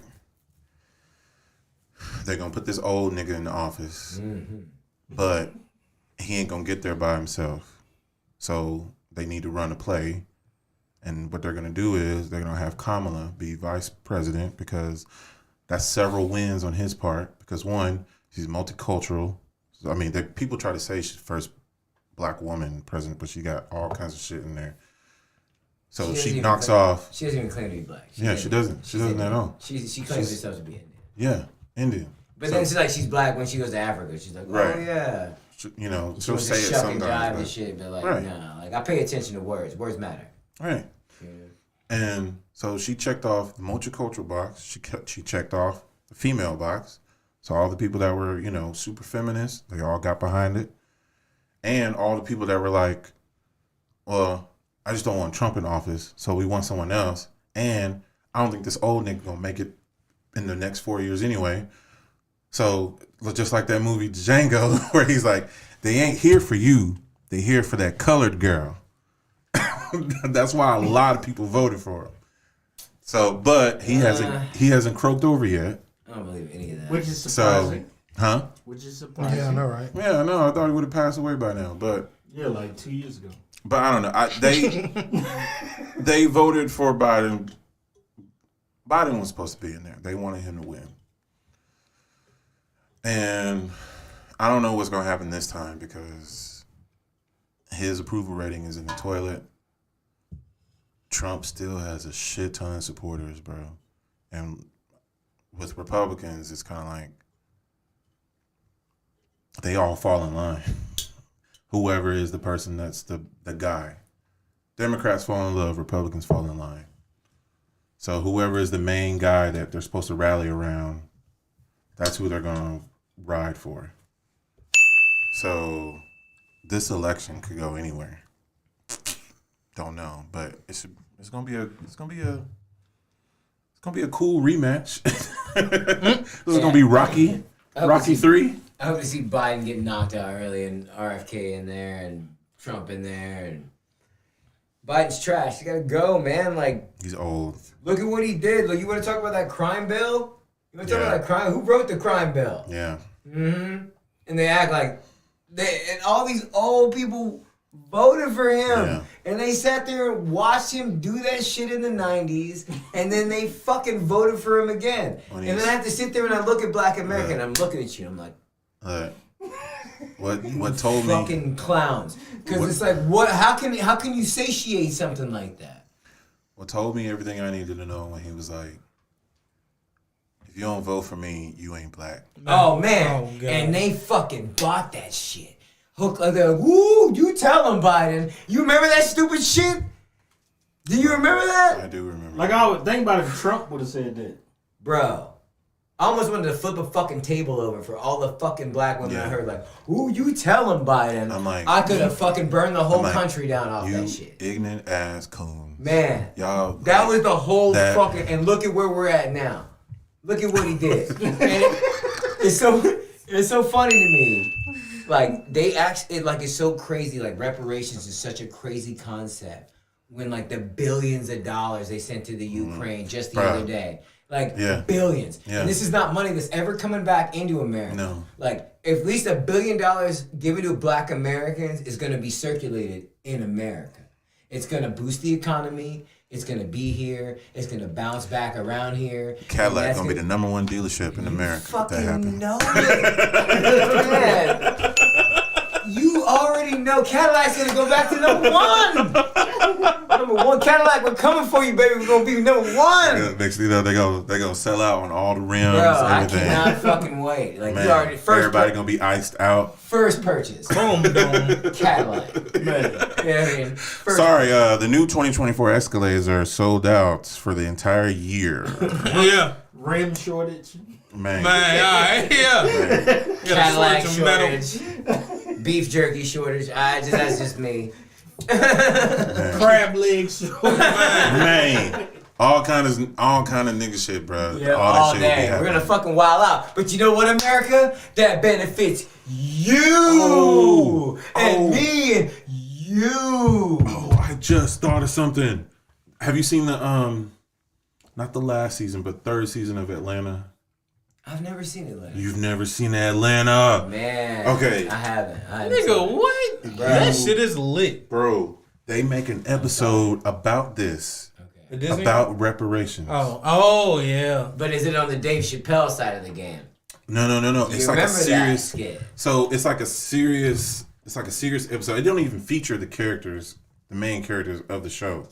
they're going to put this old nigga in the office. Mm-hmm. But he ain't going to get there by himself. So they need to run a play. And what they're going to do is they're going to have Kamala be vice president because that's several wins on his part. Because one, she's multicultural. I mean, people try to say she's the first black woman president, but she got all kinds of shit in there. So she knocks off. She doesn't even claim to be black. She doesn't. She doesn't at all. She claims herself to be Indian. Yeah, Indian. But then she's black when she goes to Africa. She's like, oh yeah. You know, she she'll say it sometimes. Jive and shit, but like, nah. Like I pay attention to words. Words matter. Right. Yeah. And so she checked off the multicultural box. She checked off the female box. So all the people that were, you know, super feminist, they all got behind it. And all the people that were like, well, I just don't want Trump in office, so we want someone else. And I don't think this old nigga gonna make it in the next 4 years anyway. So just like that movie Django, where he's like, they ain't here for you, they here for that colored girl. That's why a lot of people voted for him. So, but he hasn't croaked over yet. I don't believe any of that. Which is surprising. Which is surprising. Yeah, I know, right? Yeah, I know. I thought he would have passed away by now, but yeah, like 2 years ago. But I don't know. They voted for Biden. Biden was supposed to be in there. They wanted him to win. And I don't know what's going to happen this time because his approval rating is in the toilet. Trump still has a shit ton of supporters, bro. And with Republicans, it's kind of like they all fall in line. Whoever is the person that's the guy. Democrats fall in love, Republicans fall in line. So whoever is the main guy that they're supposed to rally around, that's who they're going to ride for. So this election could go anywhere. Don't know, but it's going to be a cool rematch. This is going to be Rocky 3. I hope to see Biden get knocked out early and RFK in there and Trump in there. And Biden's trash. You gotta go, man. Like, he's old. Look at what he did. Like, you want to talk about that crime bill? You want to talk about that crime? Who wrote the crime bill? Yeah. Mm-hmm. And they act like and all these old people voted for him. Yeah. And they sat there and watched him do that shit in the 90s. And then they fucking voted for him again. And then I have to sit there and I look at Black America and I'm looking at you and I'm like, what told me fucking clowns. Because it's like, what? How can you satiate something like that? What told me everything I needed to know when he was like, if you don't vote for me, you ain't black. Oh man. Oh, and they fucking bought that shit. They're like, woo, you tell them, Biden. You remember that stupid shit? Do you remember that? I do remember. Like, I would think about if Trump would have said that. Bro, I almost wanted to flip a fucking table over for all the fucking black women I heard. Like, ooh, you tell them, Biden. I'm like, I could have fucking burned the whole country down off that shit. Ignorant ass coons. Man, y'all. That was the whole fucking. And look at where we're at now. Look at what he did. And it's so funny to me. Like, they actually, like, it's so crazy. Like, reparations is such a crazy concept. When, like, the billions of dollars they sent to the Ukraine just the other day. Like, billions. Yeah. And this is not money that's ever coming back into America. No. Like, at least $1 billion given to black Americans is going to be circulated in America. It's going to boost the economy. It's going to be here. It's going to bounce back around here. Cadillac going to be the #1 dealership in America. If that happens. Know it. Man, you already know Cadillac's going to go back to #1. #1 Cadillac, we're coming for you, baby. We're going to be #1. Next thing you know, they're going to sell out on all the rims. Bro, everything. I cannot fucking wait. Like, man, you already everybody going to be iced out. First purchase. Boom, boom. Cadillac. Man. You know what I mean? Sorry, the new 2024 Escalades are sold out for the entire year. Yeah. Rim shortage. Man, all right, yeah. Cadillac shortage. Beef jerky shortage. That's just me. Crab legs shortage. Man. All kind of nigga shit, bro. Yeah, all that shit day. We're gonna fucking wild out. But you know what, America? That benefits you and me and you. Oh, I just thought of something. Have you seen the not the last season, but third season of Atlanta? I've never seen Atlanta. You've never seen Atlanta? Man. Okay. I haven't. Nigga, what? Bro. That shit is lit. Bro, they make an episode about this. Okay. About reparations. Oh, yeah. But is it on the Dave Chappelle side of the game? No. It's like a remember that serious. skit? So it's like a serious. It's like a serious episode. It don't even feature the characters, the main characters of the show,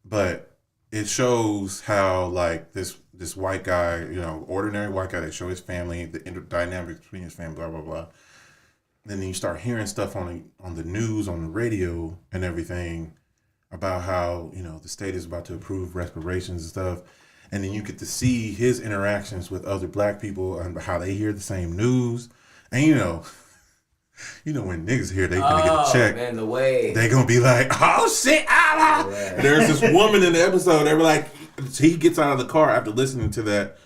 but it shows how like this white guy, ordinary white guy. They show his family, the dynamics between his family, blah blah blah. Then you start hearing stuff on the news, on the radio, and everything about how the state is about to approve reparations and stuff. And then you get to see his interactions with other black people and how they hear the same news. And when niggas hear they gonna get a check, man, the way they gonna be like, oh shit, ah. There's this woman in the episode, they were like, he gets out of the car after listening to that.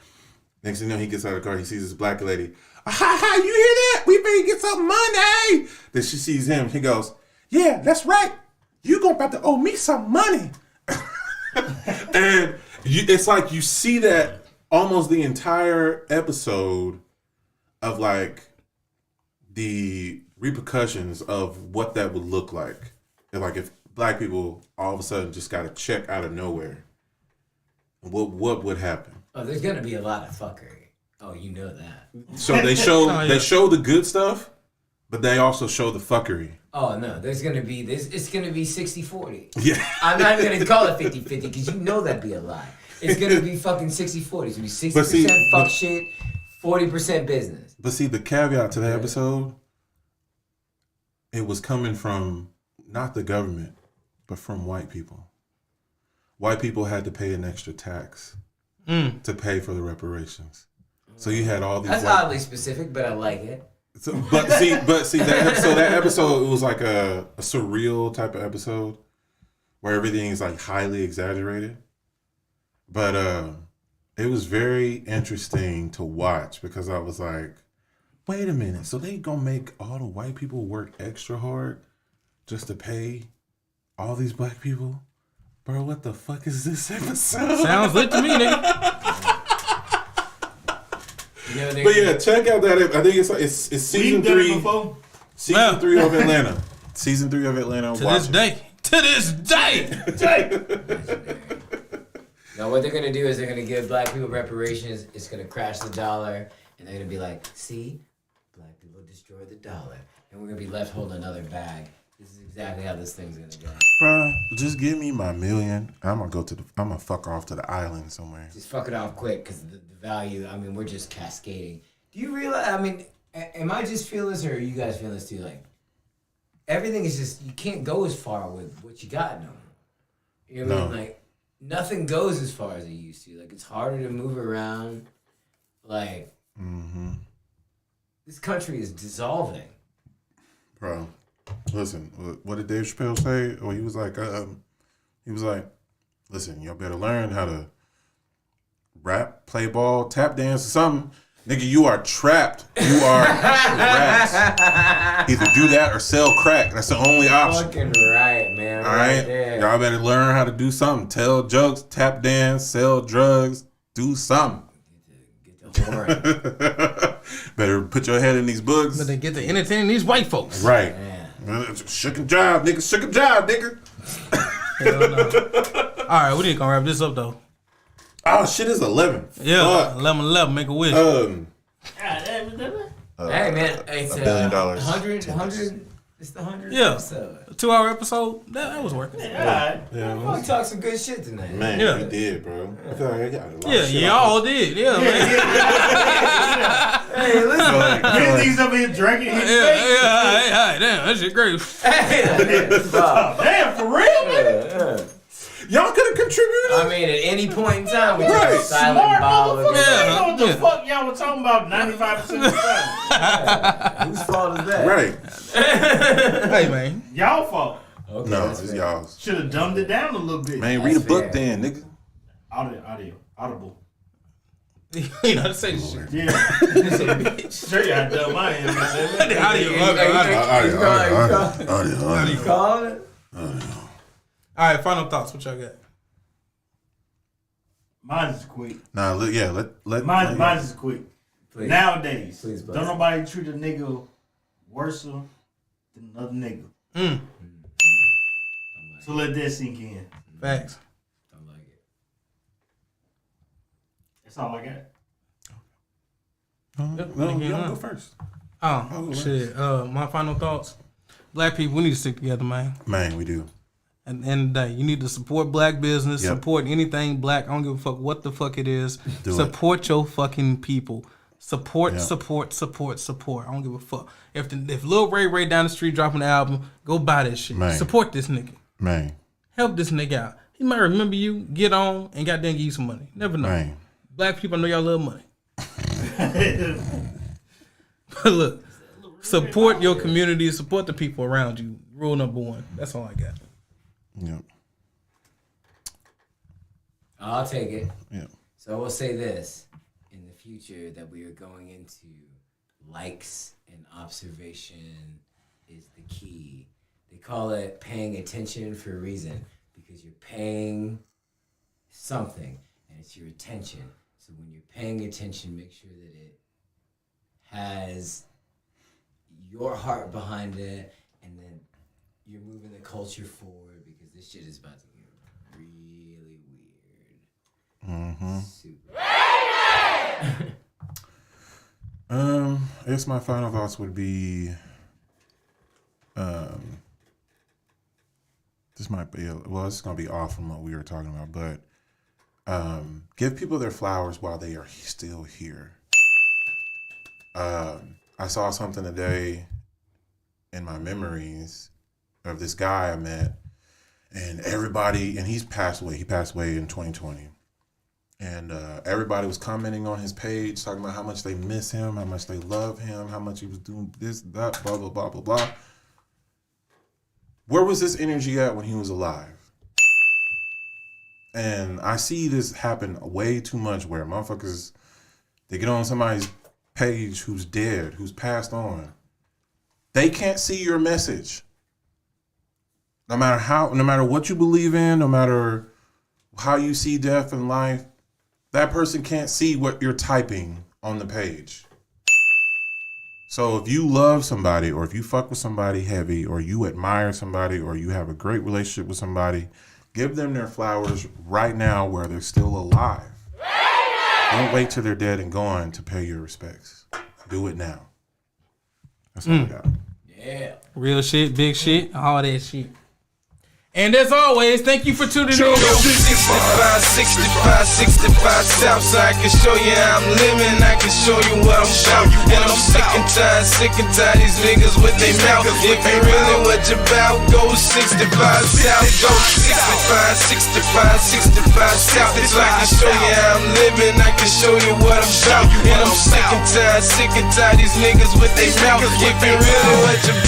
Next thing you know, he gets out of the car, he sees this black lady. Ha ha, you hear that? We better get some money. Then she sees him, he goes, yeah, that's right. You gonna about to owe me some money. And it's like you see that almost the entire episode of like the repercussions of what that would look like. And like if black people all of a sudden just got a check out of nowhere, what would happen? Oh, there's gonna be a lot of fuckery. Oh, you know that. So they show the good stuff, but they also show the fuckery. Oh no, there's gonna be this. It's gonna be 60-40. Yeah. I'm not even gonna call it 50-50 because you know that'd be a lie. It's gonna be fucking 60-40. It's gonna be 60% fuck shit, 40% business. But see, the caveat to that episode, it was coming from not the government, but from white people. White people had to pay an extra tax to pay for the reparations. So you had all these. That's oddly specific, but I like it. So, but see that episode, it was like a surreal type of episode where everything is like highly exaggerated. But it was very interesting to watch because I was like, wait a minute, so they gonna make all the white people work extra hard just to pay all these black people? Bro, what the fuck is this episode? Sounds lit to me, nigga. But yeah, check out that. I think it's season 3. Season 3 of Atlanta. Season 3 of Atlanta. To this day. Now what they're gonna do is they're gonna give black people reparations. It's gonna crash the dollar, and they're gonna be like, "See, black people destroyed the dollar, and we're gonna be left holding another bag." This is exactly how this thing's gonna go. Bro, just give me my $1 million. I'm gonna fuck off to the island somewhere. Just fuck it off quick, because the value. I mean, we're just cascading. Do you realize? I mean, am I just feeling this, or are you guys feeling this too? Like, everything is just you can't go as far with what you got no more. You know what I mean? Like, nothing goes as far as it used to. Like, it's harder to move around. Like, this country is dissolving. Bro, listen, what did Dave Chappelle say? Oh, he was like, listen, y'all better learn how to rap, play ball, tap dance, or something. Nigga, you are trapped. You are trapped. Either do that or sell crack. That's the only option. Fucking right, man. All right? There. Y'all better learn how to do something. Tell jokes, tap dance, sell drugs, do something. Get the horn. Better put your head in these books. But they get to entertain these white folks. Right. Man. Shook and jive, nigga. Shook and jive, nigga. Hell no. All right, we need to wrap this up, though. Oh, shit, it's 11. Yeah, 11, make a wish. Hey, man. It's $1 billion. 100. It's the 100th Yeah. episode. A 2-hour episode, that was working. Yeah. We talked some good shit tonight. Man, Yeah. we did, bro. I feel like I got a lot Yeah, of shit y'all did. Yeah, man. Hey, listen. These up here drinking. Hey, damn, that shit great. Damn, for real, man. Y'all could have contributed. I mean, at any point in time, we Right. took a silent Smart bottle. motherfucker. Yeah. I know what the fuck y'all were talking about 95% of the time. Whose fault is that? Right. Hey, man. Y'all fault. Okay, No, that's it's fair. y'all's. Should have dumbed it down a little bit. Man, read a That's book fair. then, nigga. Audible. You know how to say this shit. Yeah. Bitch. Sure, you had to dumb my ass. The audio. You calling it? All right, final thoughts. What y'all got? Mine is quick. Nah, look, yeah, let Mine is quick. Please. Nowadays, Please, bud. don't nobody treat a nigga worse than another nigga. So let that sink in. Facts. Don't like it. That's all I got. No, you don't go first. Oh, shit. My final thoughts. Black people, we need to stick together, man. Man, we do. At the end of the day, you need to support black business, Yep. support anything black. I don't give a fuck what the fuck it is. Do support your fucking people. Support, Yep. support. I don't give a fuck. If Lil Ray down the street dropping the album, go buy that shit. Man. Support this nigga. Man, Help this nigga out. He might remember you, get on, and goddamn give you some money. Never know. man. Black people, I know y'all love money. But look, support your community, support the people around you. Rule number one. That's all I got. Yep. I'll take it. Yep. So I will say this. In the future that we are going into, likes and observation is the key. They call it paying attention for a reason, because you're paying something and it's your attention. So when you're paying attention, make sure that it has your heart behind it, and then you're moving the culture forward, because this shit is about to get really weird. Super. I guess my final thoughts would be, this might be, this is going to be off from what we were talking about, but give people their flowers while they are still here. I saw something today in my memories of this guy I met, and he's passed away. He passed away in 2020. And everybody was commenting on his page, talking about how much they miss him, how much they love him, how much he was doing this, that, blah, blah, blah, blah, blah. Where was this energy at when he was alive? And I see this happen way too much, where motherfuckers, they get on somebody's page who's dead, who's passed on. They can't see your message. No matter what you believe in, no matter how you see death and life, that person can't see what you're typing on the page. So if you love somebody, or if you fuck with somebody heavy, or you admire somebody, or you have a great relationship with somebody, give them their flowers right now while they're still alive. Don't wait till they're dead and gone to pay your respects. Do it now. That's all I got. Yeah. Real shit, big shit, all that shit. And as always, thank you for tuning in. 65 Southside, I can show you how I'm living, I can show you what I'm about. And I'm sick and tired these niggas with they mouth. If you really what you about, go 65 South, go 65 South. It's like I can show you how I'm living, I can show you what I'm about. And I'm sick and tired these niggas with they mouth. If you really what you